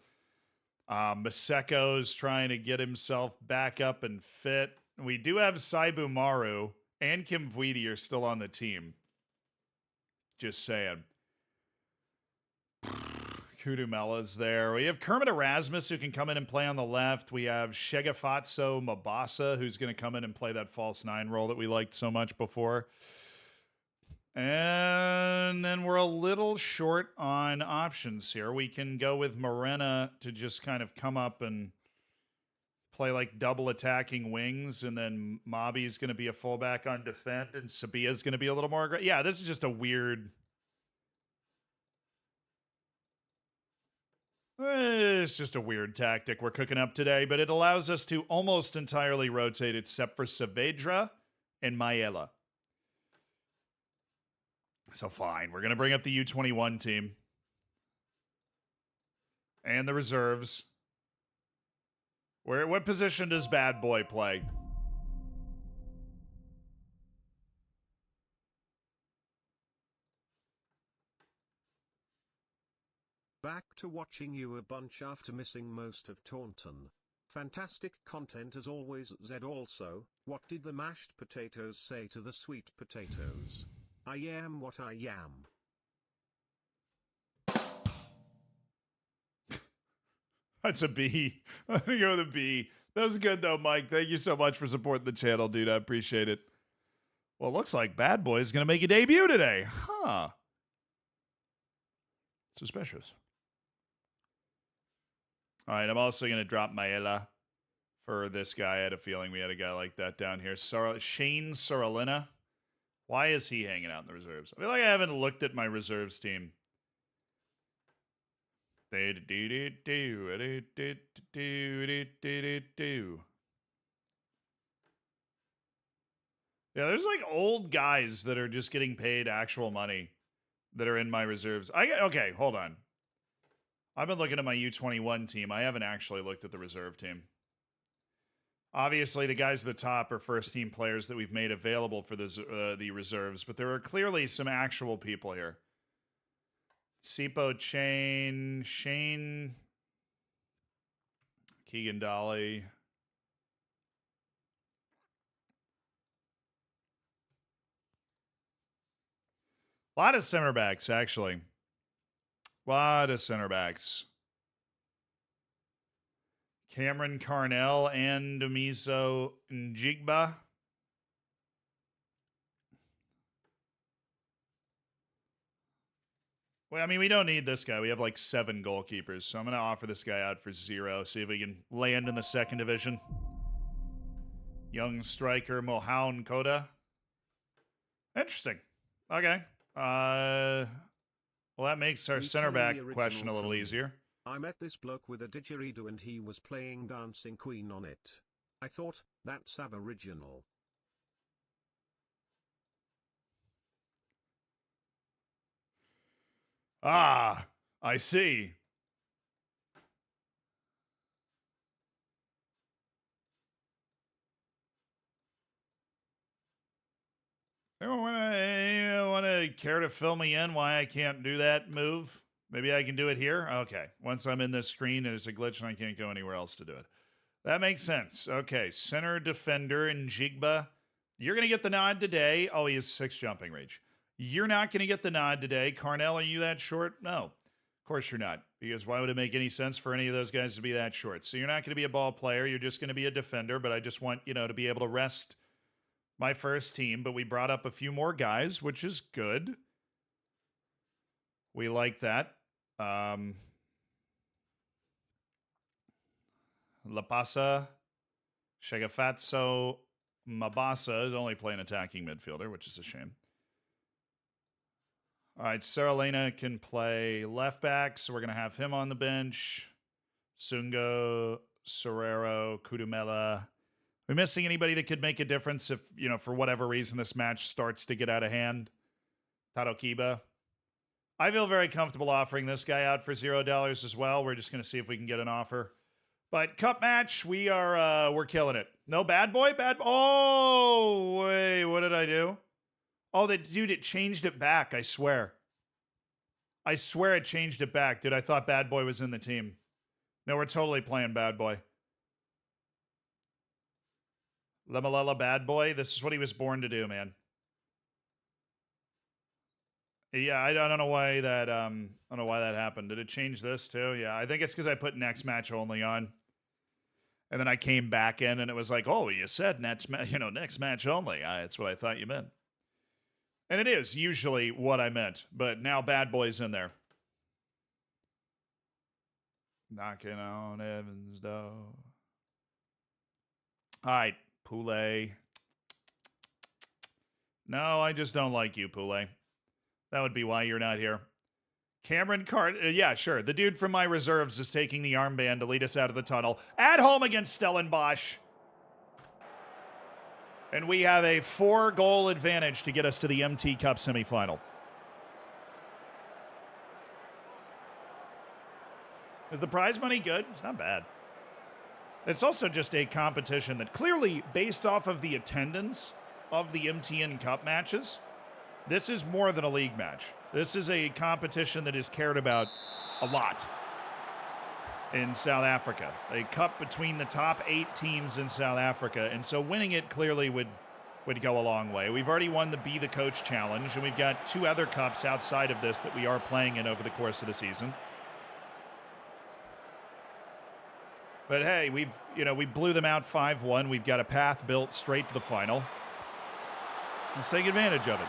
Maseko's trying to get himself back up and fit. We do have Saibu Maru and Kim Vweedy are still on the team. Just saying. Kudumela's there. We have Kermit Erasmus who can come in and play on the left. We have Shegafatso Mabasa who's going to come in and play that false 9 role that we liked so much before. And then we're a little short on options here. We can go with Morena to just kind of come up and play like double attacking wings, and then Mobby's going to be a fullback on defend, and Sabia's going to be a little more aggressive. Yeah, this is just a weird... It's just a weird tactic we're cooking up today, but it allows us to almost entirely rotate except for Saavedra and Maela. So fine, we're going to bring up the U21 team. And the reserves. What position does Bad Boy play? Back to watching you a bunch after missing most of Taunton. Fantastic content as always. Zed also, what did the mashed potatoes say to the sweet potatoes? I am what I am. That's a B. I'm going to go with a B. That was good, though, Mike. Thank you so much for supporting the channel, dude. I appreciate it. Well, it looks like Bad Boy is going to make a debut today. Huh. Suspicious. All right, I'm also going to drop Maela for this guy. I had a feeling we had a guy like that down here. Shane Sorolina Why is he hanging out in the reserves? I feel like I haven't looked at my reserves team. Yeah, there's like old guys that are just getting paid actual money that are in my reserves. Okay, hold on. I've been looking at my U21 team. I haven't actually looked at the reserve team. Obviously, the guys at the top are first-team players that we've made available for the reserves, but there are clearly some actual people here. Sipo Chain, Shane, Keegan Dolly. A lot of center backs, actually. A lot of center backs. Cameron Carnell and Miso Njigba. Well, I mean, we don't need this guy. We have like 7 goalkeepers, so I'm going to offer this guy out for 0, see if we can land in the 2nd division. Young striker Mohan Koda. Interesting. Okay. Well, that makes our center back question a little easier. I met this bloke with a didgeridoo and he was playing Dancing Queen on it. I thought, that's aboriginal. Ah, I see. Anyone want to care to fill me in why I can't do that move? Maybe I can do it here? Okay. Once I'm in this screen, there's a glitch and I can't go anywhere else to do it. That makes sense. Okay. Center defender in Jigba. You're going to get the nod today. Oh, he has 6 jumping range. You're not going to get the nod today. Carnell, are you that short? No. Of course you're not. Because why would it make any sense for any of those guys to be that short? So you're not going to be a ball player. You're just going to be a defender. But I just want, to be able to rest my first team. But we brought up a few more guys, which is good. We like that. Lapasa, Shagafatso, Mabasa is only playing attacking midfielder, which is a shame. All right, Saralena can play left back, so we're going to have him on the bench. Sungo, Sorero, Kudumela. Are we missing anybody that could make a difference if, for whatever reason this match starts to get out of hand? Tadokiba. I feel very comfortable offering this guy out for $0 as well. We're just going to see if we can get an offer. But cup match, we're killing it. No bad boy? Oh, wait, what did I do? Oh, dude, it changed it back, I swear. I swear it changed it back. Dude, I thought bad boy was in the team. No, we're totally playing bad boy. Lemalela bad boy. This is what he was born to do, man. Yeah, I don't know why that happened. Did it change this too? Yeah, I think it's because I put next match only on. And then I came back in and it was like, oh, you said next match only. That's what I thought you meant. And it is usually what I meant, but now bad boy's in there. Knocking on Evan's door. All right, Poulet. No, I just don't like you, Poulet. That would be why you're not here. Cameron yeah, sure. The dude from my reserves is taking the armband to lead us out of the tunnel. At home against Stellenbosch. And we have a 4-goal advantage to get us to the MT Cup semifinal. Is the prize money good? It's not bad. It's also just a competition that clearly, based off of the attendance of the MTN Cup matches, this is more than a league match. This is a competition that is cared about a lot in South Africa. A cup between the top 8 teams in South Africa. And so winning it clearly would go a long way. We've already won the Be the Coach Challenge, and we've got 2 other cups outside of this that we are playing in over the course of the season. But hey, we blew them out 5-1. We've got a path built straight to the final. Let's take advantage of it.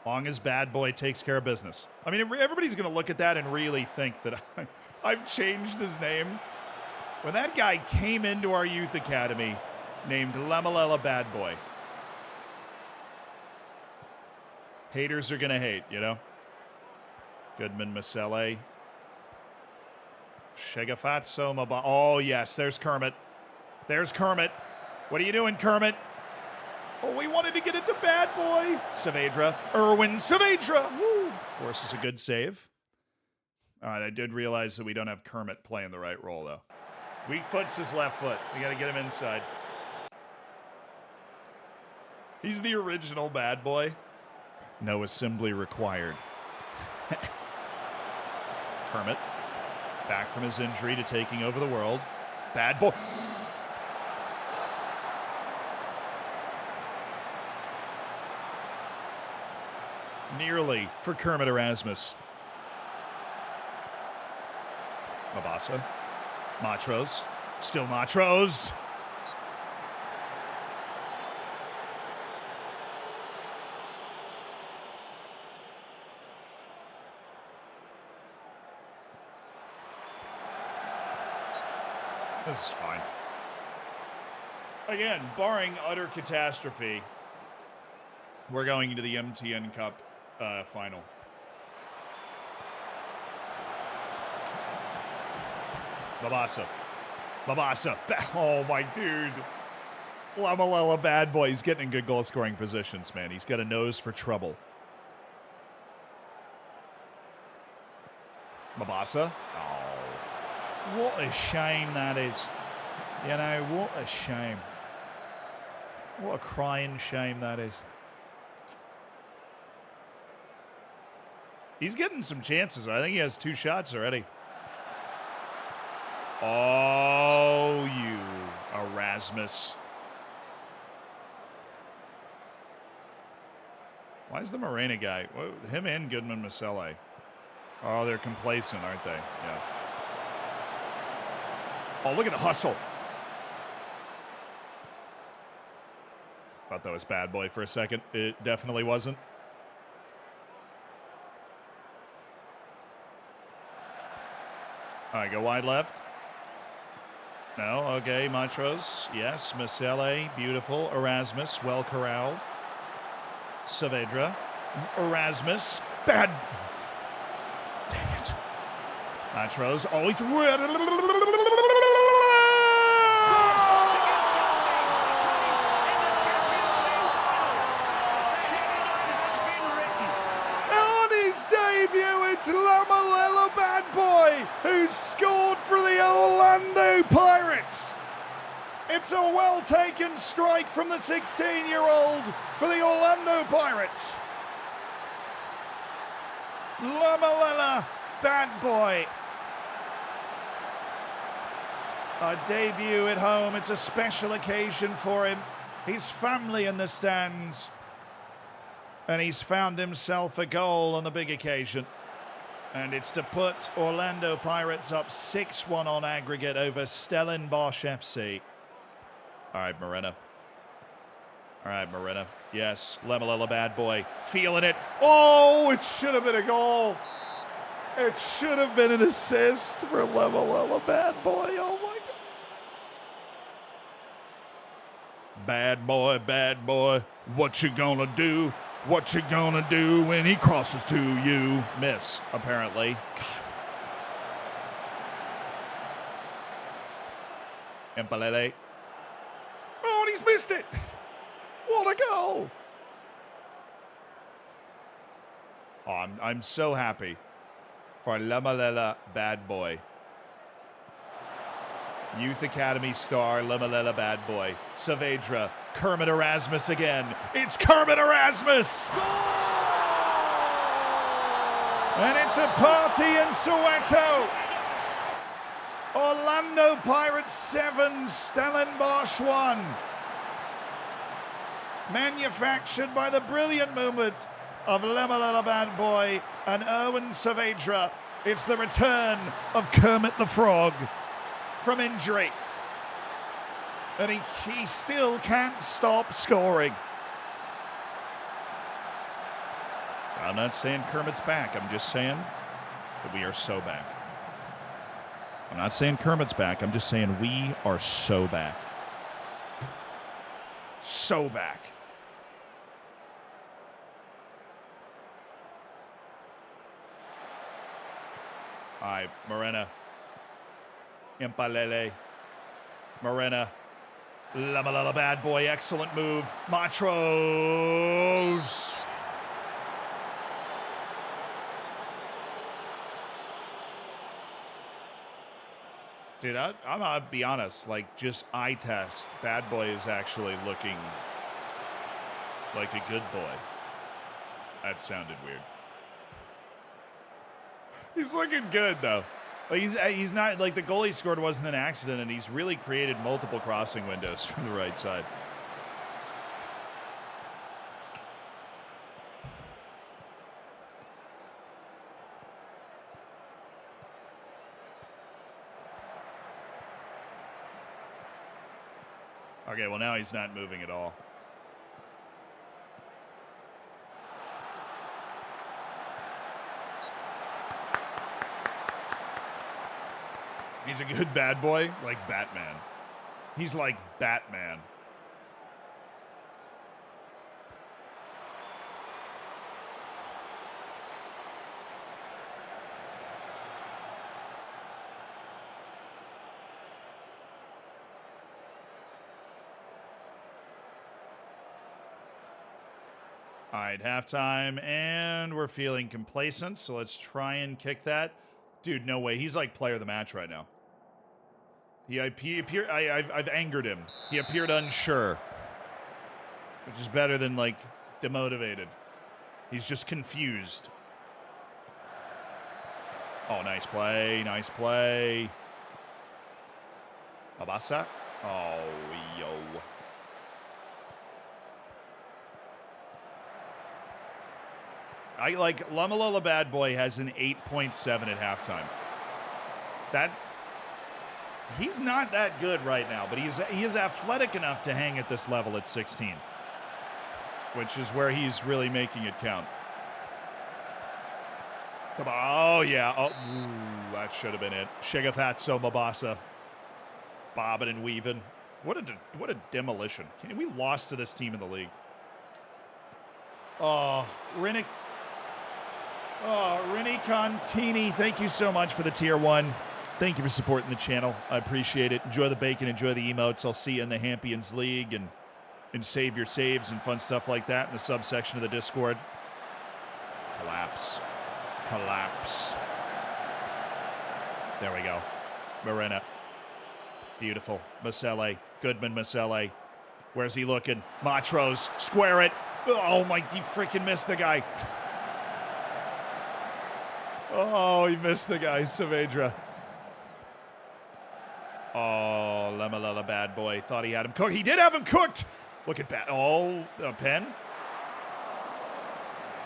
Long as Bad Boy takes care of business. I mean, everybody's going to look at that and really think that I've changed his name. When that guy came into our youth academy named Lamalela Bad Boy, haters are going to hate, you know? Goodman Masele. Shegafatso Maba. Oh, yes, there's Kermit. There's Kermit. What are you doing, Kermit? Oh, we wanted to get it to Bad Boy. Saavedra. Erwin Saavedra. Woo. Forces a good save. All right, I did realize that we don't have Kermit playing the right role, though. Weak foot's his left foot. We got to get him inside. He's the original Bad Boy. No assembly required. Kermit. Back from his injury to taking over the world. Bad Boy. Nearly for Kermit Erasmus. Mabasa. Matros. Still Matros. This is fine. Again, barring utter catastrophe, we're going into the MTN Cup final. Mabasa. Mabasa. Oh, my dude. Lamalela Bad Boy. He's getting in good goal scoring positions, man. He's got a nose for trouble. Mabasa. Oh. What a shame that is. You know, what a shame. What a crying shame that is. He's getting some chances. I think he has 2 shots already. Oh, you Erasmus. Why is the Morena guy? Well, him and Goodman Masele. Oh, they're complacent, aren't they? Yeah. Oh, look at the hustle. Thought that was Bad Boy for a second. It definitely wasn't. All right, go wide left. No, okay, Matros. Yes, Masele, beautiful. Erasmus, well corralled. Saavedra. Erasmus. Bad. Dang it. Matros. Oh, he's... debut, it's Lamalela Bad Boy who scored for the Orlando Pirates. It's a well-taken strike from the 16-year-old for the Orlando Pirates. Lamalela Bad Boy. A debut at home. It's a special occasion for him. His family in the stands. And he's found himself a goal on the big occasion. And it's to put Orlando Pirates up 6-1 on aggregate over Stellenbosch FC. All right, Morena. All right, Morena. Yes, Lamalela Bad Boy. Feeling it. Oh, it should have been a goal. It should have been an assist for Lamalela Bad Boy. Oh, my God. Bad boy, what you gonna do? What you gonna do when he crosses to you? Miss, apparently. God. Empalele. Oh, and he's missed it. What a goal. Oh, I'm so happy for Lamalela Bad Boy. Youth Academy star Lamalela Bad Boy. Saavedra. Kermit Erasmus again. It's Kermit Erasmus! And it's a party in Soweto. Orlando Pirates 7, Stellenbosch 1. Manufactured by the brilliant movement of Lamalela Bad Boy and Erwin Saavedra. It's the return of Kermit the Frog from injury. And he still can't stop scoring. I'm not saying Kermit's back. I'm just saying that we are so back. I'm not saying Kermit's back. I'm just saying we are so back. So back. All right, Morena. Impalele. Morena. Lamalala bad boy. Excellent move. Matros. Dude, I'm gonna be honest. Like, just eye test. Bad boy is actually looking like a good boy. That sounded weird. He's looking good, though. Like, he's not, like, the goal he scored wasn't an accident, and he's really created multiple crossing windows from the right side. Okay, well, now he's not moving at all. He's a good bad boy, like Batman. He's like Batman. All right, halftime, and we're feeling complacent, so let's try and kick that. Dude, no way. He's like player of the match right now. He appeared. I've angered him. He appeared unsure, which is better than like demotivated. He's just confused. Oh, nice play. Nice play. Mabasa. Oh, yo. I like Lamalala Bad Boy has an 8.7 at halftime. He's not that good right now, but he is athletic enough to hang at this level at 16, which is where he's really making it count. Oh yeah, ooh, that should have been it. Shigafatso Mabasa, bobbing and weaving. What a demolition! We lost to this team in the league. Oh, Rinnick. Oh, Rini Contini, thank you so much for the tier 1. Thank you for supporting the channel. I appreciate it. Enjoy the bacon, enjoy the emotes. I'll see you in the Hampions League and save your saves and fun stuff like that in the subsection of the Discord. Collapse. Collapse. There we go. Morena. Beautiful. Masele. Goodman Masele. Where's he looking? Matros. Square it. Oh, my, he freaking missed the guy. Oh, he missed the guy, Saavedra. Oh, Lamalala Bad Boy. Thought he had him cooked. He did have him cooked. Look at that. Oh, a pen.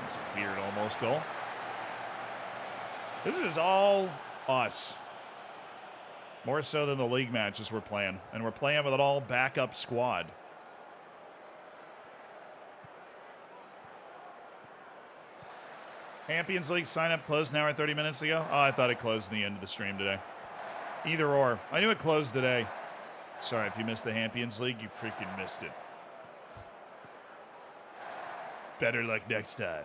That's a weird almost goal. This is all us. More so than the league matches we're playing. And we're playing with an all backup squad. Champions League sign-up closed an hour and 30 minutes ago? Oh, I thought it closed in the end of the stream today. Either or. I knew it closed today. Sorry, if you missed the Champions League, you freaking missed it. Better luck next time.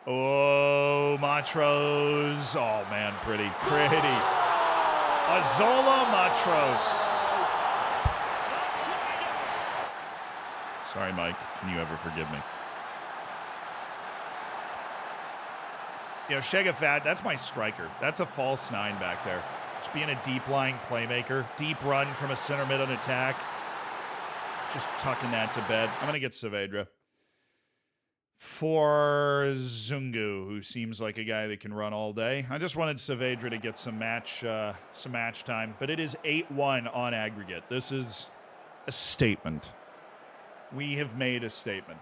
Oh, Matros. Oh, man, pretty. Pretty. Azola Matros. Sorry, Mike. Can you ever forgive me? You know, Shegafat, that's my striker. That's a false 9 back there. Just being a deep-lying playmaker. Deep run from a center mid on attack. Just tucking that to bed. I'm going to get Saavedra. For Zungu, who seems like a guy that can run all day. I just wanted Saavedra to get some match time. But it is 8-1 on aggregate. This is a statement. We have made a statement.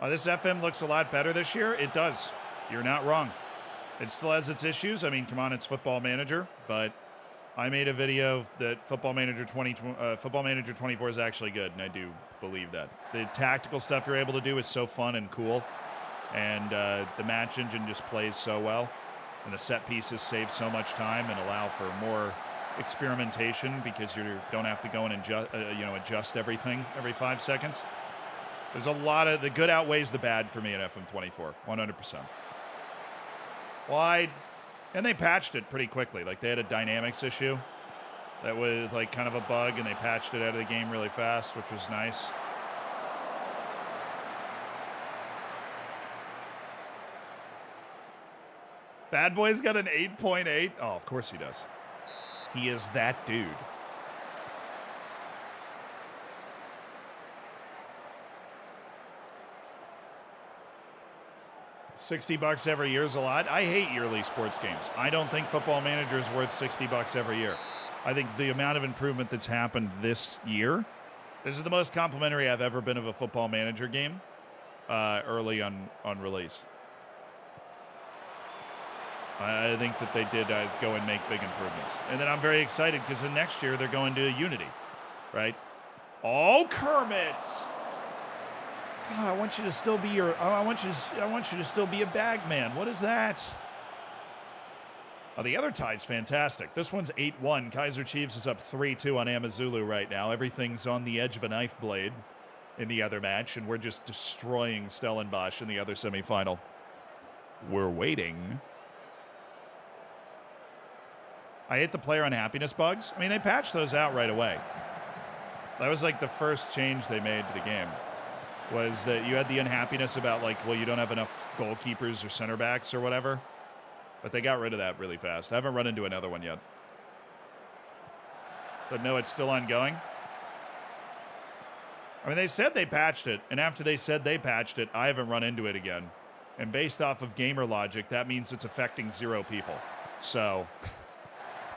This FM looks a lot better this year. It does. You're not wrong. It still has its issues. I mean, come on, it's Football Manager. But I made a video that Football Manager 24 is actually good, and I do believe that. The tactical stuff you're able to do is so fun and cool. And the match engine just plays so well. And the set pieces save so much time and allow for more experimentation because you don't have to go in and adjust everything every 5 seconds. There's a lot of the good outweighs the bad for me in FM24, 100%. Wide, and they patched it pretty quickly. Like they had a dynamics issue that was like kind of a bug, and they patched it out of the game really fast, which was nice. Bad Boy's got an 8.8. Oh, of course he does. He is that dude. $60 every year is a lot. I hate yearly sports games. I don't think Football Manager is worth $60 every year. I think the amount of improvement that's happened this year, this is the most complimentary I've ever been of a Football Manager game early on release. I think that they did go and make big improvements. And then I'm very excited because then next year they're going to Unity, right? Oh, Kermit! God, I want you to still be I want you to still be a bag man. What is that? Oh, the other tie's fantastic. This one's 8-1. Kaiser Chiefs is up 3-2 on Amazulu right now. Everything's on the edge of a knife blade in the other match, and we're just destroying Stellenbosch in the other semifinal. We're waiting. I hate the player unhappiness bugs. I mean, they patched those out right away. That was like the first change they made to the game, was that you had the unhappiness about like, well, you don't have enough goalkeepers or center backs or whatever. But they got rid of that really fast. I haven't run into another one yet. But no, it's still ongoing. I mean, they said they patched it, and after they said they patched it, I haven't run into it again. And based off of gamer logic, that means it's affecting 0 people. So...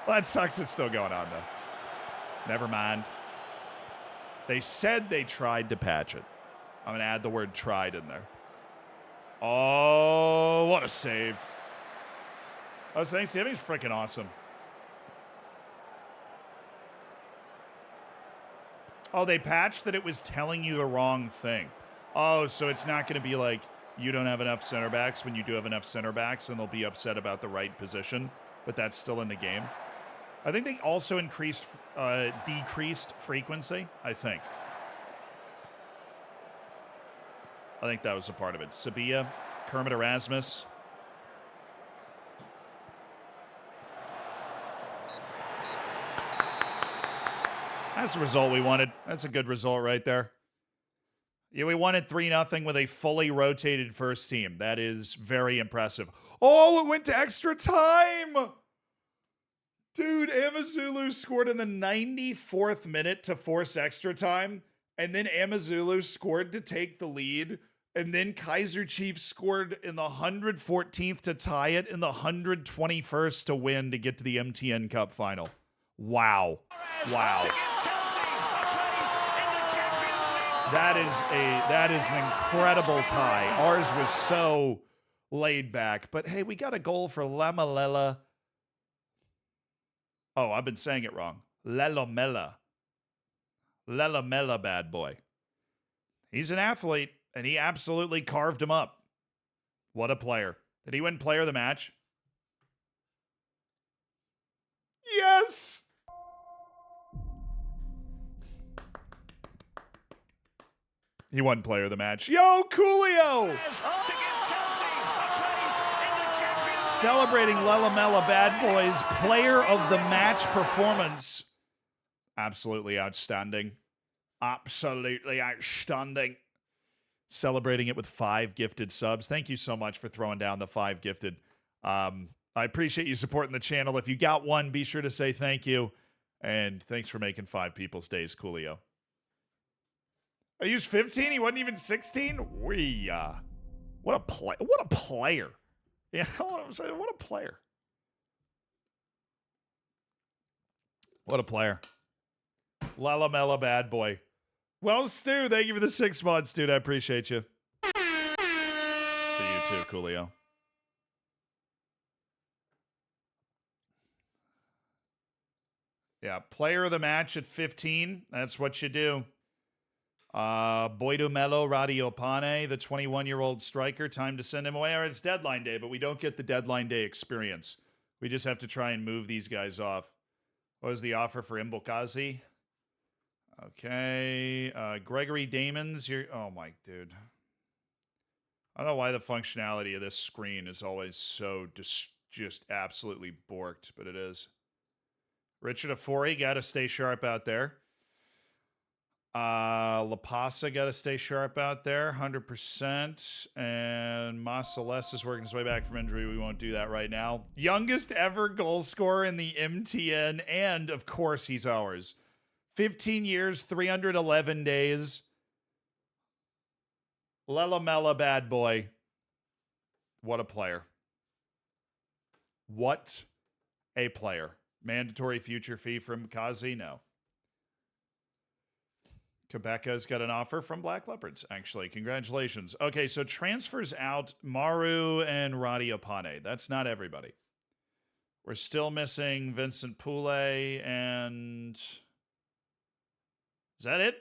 well, that sucks it's still going on, though. Never mind. They said they tried to patch it. I'm going to add the word tried in there. Oh, what a save. Oh, Thanksgiving's freaking awesome. Oh, they patched that it was telling you the wrong thing. Oh, so it's not going to be like you don't have enough center backs when you do have enough center backs, and they'll be upset about the right position, but that's still in the game. I think they also decreased frequency, I think. I think that was a part of it. Sabia, Kermit Erasmus. That's the result we wanted. That's a good result right there. Yeah, we wanted 3-0 with a fully rotated first team. That is very impressive. Oh, it went to extra time! Dude, Amazulu scored in the 94th minute to force extra time, and then Amazulu scored to take the lead, and then Kaiser Chiefs scored in the 114th to tie it, in the 121st to win to get to the MTN Cup final. Wow. Wow. That is an incredible tie. Ours was so laid back, but hey, we got a goal for Lamalela. Oh, I've been saying it wrong. Lelamela. Lelamela, bad boy. He's an athlete, and he absolutely carved him up. What a player. Did he win player of the match? Yes! He won player of the match. Yo, Coolio! Celebrating Lelamela Bad Boys player of the match performance. Absolutely outstanding. Absolutely outstanding. Celebrating it with 5 gifted subs. Thank you so much for throwing down the 5 gifted. I appreciate you supporting the channel. If you got one, be sure to say thank you. And thanks for making 5 people's days, Coolio. I used 15. He wasn't even 16. What a player. Yeah, what I'm saying. What a player. What a player. Lalamela bad boy. Well, Stu, thank you for the 6 months, dude. I appreciate you. For you too, Coolio. Yeah, player of the match at 15. That's what you do. Boidomelo Radiopane, the 21-year-old striker. Time to send him away. All right, it's deadline day, but we don't get the deadline day experience. We just have to try and move these guys off. What was the offer for Imbokazi? Okay. Gregory Damons. Oh, my dude. I don't know why the functionality of this screen is always so just absolutely borked, but it is. Richard Afori, got to stay sharp out there. La Pasa got to stay sharp out there, 100%. And Masaless is working his way back from injury. We won't do that right now. Youngest ever goal scorer in the MTN, and of course he's ours. 15 years, 311 days. Lelamela bad boy. What a player. What a player. Mandatory future fee from Kazi? No. Quebecca's got an offer from Black Leopards, actually. Congratulations. Okay, so transfers out Maru and Radiopane. That's not everybody. We're still missing Vincent Poulet and... Is that it?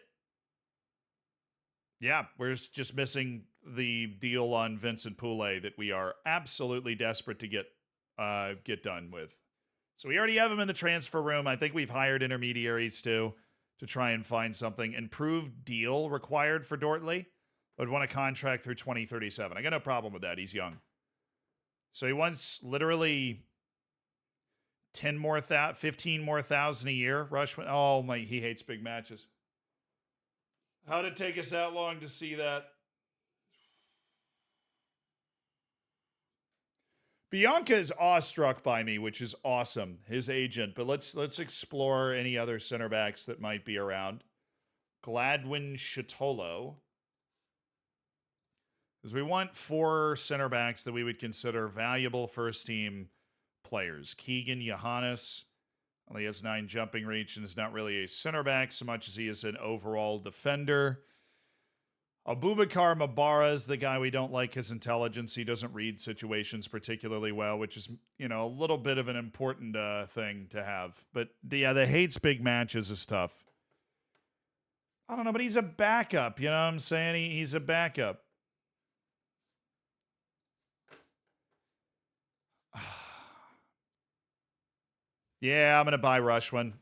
Yeah, we're just missing the deal on Vincent Poulet that we are absolutely desperate to get done with. So we already have him in the transfer room. I think we've hired intermediaries too to try and find something. Improved deal required for Dortley. Would want a contract through 2037. I got no problem with that. He's young. So he wants literally 15 more thousand a year. Rushman. Oh my, he hates big matches. How did it take us that long to see that? Bianca is awestruck by me, which is awesome. His agent. But let's explore any other center backs that might be around. Gladwin Chatolo. Because we want 4 center backs that we would consider valuable first team players. Keegan Johannes only has 9 jumping reach and is not really a center back so much as he is an overall defender. Abubakar Mabara is the guy we don't like his intelligence. He doesn't read situations particularly well, which is, a little bit of an important thing to have. But yeah, the hates big matches is tough. I don't know, but he's a backup. You know what I'm saying? He's a backup. Yeah, I'm going to buy Rushwin.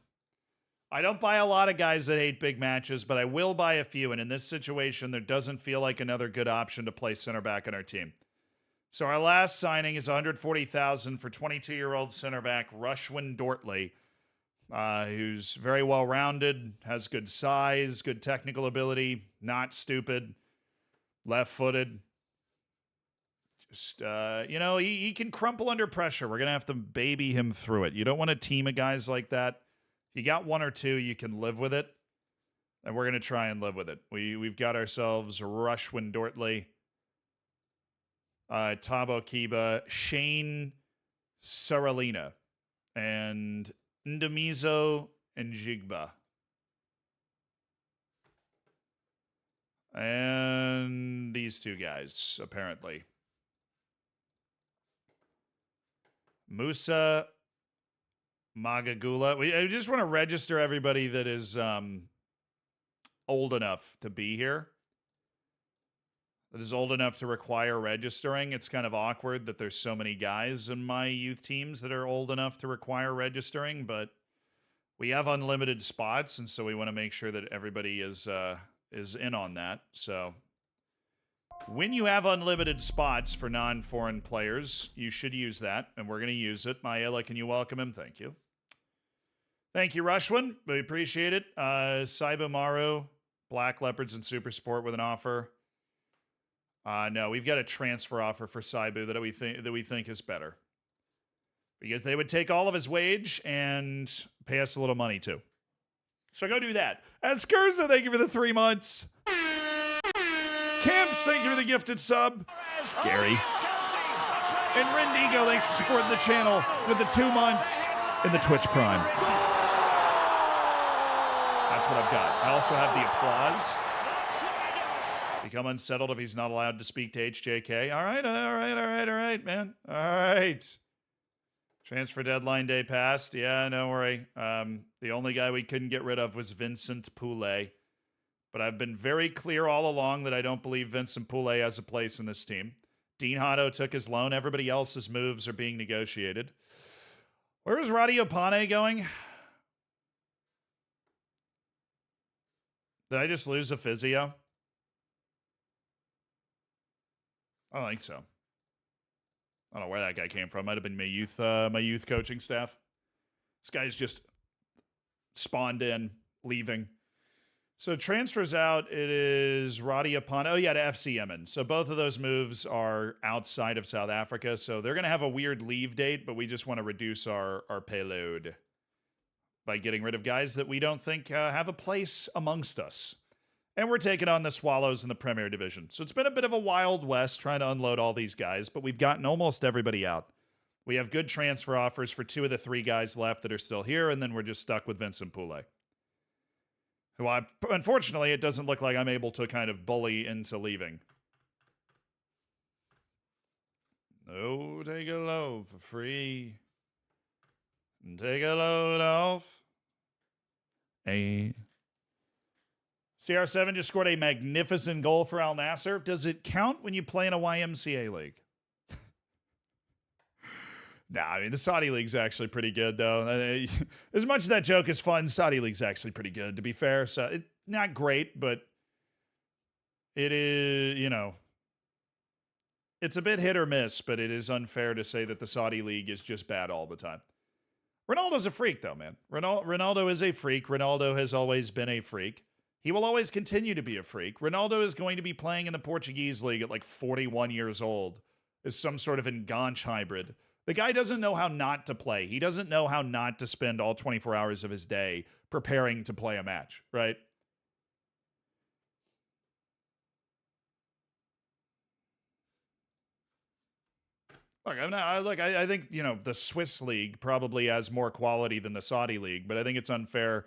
I don't buy a lot of guys that hate big matches, but I will buy a few. And in this situation, there doesn't feel like another good option to play center back on our team. So our last signing is $140,000 for 22-year-old center back Rushwin Dortley, who's very well-rounded, has good size, good technical ability, not stupid, left-footed. Just, he can crumple under pressure. We're going to have to baby him through it. You don't want a team of guys like that. If you got 1 or 2, you can live with it. And we're going to try and live with it. We've got ourselves Rushwin Dortley, Tabo Kiba, Shane Saralina, and Ndamizo and Jigba. And these 2 guys, apparently. Musa Magagula. I just want to register everybody that is old enough to be here. That is old enough to require registering. It's kind of awkward that there's so many guys in my youth teams that are old enough to require registering, but we have unlimited spots, and so we want to make sure that everybody is in on that. So when you have unlimited spots for non-foreign players, you should use that, and we're going to use it. Mayela, can you welcome him? Thank you. Thank you, Rushwin. We appreciate it. Saiba Maru, Black Leopards and Super Sport with an offer. No, we've got a transfer offer for Saibu that we think is better. Because they would take all of his wage and pay us a little money, too. So go do that. Escurza, thank you for the 3 months. Camps, thank you for the gifted sub. Gary. And Rendigo, thanks for supporting the channel with the 2 months in the Twitch Prime. That's what I've got. I also have the applause. Become unsettled if he's not allowed to speak to HJK. All right, man. All right. Transfer deadline day passed. Yeah, no worry. The only guy we couldn't get rid of was Vincent Poulet. but I've been very clear all along that I don't believe Vincent Poulet has a place in this team. Dean Hotto took his loan. Everybody else's moves are being negotiated. Where is Radio Pane going? Did I just lose a physio? I don't think so. I don't know where that guy came from. Might have been my youth coaching staff. This guy's just spawned in, leaving. So transfers out, it is Radia Pan. Oh, yeah, to FC Yemen. So both of those moves are outside of South Africa. So they're going to have a weird leave date, but we just want to reduce our payload by getting rid of guys that we don't think have a place amongst us. And we're taking on the Swallows in the Premier Division. So it's been a bit of a wild west trying to unload all these guys, but we've gotten almost everybody out. We have good transfer offers for 2 of the 3 guys left that are still here, and then we're just stuck with Vincent Poulet. Who unfortunately, it doesn't look like I'm able to kind of bully into leaving. No, take a load for free. And take a load off. Hey. CR7 just scored a magnificent goal for Al Nassr. Does it count when you play in a YMCA league? Nah, I mean, the Saudi League's actually pretty good, though. As much as that joke is fun, Saudi League's actually pretty good, to be fair. So, it's not great, but it is, you know, it's a bit hit or miss, but it is unfair to say that the Saudi League is just bad all the time. Ronaldo's a freak, though, man. Ronaldo is a freak. Ronaldo has always been a freak. He will always continue to be a freak. Ronaldo is going to be playing in the Portuguese league at like 41 years old as some sort of enganche hybrid. The guy doesn't know how not to play. He doesn't know how not to spend all 24 hours of his day preparing to play a match, right? Look, I think, you know, the Swiss league probably has more quality than the Saudi league, but I think it's unfair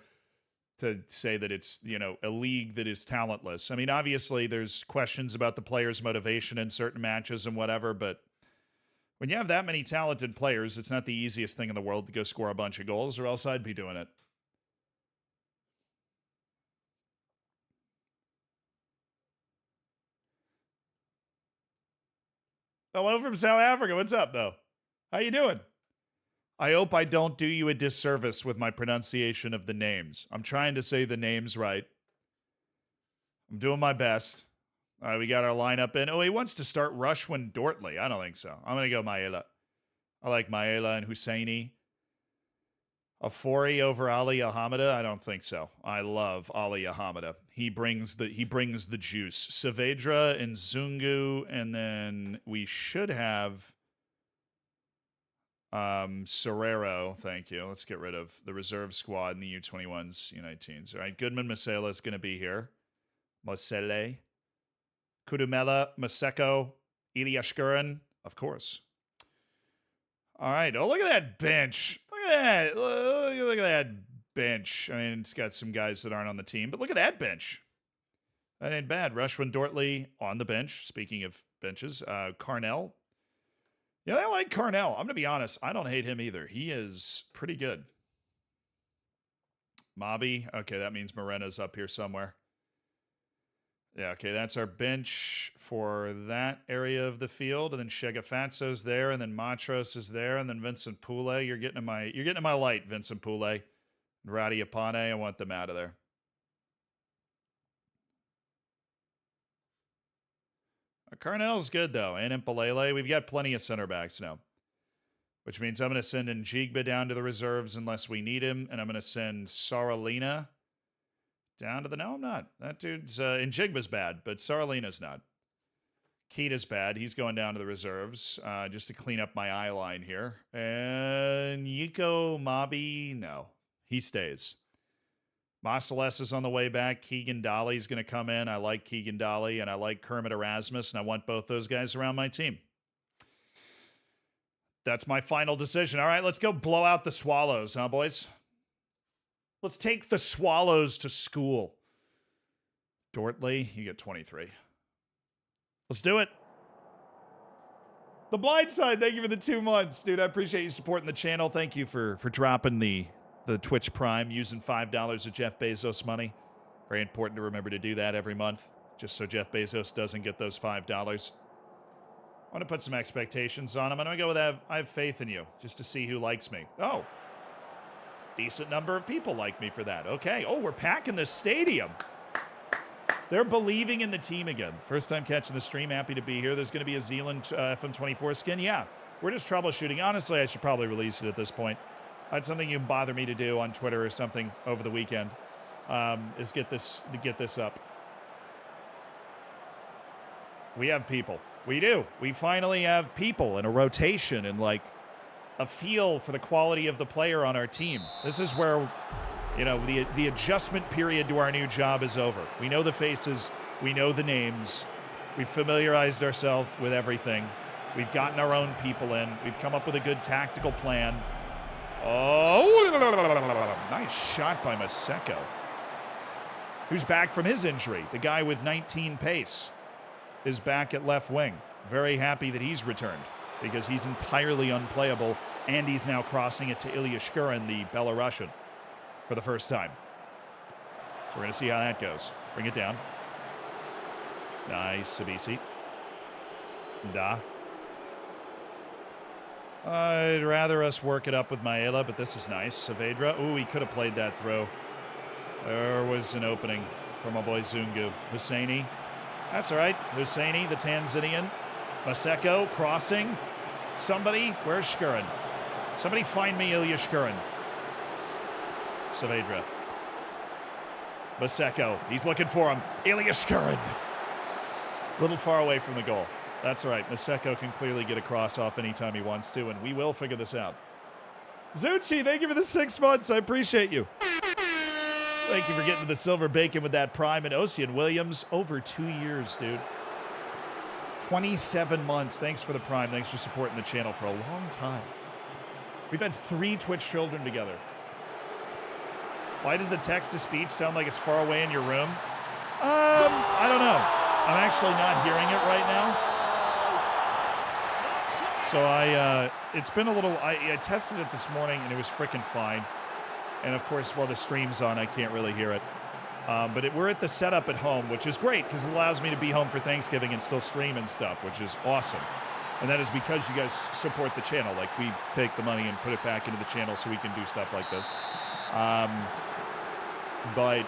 to say that it's, you know, a league that is talentless. I mean, obviously there's questions about the players' motivation in certain matches and whatever, but when you have that many talented players, it's not the easiest thing in the world to go score a bunch of goals, or else I'd be doing it. Hello from South Africa. What's up, though? How you doing? I hope I don't do you a disservice with my pronunciation of the names. I'm trying to say the names right. I'm doing my best. All right, we got our lineup in. Oh, he wants to start Rushwin Dortley. I don't think so. I'm going to go Maela. I like Maela and Husseini. Afori over Ali Ahamada? I don't think so. I love Ali Ahamada. He brings the juice. Saavedra and Zungu, and then we should have Serrero. Thank you. Let's get rid of the reserve squad and the U21s, U19s. All right, Goodman Masela is going to be here. Mosele. Kudumela, Maseko, Iliashkurin, of course. All right. Oh, look at that bench. Look at that. Look at that bench. I mean, it's got some guys that aren't on the team, but look at that bench. That ain't bad. Rushwin Dortley on the bench. Speaking of benches, Carnell. Yeah, I like Carnell. I'm going to be honest. I don't hate him either. He is pretty good. Mobby. Okay, that means Morena's up here somewhere. Yeah, okay, that's our bench for that area of the field, and then Shegafatso's there, and then Matros is there, and then Vincent Poulet. You're getting in my light, Vincent Poulet. And Radi Apane, I want them out of there. Carnell's good, though, and Impalele. We've got plenty of center backs now, which means I'm going to send Njigba down to the reserves unless we need him, and I'm going to send Saralina down to the... No, I'm not. That dude's... Njigba's bad, but Saralina's not. Keita's bad. He's going down to the reserves just to clean up my eye line here. And Yiko Mabi, no. He stays. Marcellus is on the way back. Keegan Dolly's going to come in. I like Keegan Dolly, and I like Kermit Erasmus, and I want both those guys around my team. That's my final decision. All right, let's go blow out the Swallows, huh, boys? Let's take the Swallows to school. Dortley, you get 23. Let's do it. The Blind Side, thank you for the 2 months. Dude, I appreciate you supporting the channel. Thank you for dropping the Twitch Prime using $5 of Jeff Bezos money. Very important to remember to do that every month, just so Jeff Bezos doesn't get those $5. I want to put some expectations on him. I'm going to go with I have faith in you, just to see who likes me. Oh, decent number of people like me for that. Okay. Oh, we're packing the stadium. They're believing in the team again. First time catching the stream. Happy to be here. There's going to be a Zealand FM24 skin. Yeah, we're just troubleshooting. Honestly, I should probably release it at this point. That's something you can bother me to do on Twitter or something over the weekend. Is get this up. We have people. We do. We finally have people in a rotation and like a feel for the quality of the player on our team. This is where, you know, the adjustment period to our new job is over. We know the faces. We know the names. We've familiarized ourselves with everything. We've gotten our own people in. We've come up with a good tactical plan. Oh, nice shot by Maseko, who's back from his injury. The guy with 19 pace is back at left wing. Very happy that he's returned because he's entirely unplayable, and he's now crossing it to Ilya Shkurin, the Belarusian, for the first time. So we're going to see how that goes. Bring it down. Nice, Sabisi. Da. I'd rather us work it up with Maela, but this is nice. Saavedra. Ooh, he could have played that throw. There was an opening for my boy Zungu. Husseini. That's all right. Husseini, the Tanzanian. Maseko crossing. Somebody. Where's Shkurin? Somebody find me Ilya Shkurin. Saavedra. Maseko. He's looking for him. Ilya Shkurin. A little far away from the goal. That's all right. Maseko can clearly get a cross off anytime he wants to, and we will figure this out. Zucci, thank you for the 6 months. I appreciate you. Thank you for getting to the silver bacon with that prime. And Ocean Williams, over 2 years, dude. 27 months. Thanks for the prime. Thanks for supporting the channel for a long time. We've had 3 Twitch children together. Why does the text-to-speech sound like it's far away in your room? I don't know. I'm actually not hearing it right now. So it's been a little, I tested it this morning and it was freaking fine. And of course, while the stream's on, I can't really hear it. But we're at the setup at home, which is great because it allows me to be home for Thanksgiving and still stream and stuff, which is awesome. And that is because you guys support the channel. Like, we take the money and put it back into the channel so we can do stuff like this. But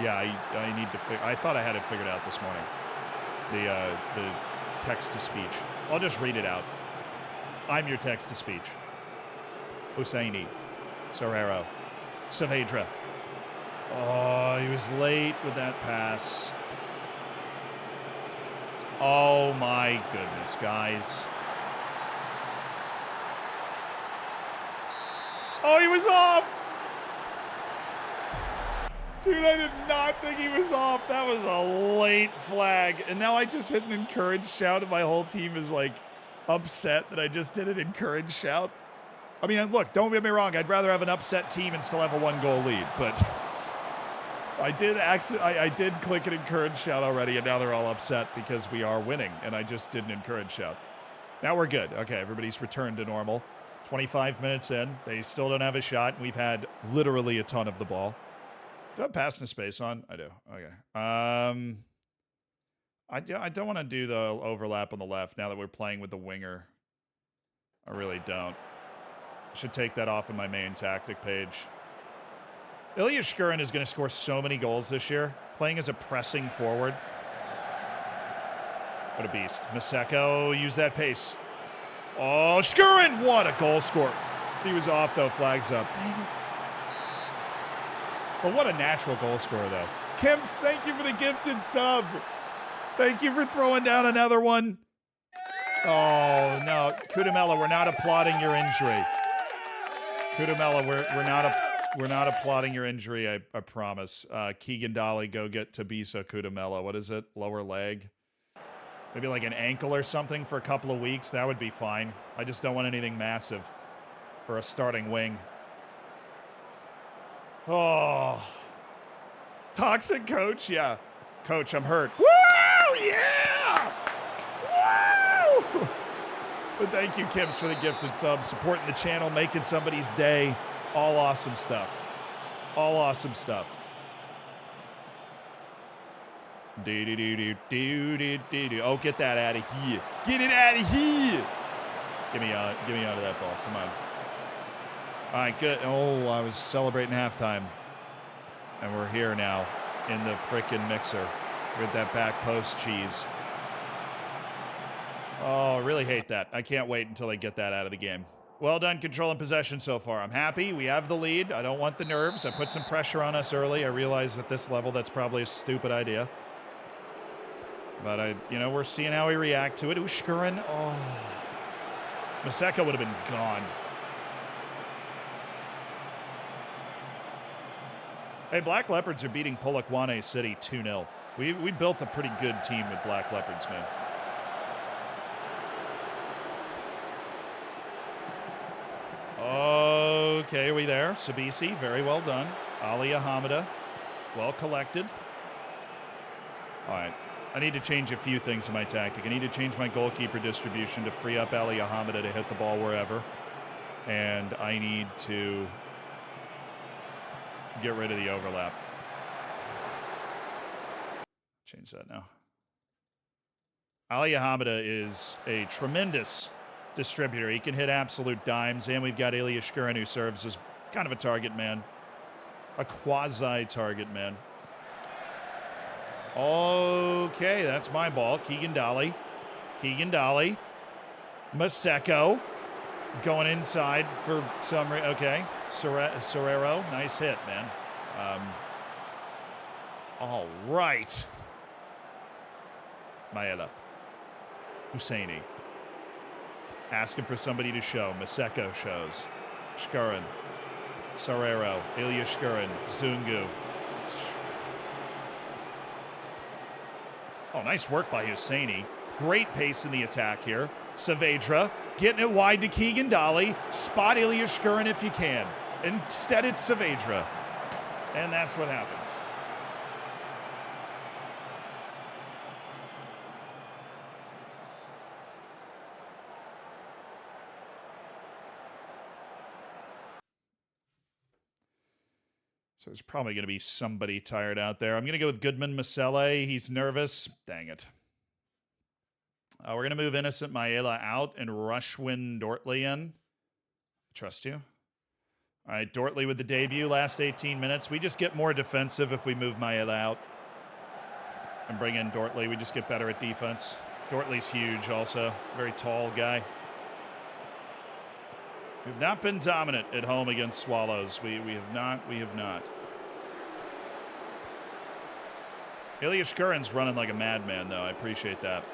yeah, I need to figure, I thought I had it figured out this morning. The text-to-speech. I'll just read it out. I'm your text-to-speech. Husseini. Serrero. Saavedra. Oh, he was late with that pass. Oh my goodness, guys. Oh, he was off! Dude, I did not think he was off. That was a late flag. And now I just hit an encourage shout and my whole team is like upset that I just did an encourage shout. I mean, look, don't get me wrong. I'd rather have an upset team and still have a 1-goal lead, but I did click an encourage shout already, and now they're all upset because we are winning, and I just did an encourage shout. Now we're good. Okay, everybody's returned to normal. 25 minutes in. They still don't have a shot. We've had literally a ton of the ball. Do I have pass in space on? I do. Okay. I don't want to do the overlap on the left now that we're playing with the winger. I really don't. I should take that off in my main tactic page. Ilya Shkurin is going to score so many goals this year, playing as a pressing forward. What a beast. Maseko, use that pace. Oh, Shkurin! What a goal score. He was off, though. Flags up. But what a natural goal scorer, though. Kemps, thank you for the gifted sub. Thank you for throwing down another one. Oh, no. Kudamela, we're not applauding your injury. Kudamela, we're not applauding your injury, I promise. Keegan Dolly, go get Tabisa Kudamela. What is it? Lower leg? Maybe like an ankle or something for a couple of weeks. That would be fine. I just don't want anything massive for a starting wing. Oh. Toxic coach? Yeah. Coach, I'm hurt. Woo! Yeah! Woo! But thank you, Kims, for the gifted sub. Supporting the channel, making somebody's day. All awesome stuff. All awesome stuff. Oh, get that out of here. Get it out of here. Give me out of that ball. Come on. All right, good. Oh, I was celebrating halftime. And we're here now in the frickin' mixer with that back post cheese. Oh, I really hate that. I can't wait until they get that out of the game. Well done controlling possession so far. I'm happy. We have the lead. I don't want the nerves. I put some pressure on us early. I realize at this level that's probably a stupid idea. But we're seeing how we react to it. Ushkurin. Oh. Maseka would have been gone. Hey, Black Leopards are beating Polokwane City 2-0. We built a pretty good team with Black Leopards, man. Okay, are we there? Sabisi, very well done. Ali Ahamada, well collected. All right, I need to change a few things in my tactic. I need to change my goalkeeper distribution to free up Ali Ahamada to hit the ball wherever. And I need to get rid of the overlap. Change that now. Ali Ahamada is a tremendous distributor. He can hit absolute dimes, and we've got Ilya Shkurin, who serves as kind of a target man. A quasi-target man. Okay, that's my ball. Keegan Dolly. Maseko. Going inside for some reason. Okay. Sorero. Nice hit, man. All right. Maeda. Husseini. Asking for somebody to show. Maseko shows. Shkurin. Sorero. Ilya Shkurin. Zungu. Oh, nice work by Husseini. Great pace in the attack here. Saavedra getting it wide to Keegan Dolly. Spot Ilya Shkurin if you can. Instead, it's Saavedra. And that's what happens. So there's probably going to be somebody tired out there. I'm going to go with Goodman Masele. He's nervous. Dang it. We're going to move Innocent Maela out and Rushwin Dortley in. Trust you. All right, Dortley with the debut, last 18 minutes. We just get more defensive if we move Maela out and bring in Dortley. We just get better at defense. Dortley's huge also. Very tall guy. We've not been dominant at home against Swallows. We have not. We have not. Ilya Shkurin's running like a madman, though. I appreciate that.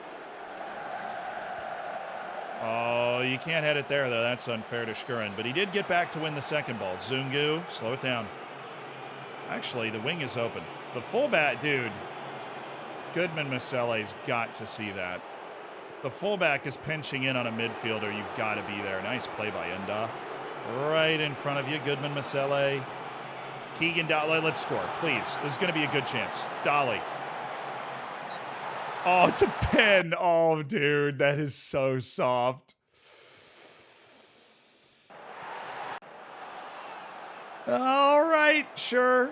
Oh, you can't head it there, though. That's unfair to Shkurin. But he did get back to win the second ball. Zungu, slow it down. Actually, the wing is open. The fullback, dude. Goodman Masele's got to see that. The fullback is pinching in on a midfielder. You've got to be there. Nice play by Enda. Right in front of you, Goodman Masele. Keegan Dolly, let's score, please. This is going to be a good chance. Dolly. Oh, it's a pin. Oh, dude, that is so soft. All right, sure.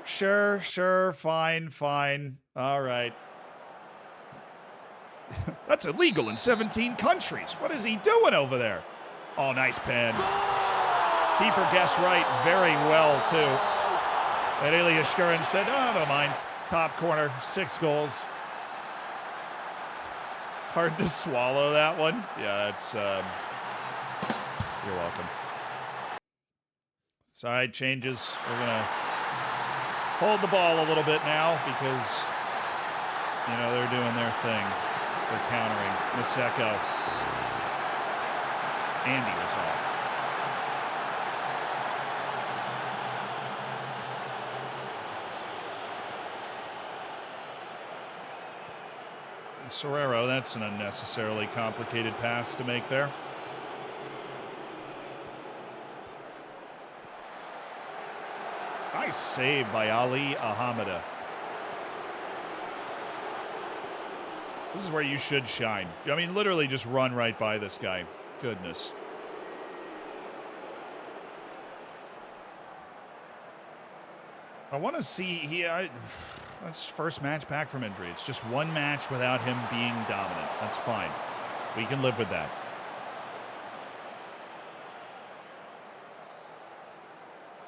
Fine. All right. That's illegal in 17 countries. What is he doing over there? Oh, nice pen. Keeper guessed right very well, too. And Ilya Shkurin said, oh, don't mind. Top corner, 6 goals. Hard to swallow that one. Yeah, it's... you're welcome. Side changes. We're going to hold the ball a little bit now because, they're doing their thing. They're countering. Maseko. Andy was off. Sorero, that's an unnecessarily complicated pass to make there. Nice save by Ali Ahamada. This is where you should shine. I mean, literally just run right by this guy. Goodness. I want to see... That's first match back from injury. It's just one match without him being dominant. That's fine. We can live with that.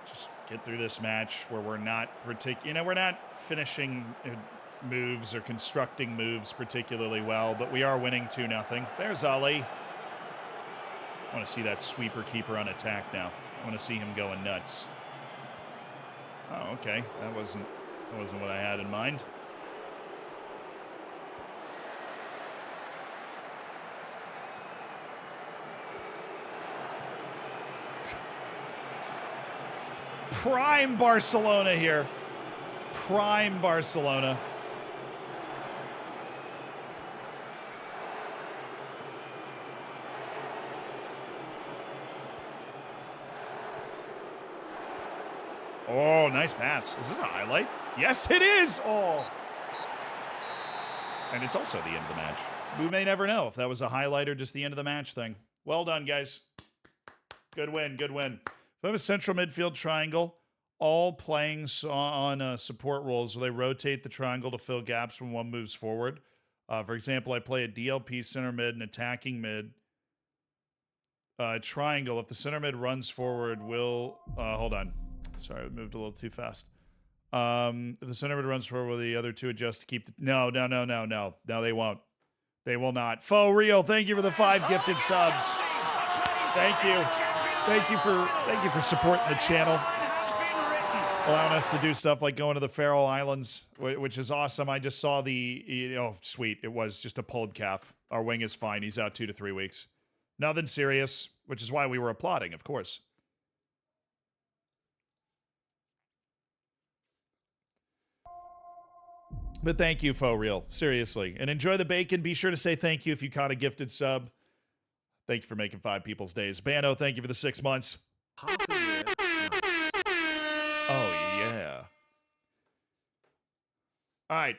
Just get through this match where we're not we're not finishing moves or constructing moves particularly well, but we are winning 2-0. There's Ali. I want to see that sweeper keeper on attack now. I want to see him going nuts. Oh, okay. That wasn't what I had in mind. Prime Barcelona here. Prime Barcelona. Oh, nice pass. Is this a highlight? Yes, it is. Oh. And it's also the end of the match. We may never know if that was a highlight or just the end of the match thing. Well done, guys. Good win, good win. If I have a central midfield triangle, all playing on support roles where they rotate the triangle to fill gaps when one moves forward. For example, I play a DLP center mid and attacking mid. Triangle. If the center mid runs forward, will... hold on. Sorry, I moved a little too fast. If the center mid runs forward, will the other two adjust to keep the... No, they won't. They will not. Faux Real, thank you for the 5 gifted subs. Thank you. Thank you for supporting the channel. Allowing us to do stuff like going to the Faroe Islands, which is awesome. I just saw sweet. It was just a pulled calf. Our wing is fine. He's out 2 to 3 weeks. Nothing serious, which is why we were applauding, of course. But thank you, Faux Real. Seriously. And enjoy the bacon. Be sure to say thank you if you caught a gifted sub. Thank you for making 5 people's days. Bano, thank you for the 6 months. Half a year. Oh, yeah. All right.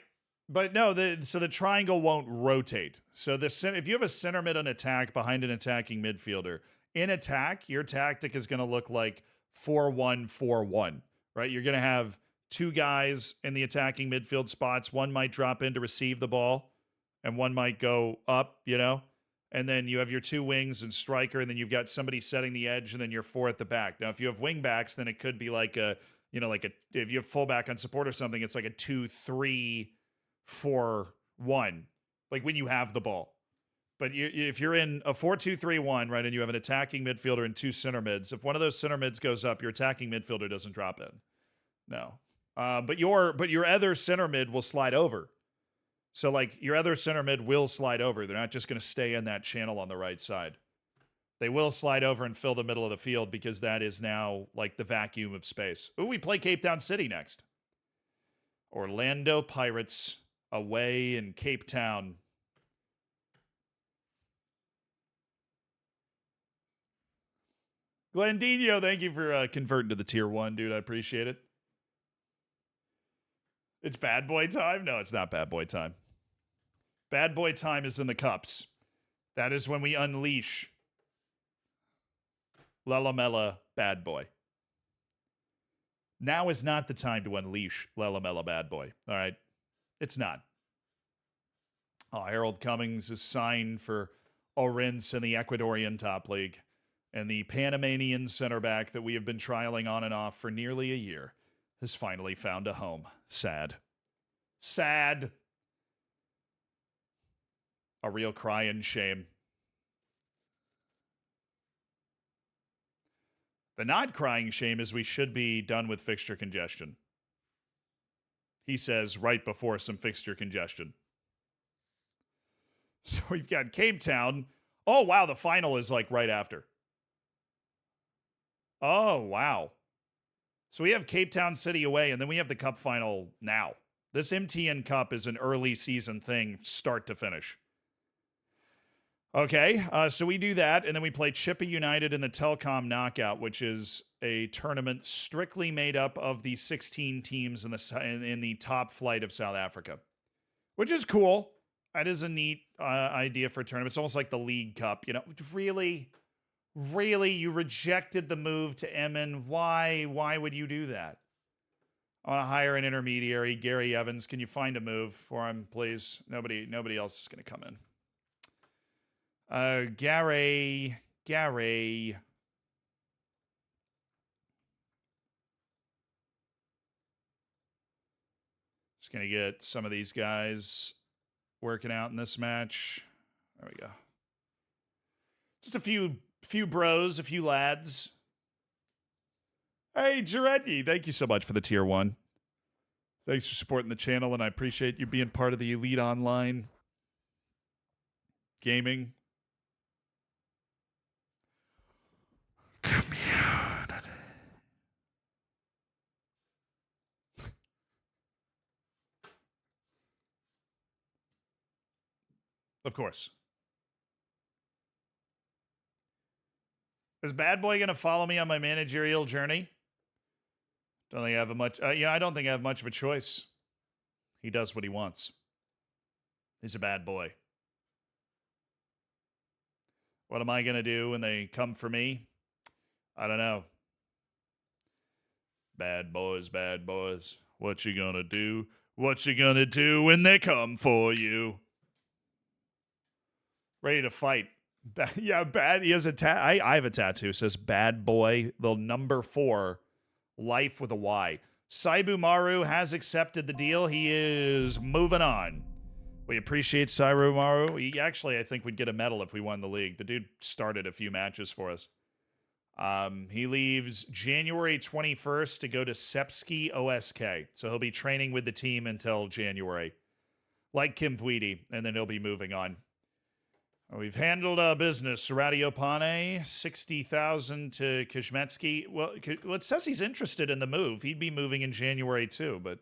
But no, so the triangle won't rotate. So if you have a center mid on attack behind an attacking midfielder, in attack, your tactic is going to look like 4-1-4-1, right? You're going to have 2 guys in the attacking midfield spots. One might drop in to receive the ball, and one might go up, and then you have your 2 wings and striker, and then you've got somebody setting the edge, and then you're 4 at the back. Now, if you have wing backs, then it could be like if you have fullback on support or something, it's like a 2-3-4-1, like when you have the ball. But if you're in a 4-2-3-1, right, and you have an attacking midfielder and 2 center mids, if one of those center mids goes up, your attacking midfielder doesn't drop in. No. But your other center mid will slide over. So, like, your other center mid will slide over. They're not just going to stay in that channel on the right side. They will slide over and fill the middle of the field because that is now, like, the vacuum of space. Ooh, we play Cape Town City next. Orlando Pirates away in Cape Town. Glendino, thank you for converting to the tier 1, dude. I appreciate it. It's bad boy time? No, it's not bad boy time. Bad boy time is in the cups. That is when we unleash Lelamela Bad Boy. Now is not the time to unleash Lelamela Bad Boy. All right? It's not. Oh, Harold Cummings is signed for Orense in the Ecuadorian top league. And the Panamanian center back that we have been trialing on and off for nearly a year has finally found a home. Sad. Sad. A real crying shame. The not crying shame is we should be done with fixture congestion. He says right before some fixture congestion. So we've got Cape Town. Oh, wow, the final is like right after. Oh, wow. So we have Cape Town City away, and then we have the cup final now. This MTN Cup is an early season thing, start to finish. Okay, so we do that, and then we play Chippa United in the Telcom Knockout, which is a tournament strictly made up of the 16 teams in the top flight of South Africa, which is cool. That is a neat idea for a tournament. It's almost like the League Cup, Really, you rejected the move to Emmen. Why would you do that? I want to hire an intermediary. Gary Evans, can you find a move for him, please? Nobody else is going to come in. Gary. Just going to get some of these guys working out in this match. There we go. Just a few bros, a few lads. Hey, Jaretti, thank you so much for the tier 1. Thanks for supporting the channel, and I appreciate you being part of the Elite Online gaming community. Of course. Is Bad Boy going to follow me on my managerial journey? Don't think I have I don't think I have much of a choice. He does what he wants. He's a bad boy. What am I going to do when they come for me? I don't know. Bad boys, bad boys. What you gonna do? What you gonna do when they come for you? Ready to fight. Yeah, bad. He has a I have a tattoo. It says bad boy, the number 4, life with a Y. Saibu Maru has accepted the deal. He is moving on. We appreciate Saibu Maru. I think we'd get a medal if we won the league. The dude started a few matches for us. He leaves January 21st to go to Sepsky OSK. So he'll be training with the team until January. Like Kim Vweedy, and then he'll be moving on. We've handled business. Radiopane, 60,000 to Kuzmetsky. Well, it says he's interested in the move. He'd be moving in January too, but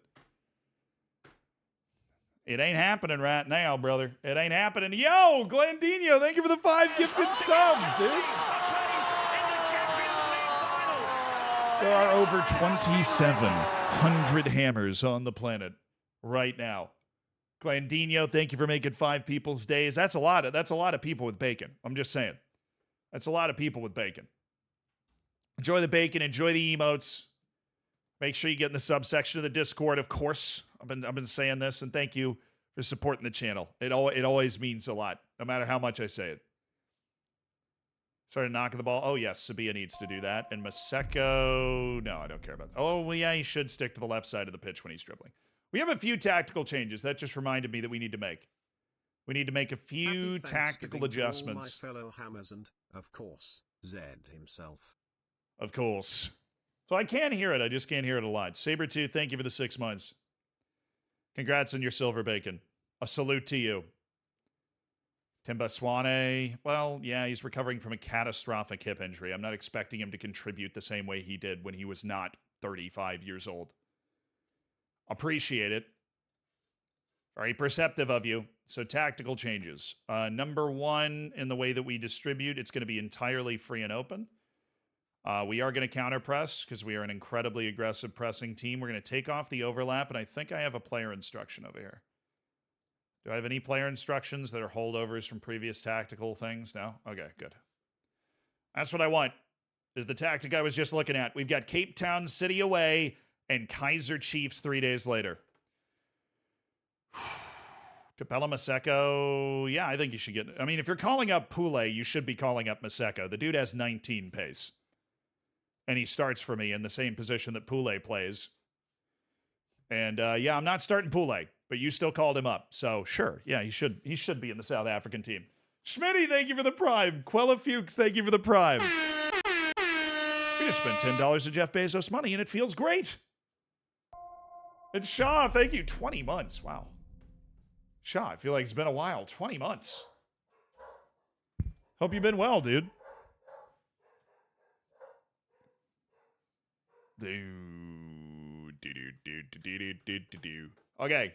it ain't happening right now, brother. It ain't happening. Yo, Glandino, thank you for the 5 gifted subs, dude. There are over 2,700 hammers on the planet right now. Glandino, thank you for making 5 people's days. That's a lot of people with bacon. I'm just saying. That's a lot of people with bacon. Enjoy the bacon, enjoy the emotes. Make sure you get in the subsection of the Discord, of course. I've been saying this, and thank you for supporting the channel. It always means a lot, no matter how much I say it. Started knocking the ball. Oh, yes, Sabia needs to do that. And Maseko, no, I don't care about that. Oh, well, yeah, he should stick to the left side of the pitch when he's dribbling. We have a few tactical changes. That just reminded me that we need to make. We need to make a few tactical adjustments. To all my fellow hammers and, of course, Zed himself. Of course. So I can hear it. I just can't hear it a lot. Sabretooth, thank you for the 6 months. Congrats on your silver bacon. A salute to you. Timba Swane, well, yeah, he's recovering from a catastrophic hip injury. I'm not expecting him to contribute the same way he did when he was not 35 years old. Appreciate it. Very perceptive of you. So tactical changes. Number 1, in the way that we distribute, it's going to be entirely free and open. We are going to counter press because we are an incredibly aggressive pressing team. We're going to take off the overlap, and I think I have a player instruction over here. Do I have any player instructions that are holdovers from previous tactical things? No? Okay, good. That's what I want, is the tactic I was just looking at. We've got Cape Town City away and Kaiser Chiefs 3 days later. Capella Maseko, yeah, I think you should get... I mean, if you're calling up Pule, you should be calling up Maseko. The dude has 19 pace. And he starts for me in the same position that Pule plays. And, yeah, I'm not starting Pule, but you still called him up. So, sure, yeah, he should be in the South African team. Schmitty, thank you for the prime. Quella Fuchs, thank you for the prime. We just spent $10 of Jeff Bezos money, and it feels great. And Shaw, thank you. 20 months. Wow. Shaw, I feel like it's been a while. 20 months. Hope you've been well, dude. Okay.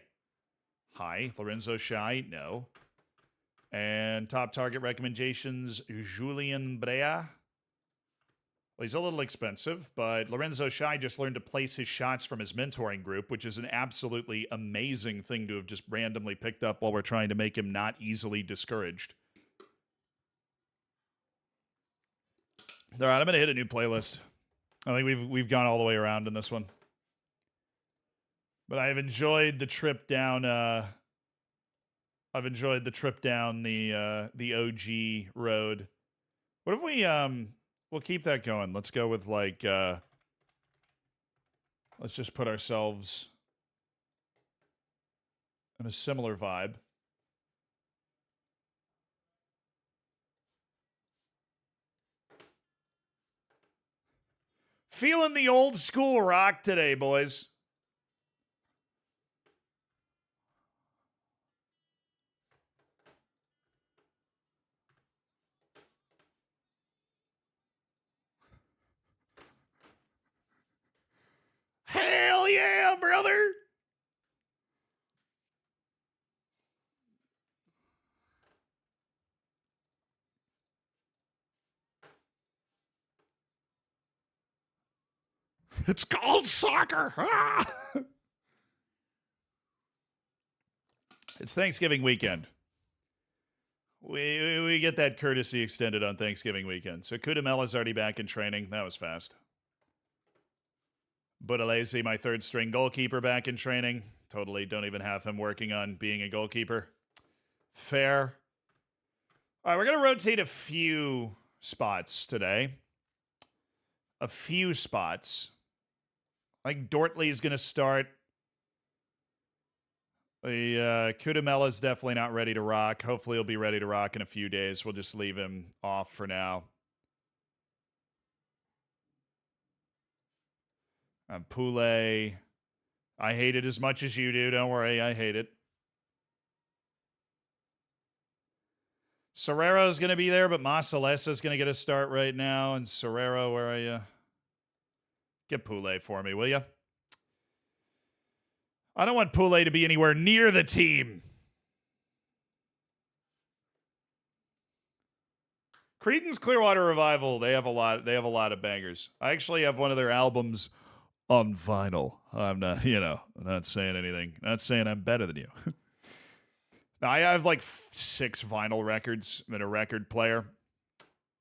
Hi, Lorenzo Shai. No. And top target recommendations, Julian Brea. Well, he's a little expensive, but Lorenzo Shai just learned to place his shots from his mentoring group, which is an absolutely amazing thing to have just randomly picked up while we're trying to make him not easily discouraged. All right, I'm going to hit a new playlist. I think we've gone all the way around in this one. But I've enjoyed the trip down. I've enjoyed the trip down the OG road. What if we we'll keep that going. Let's go with like let's just put ourselves in a similar vibe. Feeling the old school rock today, boys. Hell yeah, brother. It's called soccer. Ah! It's Thanksgiving weekend. We get that courtesy extended on Thanksgiving weekend. So Kudamela's already back in training. That was fast. Budalese, my third string goalkeeper, back in training. Totally don't even have him working on being a goalkeeper. Fair. All right, we're going to rotate a few spots today. A few spots. I think Dortley's going to start. Kudamela's definitely not ready to rock. Hopefully he'll be ready to rock in a few days. We'll just leave him off for now. Poulet. I hate it as much as you do. Don't worry, I hate it. Serrero's going to be there, but Masalesa's going to get a start right now. And Serrero, where are you? Get Poulet for me, will you? I don't want Poulet to be anywhere near the team. Creedence Clearwater Revival, they have a lot of bangers. I actually have one of their albums on vinyl. I'm not, not saying anything. Not saying I'm better than you. Now, I have like 6 vinyl records and a record player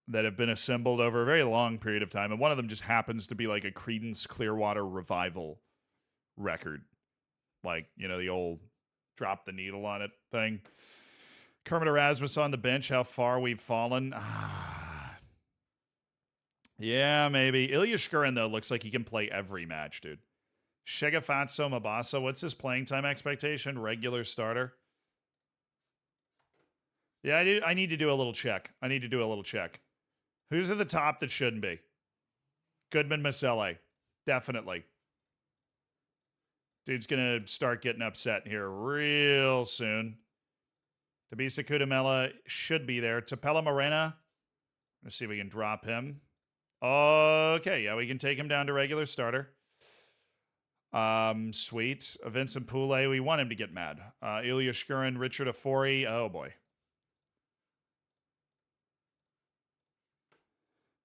that have been assembled over a very long period of time, and one of them just happens to be like a Creedence Clearwater Revival record. Like, the old drop the needle on it thing. Kermit Erasmus on the bench, how far we've fallen. Yeah, maybe. Ilya Shkurin, though, looks like he can play every match, dude. Shegafatso Mabasa, what's his playing time expectation? Regular starter? Yeah, I need to do a little check. Who's at the top that shouldn't be? Goodman Masele. Definitely. Dude's going to start getting upset here real soon. Tabisa Kudamela should be there. Tapella Morena. Let's see if we can drop him. Okay, yeah, we can take him down to regular starter. Sweet. Vincent Poulet, we want him to get mad. Ilya Shkurin, Richard Afori. Oh, boy.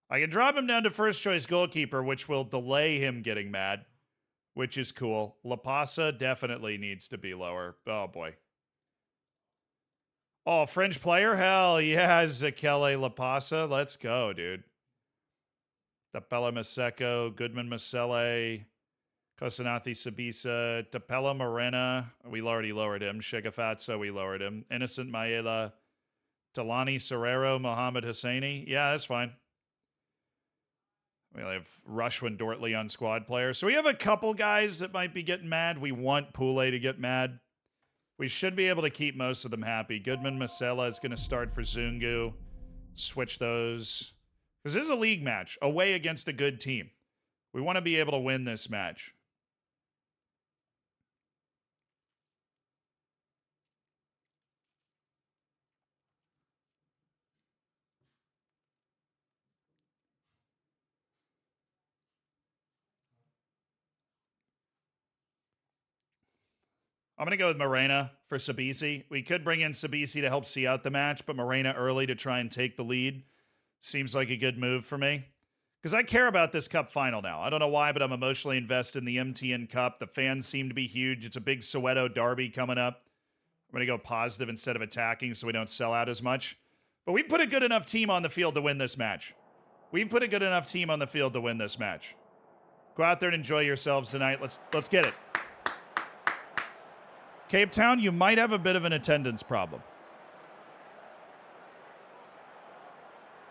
I can drop him down to first choice goalkeeper, which will delay him getting mad, which is cool. La Pasa definitely needs to be lower. Oh, boy. Oh, French player? Hell yeah, Zekele La Pasa. Let's go, dude. Tapella Maseko, Goodman Masele, Kosanathi Sabisa, Tapella Morena. We already lowered him. Shegafatso, we lowered him. Innocent Maela, Talani Serrero, Mohammed Hosseini. Yeah, that's fine. We have Rushwin Dortley on squad players. So we have a couple guys that might be getting mad. We want Poulet to get mad. We should be able to keep most of them happy. Goodman Masela is going to start for Zungu. Switch those. Because this is a league match. Away against a good team. We want to be able to win this match. I'm going to go with Morena for Sabisi. We could bring in Sabisi to help see out the match, but Morena early to try and take the lead seems like a good move for me. Because I care about this cup final now. I don't know why, but I'm emotionally invested in the MTN Cup. The fans seem to be huge. It's a big Soweto derby coming up. I'm going to go positive instead of attacking so we don't sell out as much. But we put a good enough team on the field to win this match. We put a good enough team on the field to win this match. Go out there and enjoy yourselves tonight. Let's get it. Cape Town, you might have a bit of an attendance problem.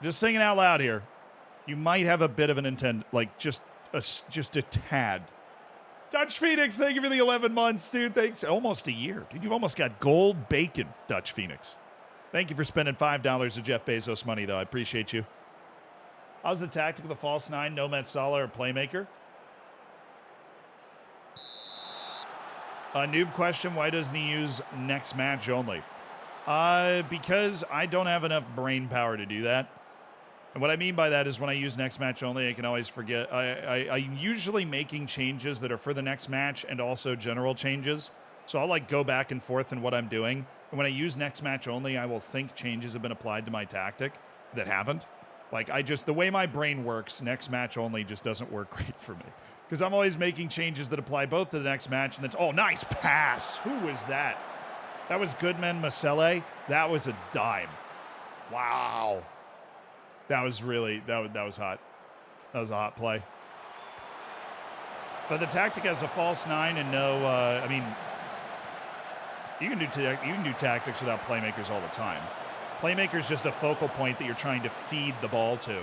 Just singing out loud here. You might have a bit of an just a tad. Dutch Phoenix, thank you for the 11 months, dude. Thanks. Almost a year. Dude, you've almost got gold bacon, Dutch Phoenix. Thank you for spending $5 of Jeff Bezos money, though. I appreciate you. How's the tactic of the false nine? Nomad Salah or Playmaker? Noob question, why doesn't he use next match only? Because I don't have enough brain power to do that. And what I mean by that is when I use next match only, I can always forget. I'm usually making changes that are for the next match and also general changes. So I'll like go back and forth in what I'm doing. And when I use next match only, I will think changes have been applied to my tactic that haven't. Like the way my brain works, next match only just doesn't work great for me. Because I'm always making changes that apply both to the next match and oh, nice pass. Who was that? That was Goodman Masele. That was a dime. Wow. That was really, that was hot. That was a hot play. But the tactic has a false nine and no, I mean, you can do tactics without playmakers all the time. Playmaker's just a focal point that you're trying to feed the ball to.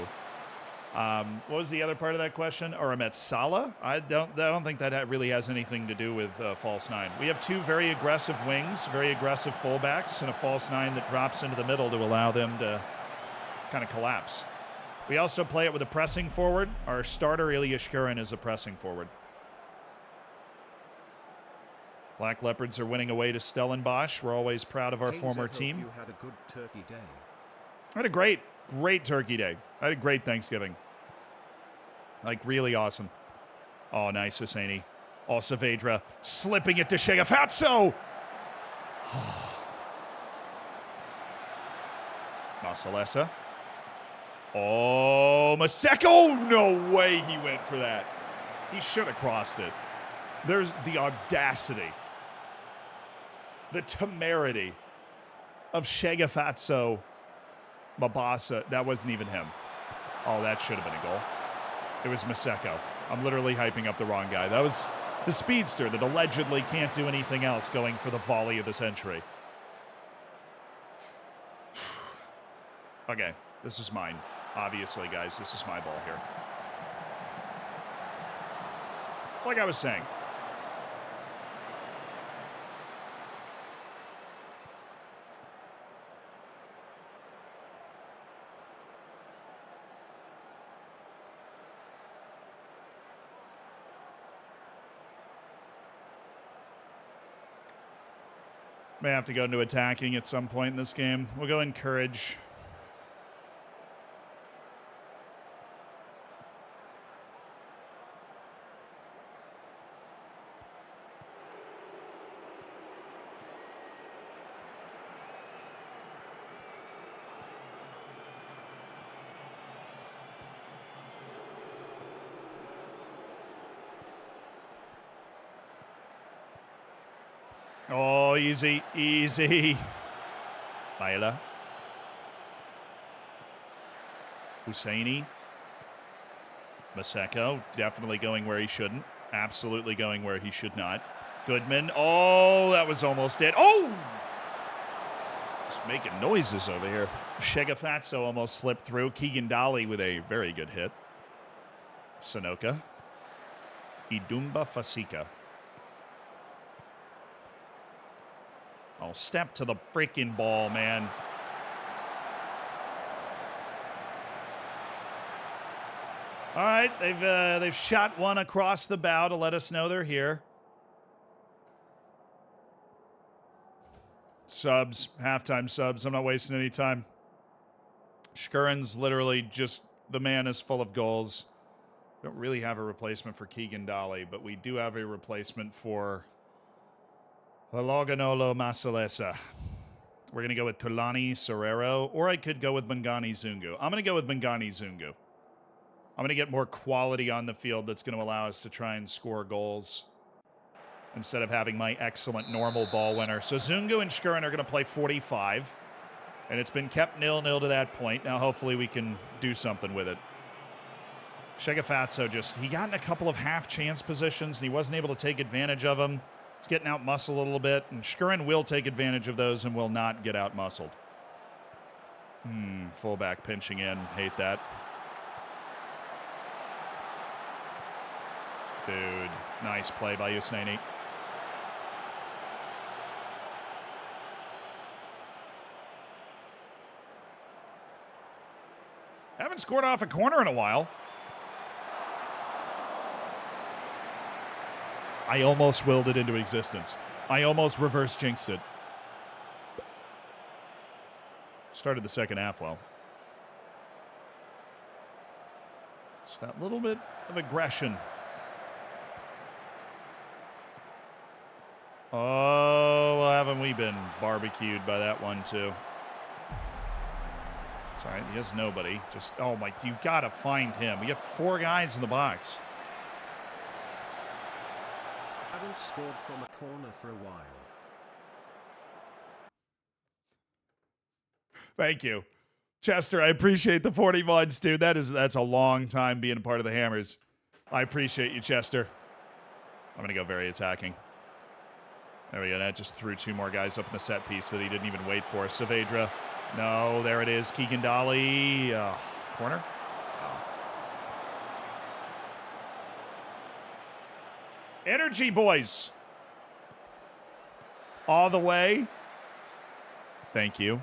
What was the other part of that question? Or Ahmed Salah? I don't think that really has anything to do with false nine. We have two very aggressive wings, very aggressive fullbacks, and a false nine that drops into the middle to allow them to kind of collapse. We also play it with a pressing forward. Our starter, Ilya Shkurin, is a pressing forward. Black Leopards are winning away to Stellenbosch. We're always proud of our former team. You had a good turkey day. I had a great turkey day. I had a great Thanksgiving. Like, really awesome. Oh, nice, Hosseini. Oh, Saavedra slipping it to Shegafazzo. Masalesa. Oh, Maseko. No way he went for that. He should have crossed it. There's the audacity, the temerity of Shegafazzo Mabasa. That wasn't even him. Oh, that should have been a goal. It was Maseko. I'm literally hyping up the wrong guy. That was the speedster that allegedly can't do anything else going for the volley of the century. Okay, this is mine. Obviously, guys, this is my ball here. Like I was saying. May have to go into attacking at some point in this game. We'll go encourage. Oh, easy, easy. Laila. Husseini. Maseko, definitely going where he shouldn't. Absolutely going where he should not. Goodman. Oh, that was almost it. Oh! Just making noises over here. Shegafazzo almost slipped through. Keegan Dolly with a very good hit. Sanoka. Idumba Fasika. Oh, step to the freaking ball, man. All right, they've shot one across the bow to let us know they're here. Subs, halftime subs. I'm not wasting any time. Shkurin's literally just, the man is full of goals. We don't really have a replacement for Keegan Dolly, but we do have a replacement for Loganolo Masalesa. We're going to go with Tulani Sorero, or I could go with Bangani Zungu. I'm going to go with Bangani Zungu. I'm going to get more quality on the field that's going to allow us to try and score goals instead of having my excellent normal ball winner. So Zungu and Shkurin are going to play 45, and it's been kept 0-0 to that point. Now hopefully we can do something with it. Shegafazzo he got in a couple of half-chance positions, and he wasn't able to take advantage of them. It's getting out-muscled a little bit, and Shkurin will take advantage of those and will not get out-muscled. Fullback pinching in. Hate that. Dude, nice play by Usaini. Haven't scored off a corner in a while. I almost willed it into existence. I almost reverse jinxed it. Started the second half well. Just that little bit of aggression. Oh, well, haven't we been barbecued by that one, too? It's all right. He has nobody. Just, oh, my, you got to find him. We got 4 guys in the box. Haven't scored from a corner for a while. Thank you. Chester, I appreciate the 40 months, dude. That's a long time being a part of the Hammers. I appreciate you, Chester. I'm going to go very attacking. There we go. That just threw 2 more guys up in the set piece that he didn't even wait for. Saavedra. No, there it is. Keegan Dolly. Corner. Oh. Energy, boys. All the way. Thank you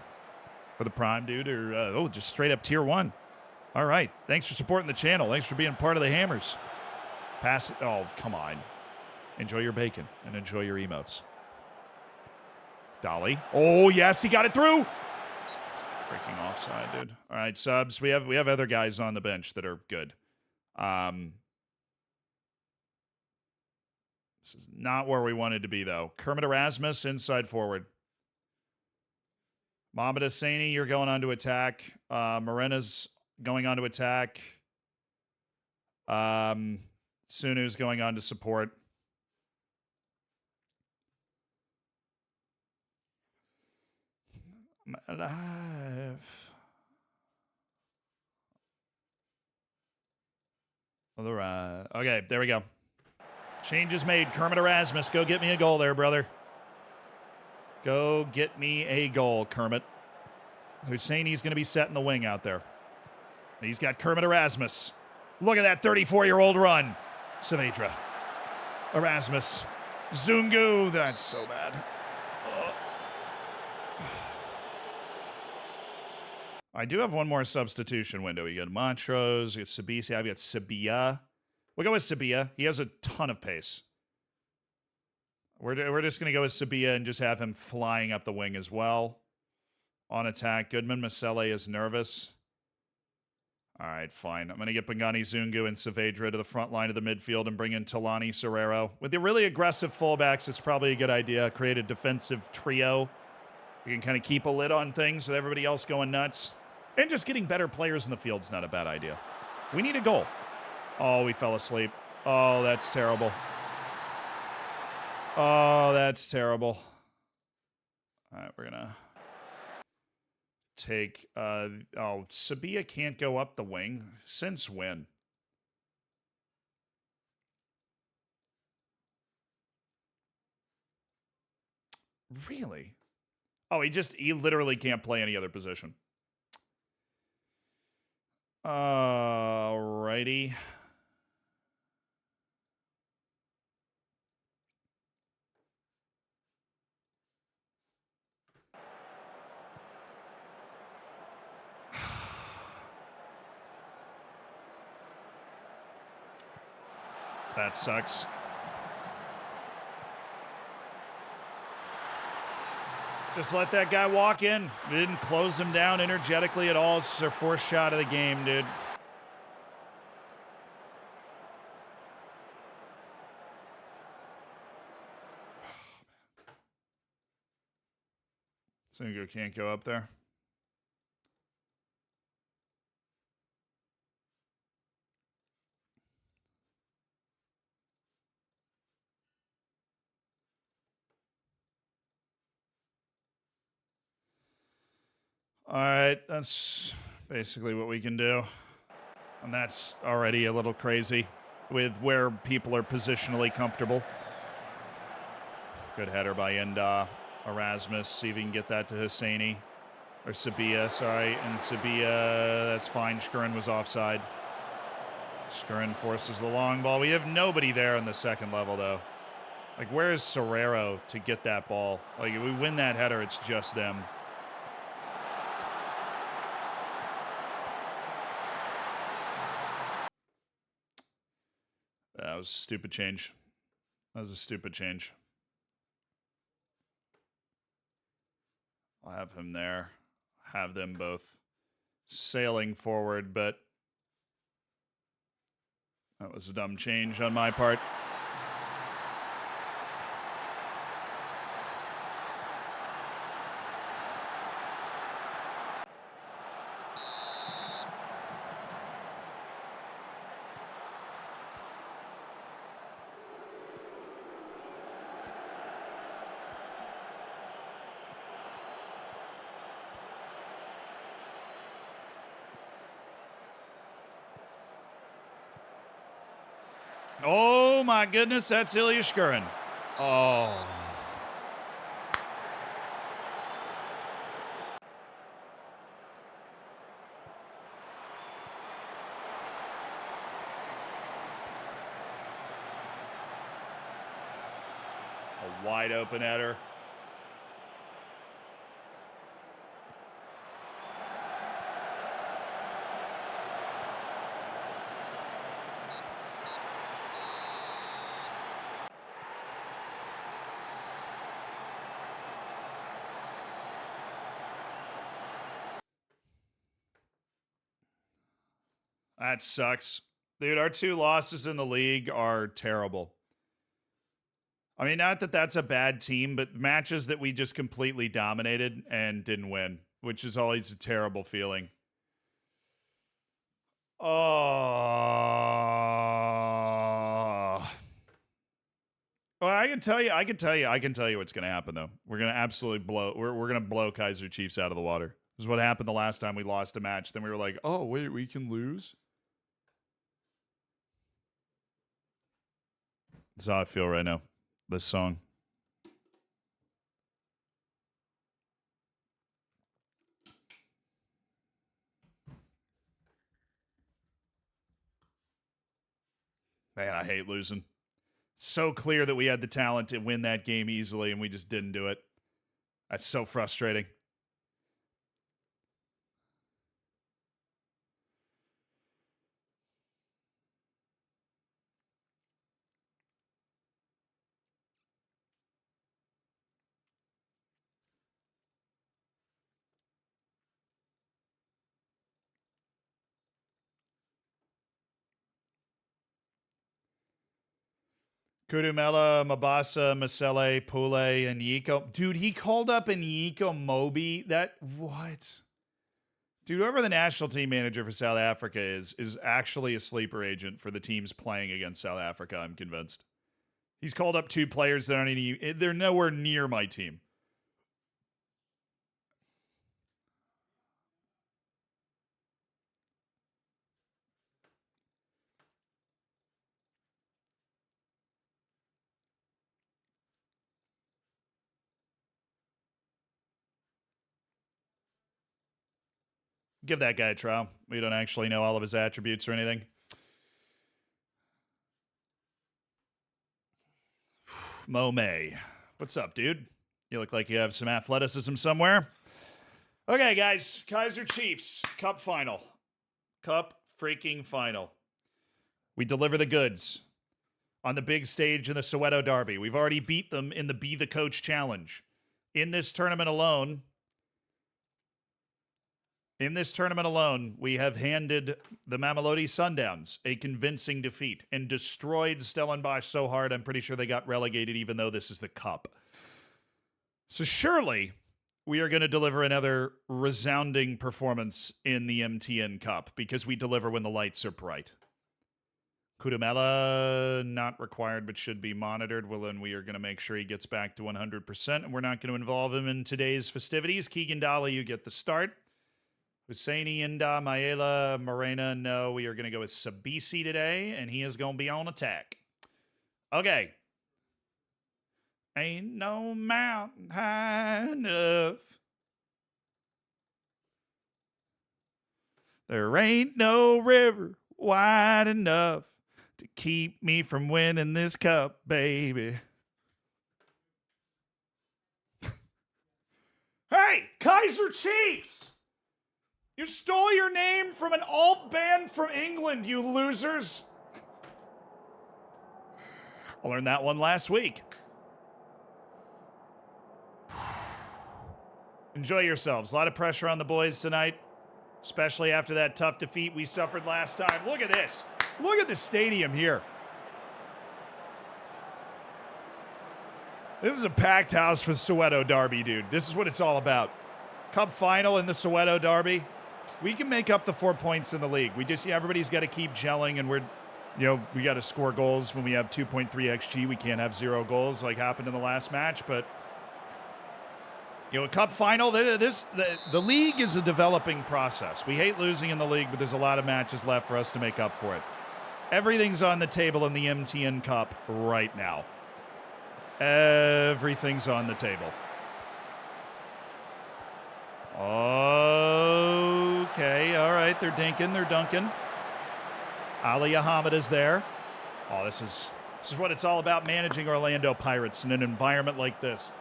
for the prime, dude. Or just straight up tier 1. All right. Thanks for supporting the channel. Thanks for being part of the Hammers. Pass it. Oh, come on. Enjoy your bacon and enjoy your emotes. Dolly. Oh, yes, he got it through. It's a freaking offside, dude. All right, subs. We have other guys on the bench that are good. This is not where we wanted to be, though. Kermit Erasmus, inside forward. Mohamed Hosseini, you're going on to attack. Morena's going on to attack. Sunu's going on to support. Alive. Okay, there we go. Change is made. Kermit Erasmus, go get me a goal there, brother. Go get me a goal, Kermit. Hosseini's going to be set in the wing out there. He's got Kermit Erasmus. Look at that 34-year-old run. Saavedra. Erasmus. Zungu. That's so bad. I do have one more substitution window. You got Montrose, you got Sabisi, I've got Sabia. We'll go with Sabia. He has a ton of pace. We're just going to go with Sabia and just have him flying up the wing as well. On attack, Goodman Masele is nervous. All right, fine. I'm going to get Bangani Zungu and Saavedra to the front line of the midfield and bring in Talani Serrero. With the really aggressive fullbacks, it's probably a good idea. Create a defensive trio. You can kind of keep a lid on things with everybody else going nuts. And just getting better players in the field is not a bad idea. We need a goal. Oh, we fell asleep. Oh, that's terrible. Oh, that's terrible. All right, we're going to take... Sabia can't go up the wing. Since when? Really? Oh, he literally can't play any other position. Alrighty. That sucks. Just let that guy walk in. We didn't close him down energetically at all. It's just our 4th shot of the game, dude. Zungu can't go up there. All right, that's basically what we can do. And that's already a little crazy with where people are positionally comfortable. Good header by Inda. Erasmus, see if he can get that to Hosseini. Or Sabia, sorry. And Sabia, that's fine. Shkurin was offside. Shkurin forces the long ball. We have nobody there on the second level, though. Like, where is Serrero to get that ball? Like, if we win that header, it's just them. That was a stupid change. That was a stupid change. I'll have him there. Have them both sailing forward, but that was a dumb change on my part. Oh my goodness, that's Ilya Shkurin. Oh. A wide open header. That sucks. Dude, our 2 losses in the league are terrible. I mean, not that that's a bad team, but matches that we just completely dominated and didn't win, which is always a terrible feeling. Oh. Well, I can tell you what's going to happen, though. We're going to absolutely blow. We're going to blow Kaiser Chiefs out of the water. This is what happened the last time we lost a match. Then we were like, oh, wait, we can lose? That's how I feel right now. This song. Man, I hate losing. So clear that we had the talent to win that game easily, and we just didn't do it. That's so frustrating. Kudumela, Mabasa, Masele, Pule, and Yiko. Dude, he called up Yiko Mobi. What? Dude, whoever the national team manager for South Africa is actually a sleeper agent for the teams playing against South Africa, I'm convinced. He's called up 2 players that aren't they're nowhere near my team. Give that guy a trial. We don't actually know all of his attributes or anything. Mo May. What's up, dude? You look like you have some athleticism somewhere. Okay, guys. Kaiser Chiefs. Cup final. Cup freaking final. We deliver the goods on the big stage in the Soweto Derby. We've already beat them in the Be the Coach Challenge. In this tournament alone, we have handed the Mamelodi Sundowns a convincing defeat and destroyed Stellenbosch so hard I'm pretty sure they got relegated even though this is the cup. So surely we are going to deliver another resounding performance in the MTN Cup because we deliver when the lights are bright. Kudumela, not required but should be monitored. Well, then we are going to make sure he gets back to 100%, and we're not going to involve him in today's festivities. Keegan Dalla, you get the start. Husseini, Inda, Maela, Morena, no. We are going to go with Sabisi today, and he is going to be on attack. Okay. Ain't no mountain high enough. There ain't no river wide enough to keep me from winning this cup, baby. Hey, Kaiser Chiefs! You stole your name from an alt band from England, you losers. I learned that one last week. Enjoy yourselves. A lot of pressure on the boys tonight, especially after that tough defeat we suffered last time. Look at this. Look at the stadium here. This is a packed house for the Soweto Derby, dude. This is what it's all about. Cup final in the Soweto Derby. We can make up the 4 points in the league. Everybody's got to keep gelling, and we got to score goals when we have 2.3 XG. We can't have 0 goals like happened in the last match, but a cup final, the league is a developing process. We hate losing in the league, but there's a lot of matches left for us to make up for it. Everything's on the table in the MTN Cup right now. Everything's on the table. Okay, all right, they're dunking. Ali Ahmed is there. Oh, this is what it's all about, managing Orlando Pirates in an environment like this.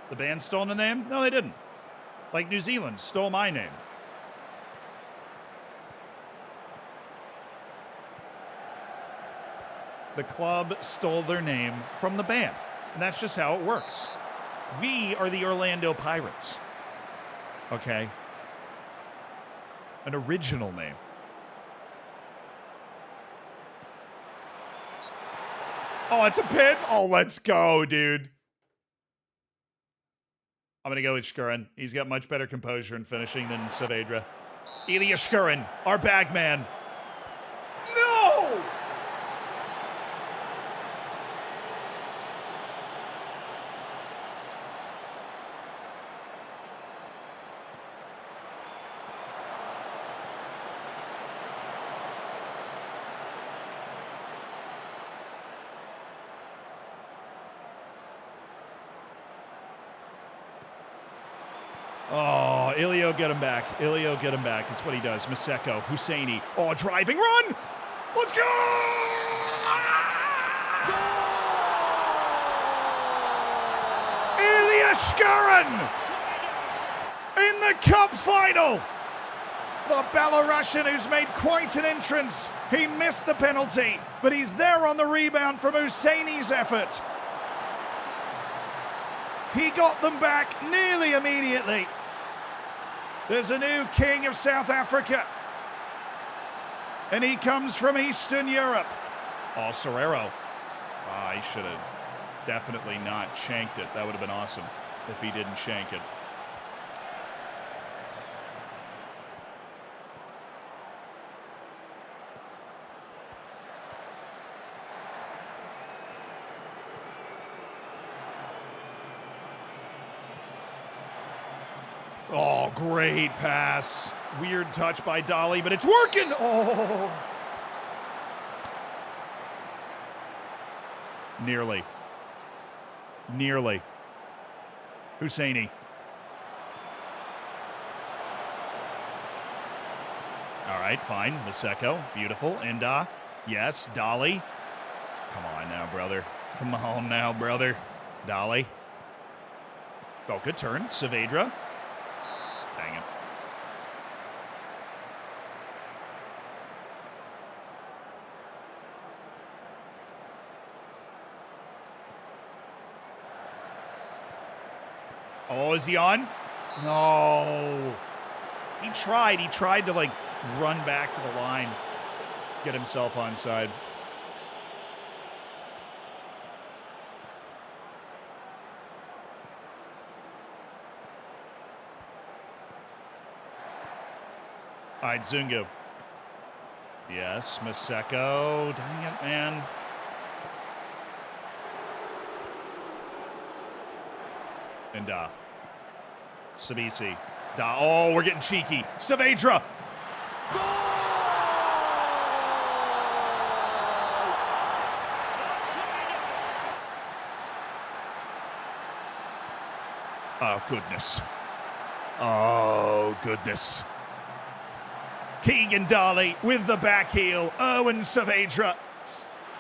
The band stole the name? No, they didn't. Like New Zealand stole my name. The club stole their name from the band. And that's just how it works. We are the Orlando Pirates. Okay? An original name. Oh, it's a pin? Oh, let's go, dude. I'm going to go with Shkurin. He's got much better composure and finishing than Saavedra. Ilya Shkurin, our bagman. No! Oh, Ilio, get him back. Ilio, get him back. It's what he does. Maseko, Husseini. Oh, driving run! Let's go! Ilya Shkurin in the cup final. The Belarusian who's made quite an entrance. He missed the penalty, but he's there on the rebound from Husseini's effort. He got them back nearly immediately. There's a new king of South Africa. And he comes from Eastern Europe. Oh, Serrero. He should have definitely not shanked it. That would have been awesome if he didn't shank it. Oh, great pass. Weird touch by Dolly, but it's working. Oh. Nearly. Husseini. All right, fine. Maseko, beautiful. Inda, yes. Dolly. Come on now, brother. Dolly. Oh, good turn. Saavedra. Dang it. Oh, is he on? No. He tried to like run back to the line, get himself onside. All right, Zungu. Yes, Maseko. Dang it, man. And Sabisi. Oh, we're getting cheeky. Saavedra. Oh, goodness. Oh, goodness. Keegan Darley with the back heel. Erwin Saavedra.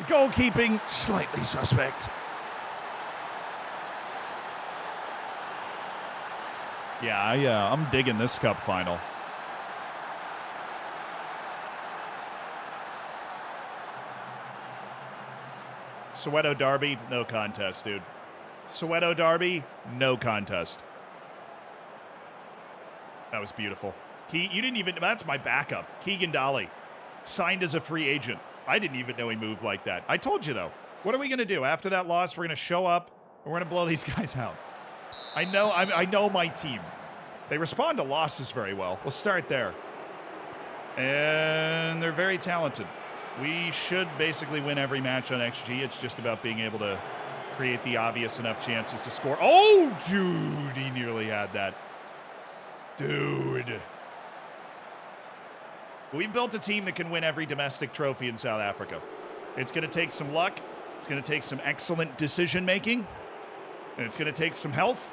Goalkeeping, slightly suspect. Yeah, I'm digging this cup final. Soweto Derby, no contest, dude. Soweto Derby, no contest. That was beautiful. You didn't even, that's my backup. Keegan Dolly, signed as a free agent. I didn't even know he moved like that. I told you, though. What are we going to do? After that loss, we're going to show up, and we're going to blow these guys out. I know my team. They respond to losses very well. We'll start there. And they're very talented. We should basically win every match on XG. It's just about being able to create the obvious enough chances to score. Oh, dude, he nearly had that. Dude. We've built a team that can win every domestic trophy in South Africa. It's going to take some luck. It's going to take some excellent decision-making. And it's going to take some health.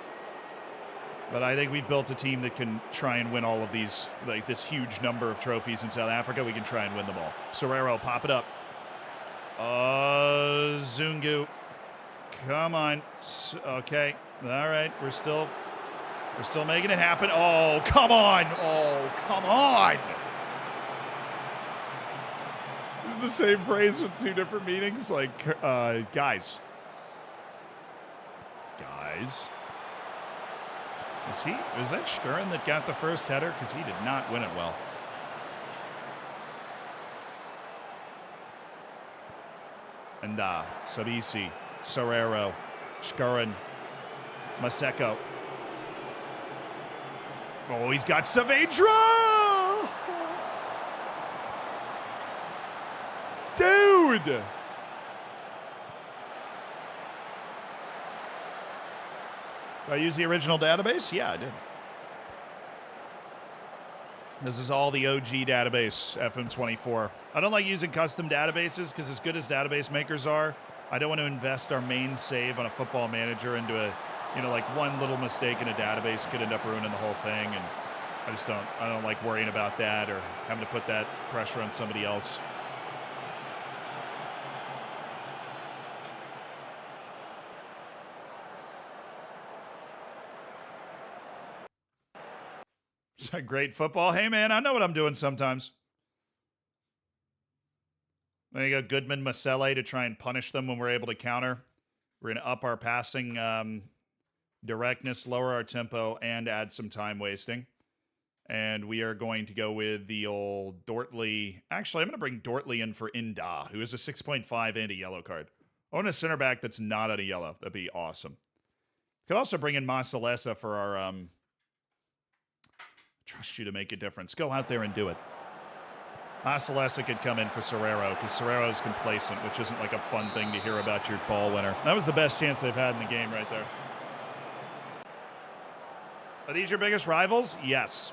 But I think we've built a team that can try and win all of these, like this huge number of trophies in South Africa. We can try and win them all. Serrero, pop it up. Zungu. Come on. Okay. All right. We're still making it happen. Oh, come on. Oh, come on. Is the same phrase with two different meanings? Like, guys. Guys. Was that Shkurin that got the first header? Because he did not win it well. And Sabisi, Serrero, Shkurin, Maseko. Oh, he's got Saavedra! Dude! Did I use the original database? Yeah, I did. This is all the OG database, FM24. I don't like using custom databases because as good as database makers are, I don't want to invest our main save on a football manager into a, like one little mistake in a database could end up ruining the whole thing. And I don't like worrying about that or having to put that pressure on somebody else. Great football. Hey, man, I know what I'm doing sometimes. Then you go Goodman, Masele to try and punish them when we're able to counter. We're going to up our passing directness, lower our tempo, and add some time wasting. And we are going to go with the old Dortley. Actually, I'm going to bring Dortley in for Inda, who is a 6.5 and a yellow card. I want a center back that's not on a yellow. That'd be awesome. Could also bring in Masalesa for our... Trust you to make a difference. Go out there and do it. Masalesa could come in for Serrero because Serrero is complacent, which isn't like a fun thing to hear about your ball winner. That was the best chance they've had in the game right there. Are these your biggest rivals? Yes.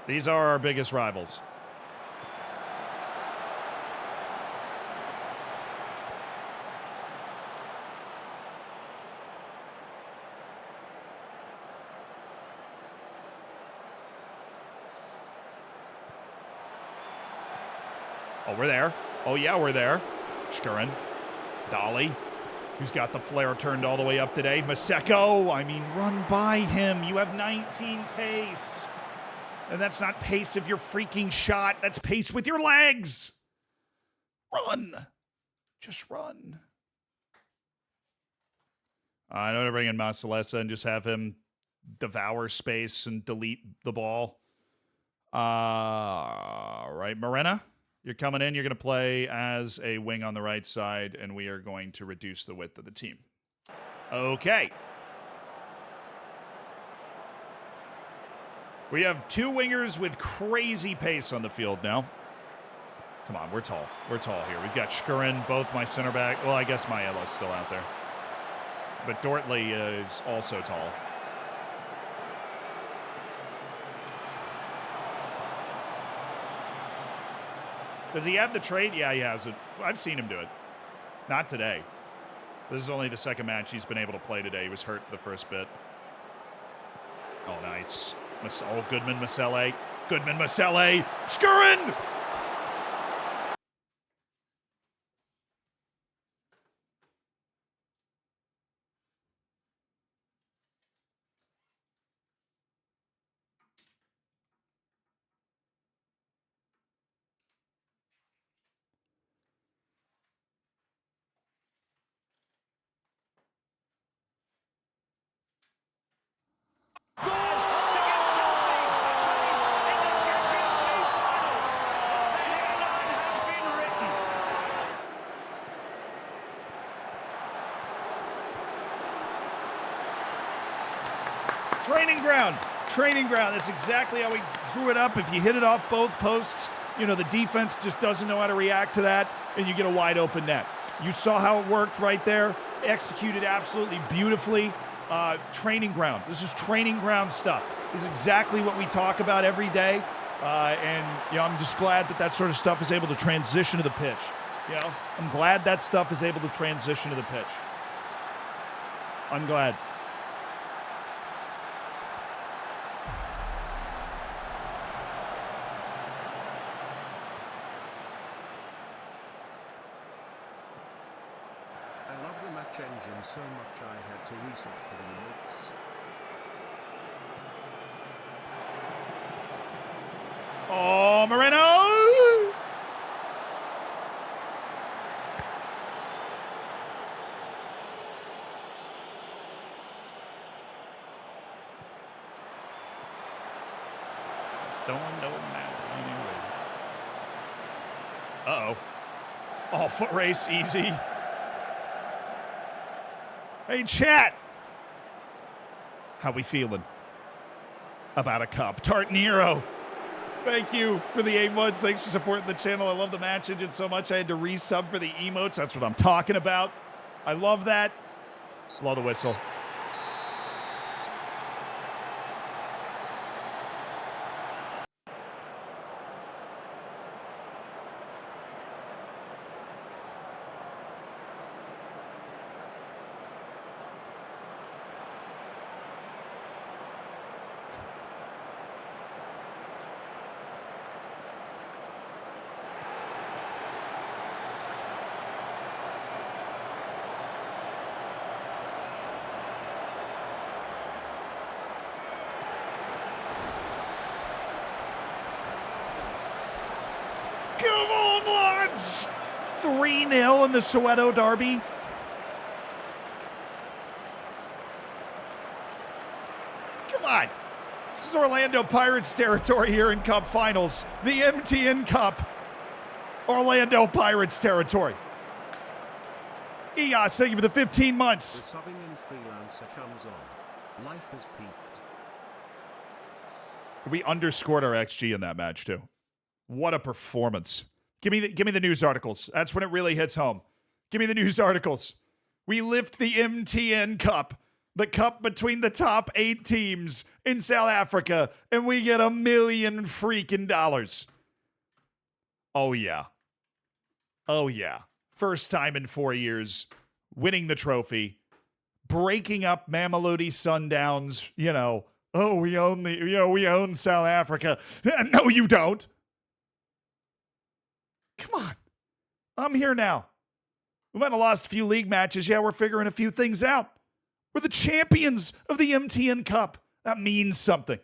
These are our biggest rivals. Oh, we're there. Oh, yeah, we're there. Shkurin. Dolly, who's got the flare turned all the way up today. Maseko, run by him. You have 19 pace. And that's not pace of your freaking shot. That's pace with your legs. Run. Just run. I know to bring in Masalesa and just have him devour space and delete the ball. Right, Morena? You're coming in, you're going to play as a wing on the right side, and we are going to reduce the width of the team. Okay. We have two wingers with crazy pace on the field now. Come on, we're tall. We're tall here. We've got Shkurin, both my center back. Well, I guess Maielo's still out there. But Dortley is also tall. Does he have the trait? Yeah, he has it. I've seen him do it. Not today. This is only the second match he's been able to play today. He was hurt for the first bit. Oh, nice. Goodman, Masele. Goodman, Masele. Skurin! Training ground. Training ground. That's exactly how we drew it up. If you hit it off both posts, you know, the defense just doesn't know how to react to that, and you get a wide open net. You saw how it worked right there. Executed absolutely beautifully. Training ground. This is training ground stuff. This is exactly what we talk about every day. And, you know, I'm just glad that that sort of stuff is able to transition to the pitch. You know, I'm glad that stuff is able to transition to the pitch. I'm glad. I love the match engine so much I had to reset for the notes. Oh, Moreno! Don't know matter anyway. Uh-oh. Oh, foot race, easy. Hey, chat. How we feeling about a cup? Tartanero. Thank you for the 8 months. Thanks for supporting the channel. I love the match engine so much I had to resub for the emotes. That's what I'm talking about. I love that. Blow the whistle. Come on, lads! 3-0 in the Soweto Derby. Come on. This is Orlando Pirates territory here in Cup Finals. The MTN Cup. Orlando Pirates territory. EOS, thank you for the 15 months. The subbing in freelancer comes on. Life has peaked. We underscored our XG in that match too. What a performance. Give me the news articles. That's when it really hits home. Give me the news articles. We lift the MTN Cup, the cup between the top 8 teams in South Africa, and we get $1 million freaking dollars. Oh yeah. Oh yeah. First time in 4 years, winning the trophy, breaking up Mamelodi Sundowns, you know, oh, we own South Africa. No, you don't. Come on. I'm here now. We might have lost a few league matches. Yeah, we're figuring a few things out. We're the champions of the MTN Cup. That means something.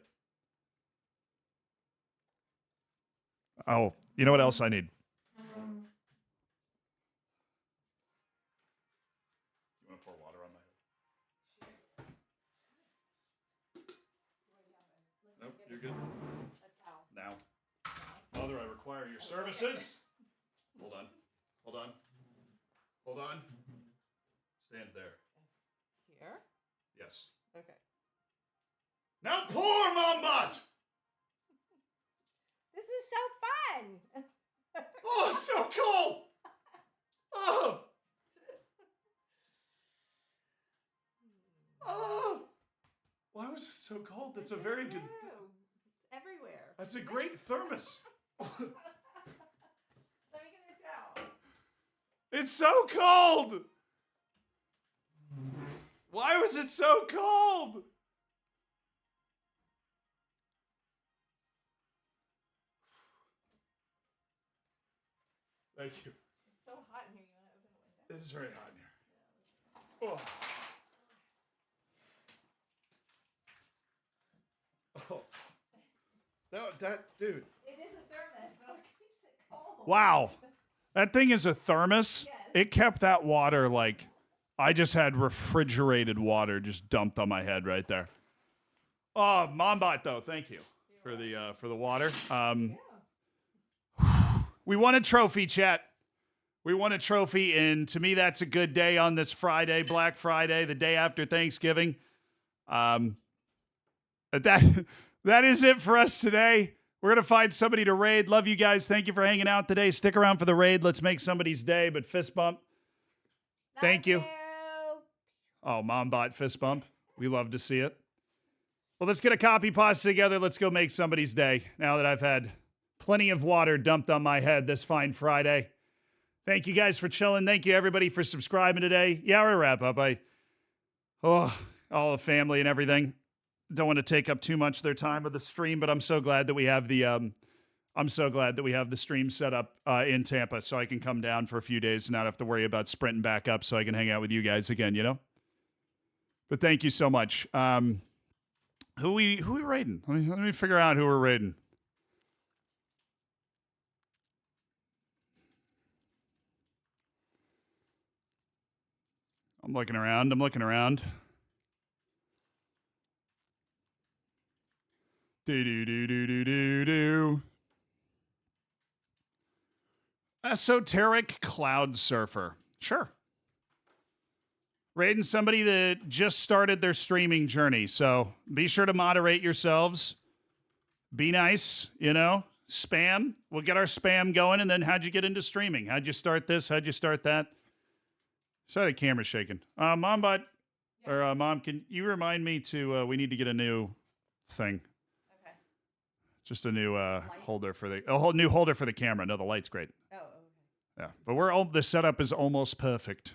Oh, you know what else I need? You want to pour water on my head? Nope, you're good. Now. Mother, I require your services. Hold on. Hold on. Hold on. Stand there. Here? Yes. Okay. Now pour, Mombot! This is so fun! Oh, it's so cold! Oh! Oh! Why was it so cold? That's a very good... It's everywhere. That's a great thermos. Let me get a towel. It's so cold! Why was it so cold? Thank you. It's so hot in here. You want to open the window? It is very hot in here. Oh. That dude. It is a thermos, so it keeps it cold. Wow. That thing is a thermos. Yes. It kept that water like I just had refrigerated water just dumped on my head right there. Oh, Mombot though, thank you for the water. We won a trophy, chat. We won a trophy, and to me, that's a good day on this Friday, Black Friday, the day after Thanksgiving. That is it for us today. We're going to find somebody to raid. Love you guys. Thank you for hanging out today. Stick around for the raid. Let's make somebody's day, but fist bump. Thank you. Oh, Mombot fist bump. We love to see it. Well, let's get a copy pasta together. Let's go make somebody's day now that I've had plenty of water dumped on my head this fine Friday. Thank you guys for chilling. Thank you, everybody, for subscribing today. Yeah, we're wrap up. All the family and everything. Don't want to take up too much of their time of the stream, but I'm so glad that we have the stream set up in Tampa, so I can come down for a few days and not have to worry about sprinting back up, so I can hang out with you guys again. You know. But thank you so much. Who we raiding? Let me figure out who we're raiding. I'm looking around. Do. Esoteric Cloud Surfer. Sure. Raiding somebody that just started their streaming journey. So be sure to moderate yourselves. Be nice, Spam. We'll get our spam going. And then how'd you get into streaming? How'd you start this? How'd you start that? Sorry, the camera's shaking. Mombot, or Mom, can you remind me to, we need to get a new thing. Okay. Just a new holder for a whole new holder for the camera. No, the light's great. Oh, okay. Yeah, but the setup is almost perfect.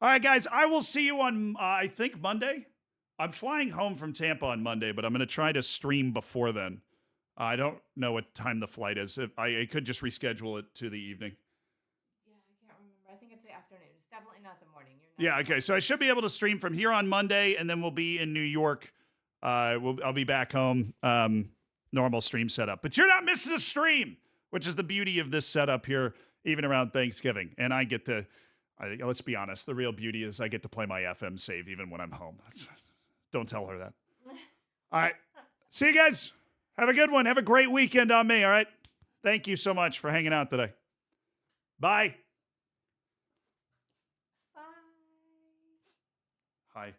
All right, guys, I will see you on, I think, Monday. I'm flying home from Tampa on Monday, but I'm going to try to stream before then. I don't know what time the flight is. I could just reschedule it to the evening. Yeah, I can't remember. I think it's the afternoon. It's definitely not the morning. Yeah, okay. So I should be able to stream from here on Monday, and then we'll be in New York. I'll be back home, normal stream setup. But you're not missing a stream, which is the beauty of this setup here, even around Thanksgiving. And I get to, let's be honest, the real beauty is I get to play my FM save even when I'm home. Don't tell her that. All right. See you guys. Have a good one. Have a great weekend on me, all right? Thank you so much for hanging out today. Bye. Bye. Hi.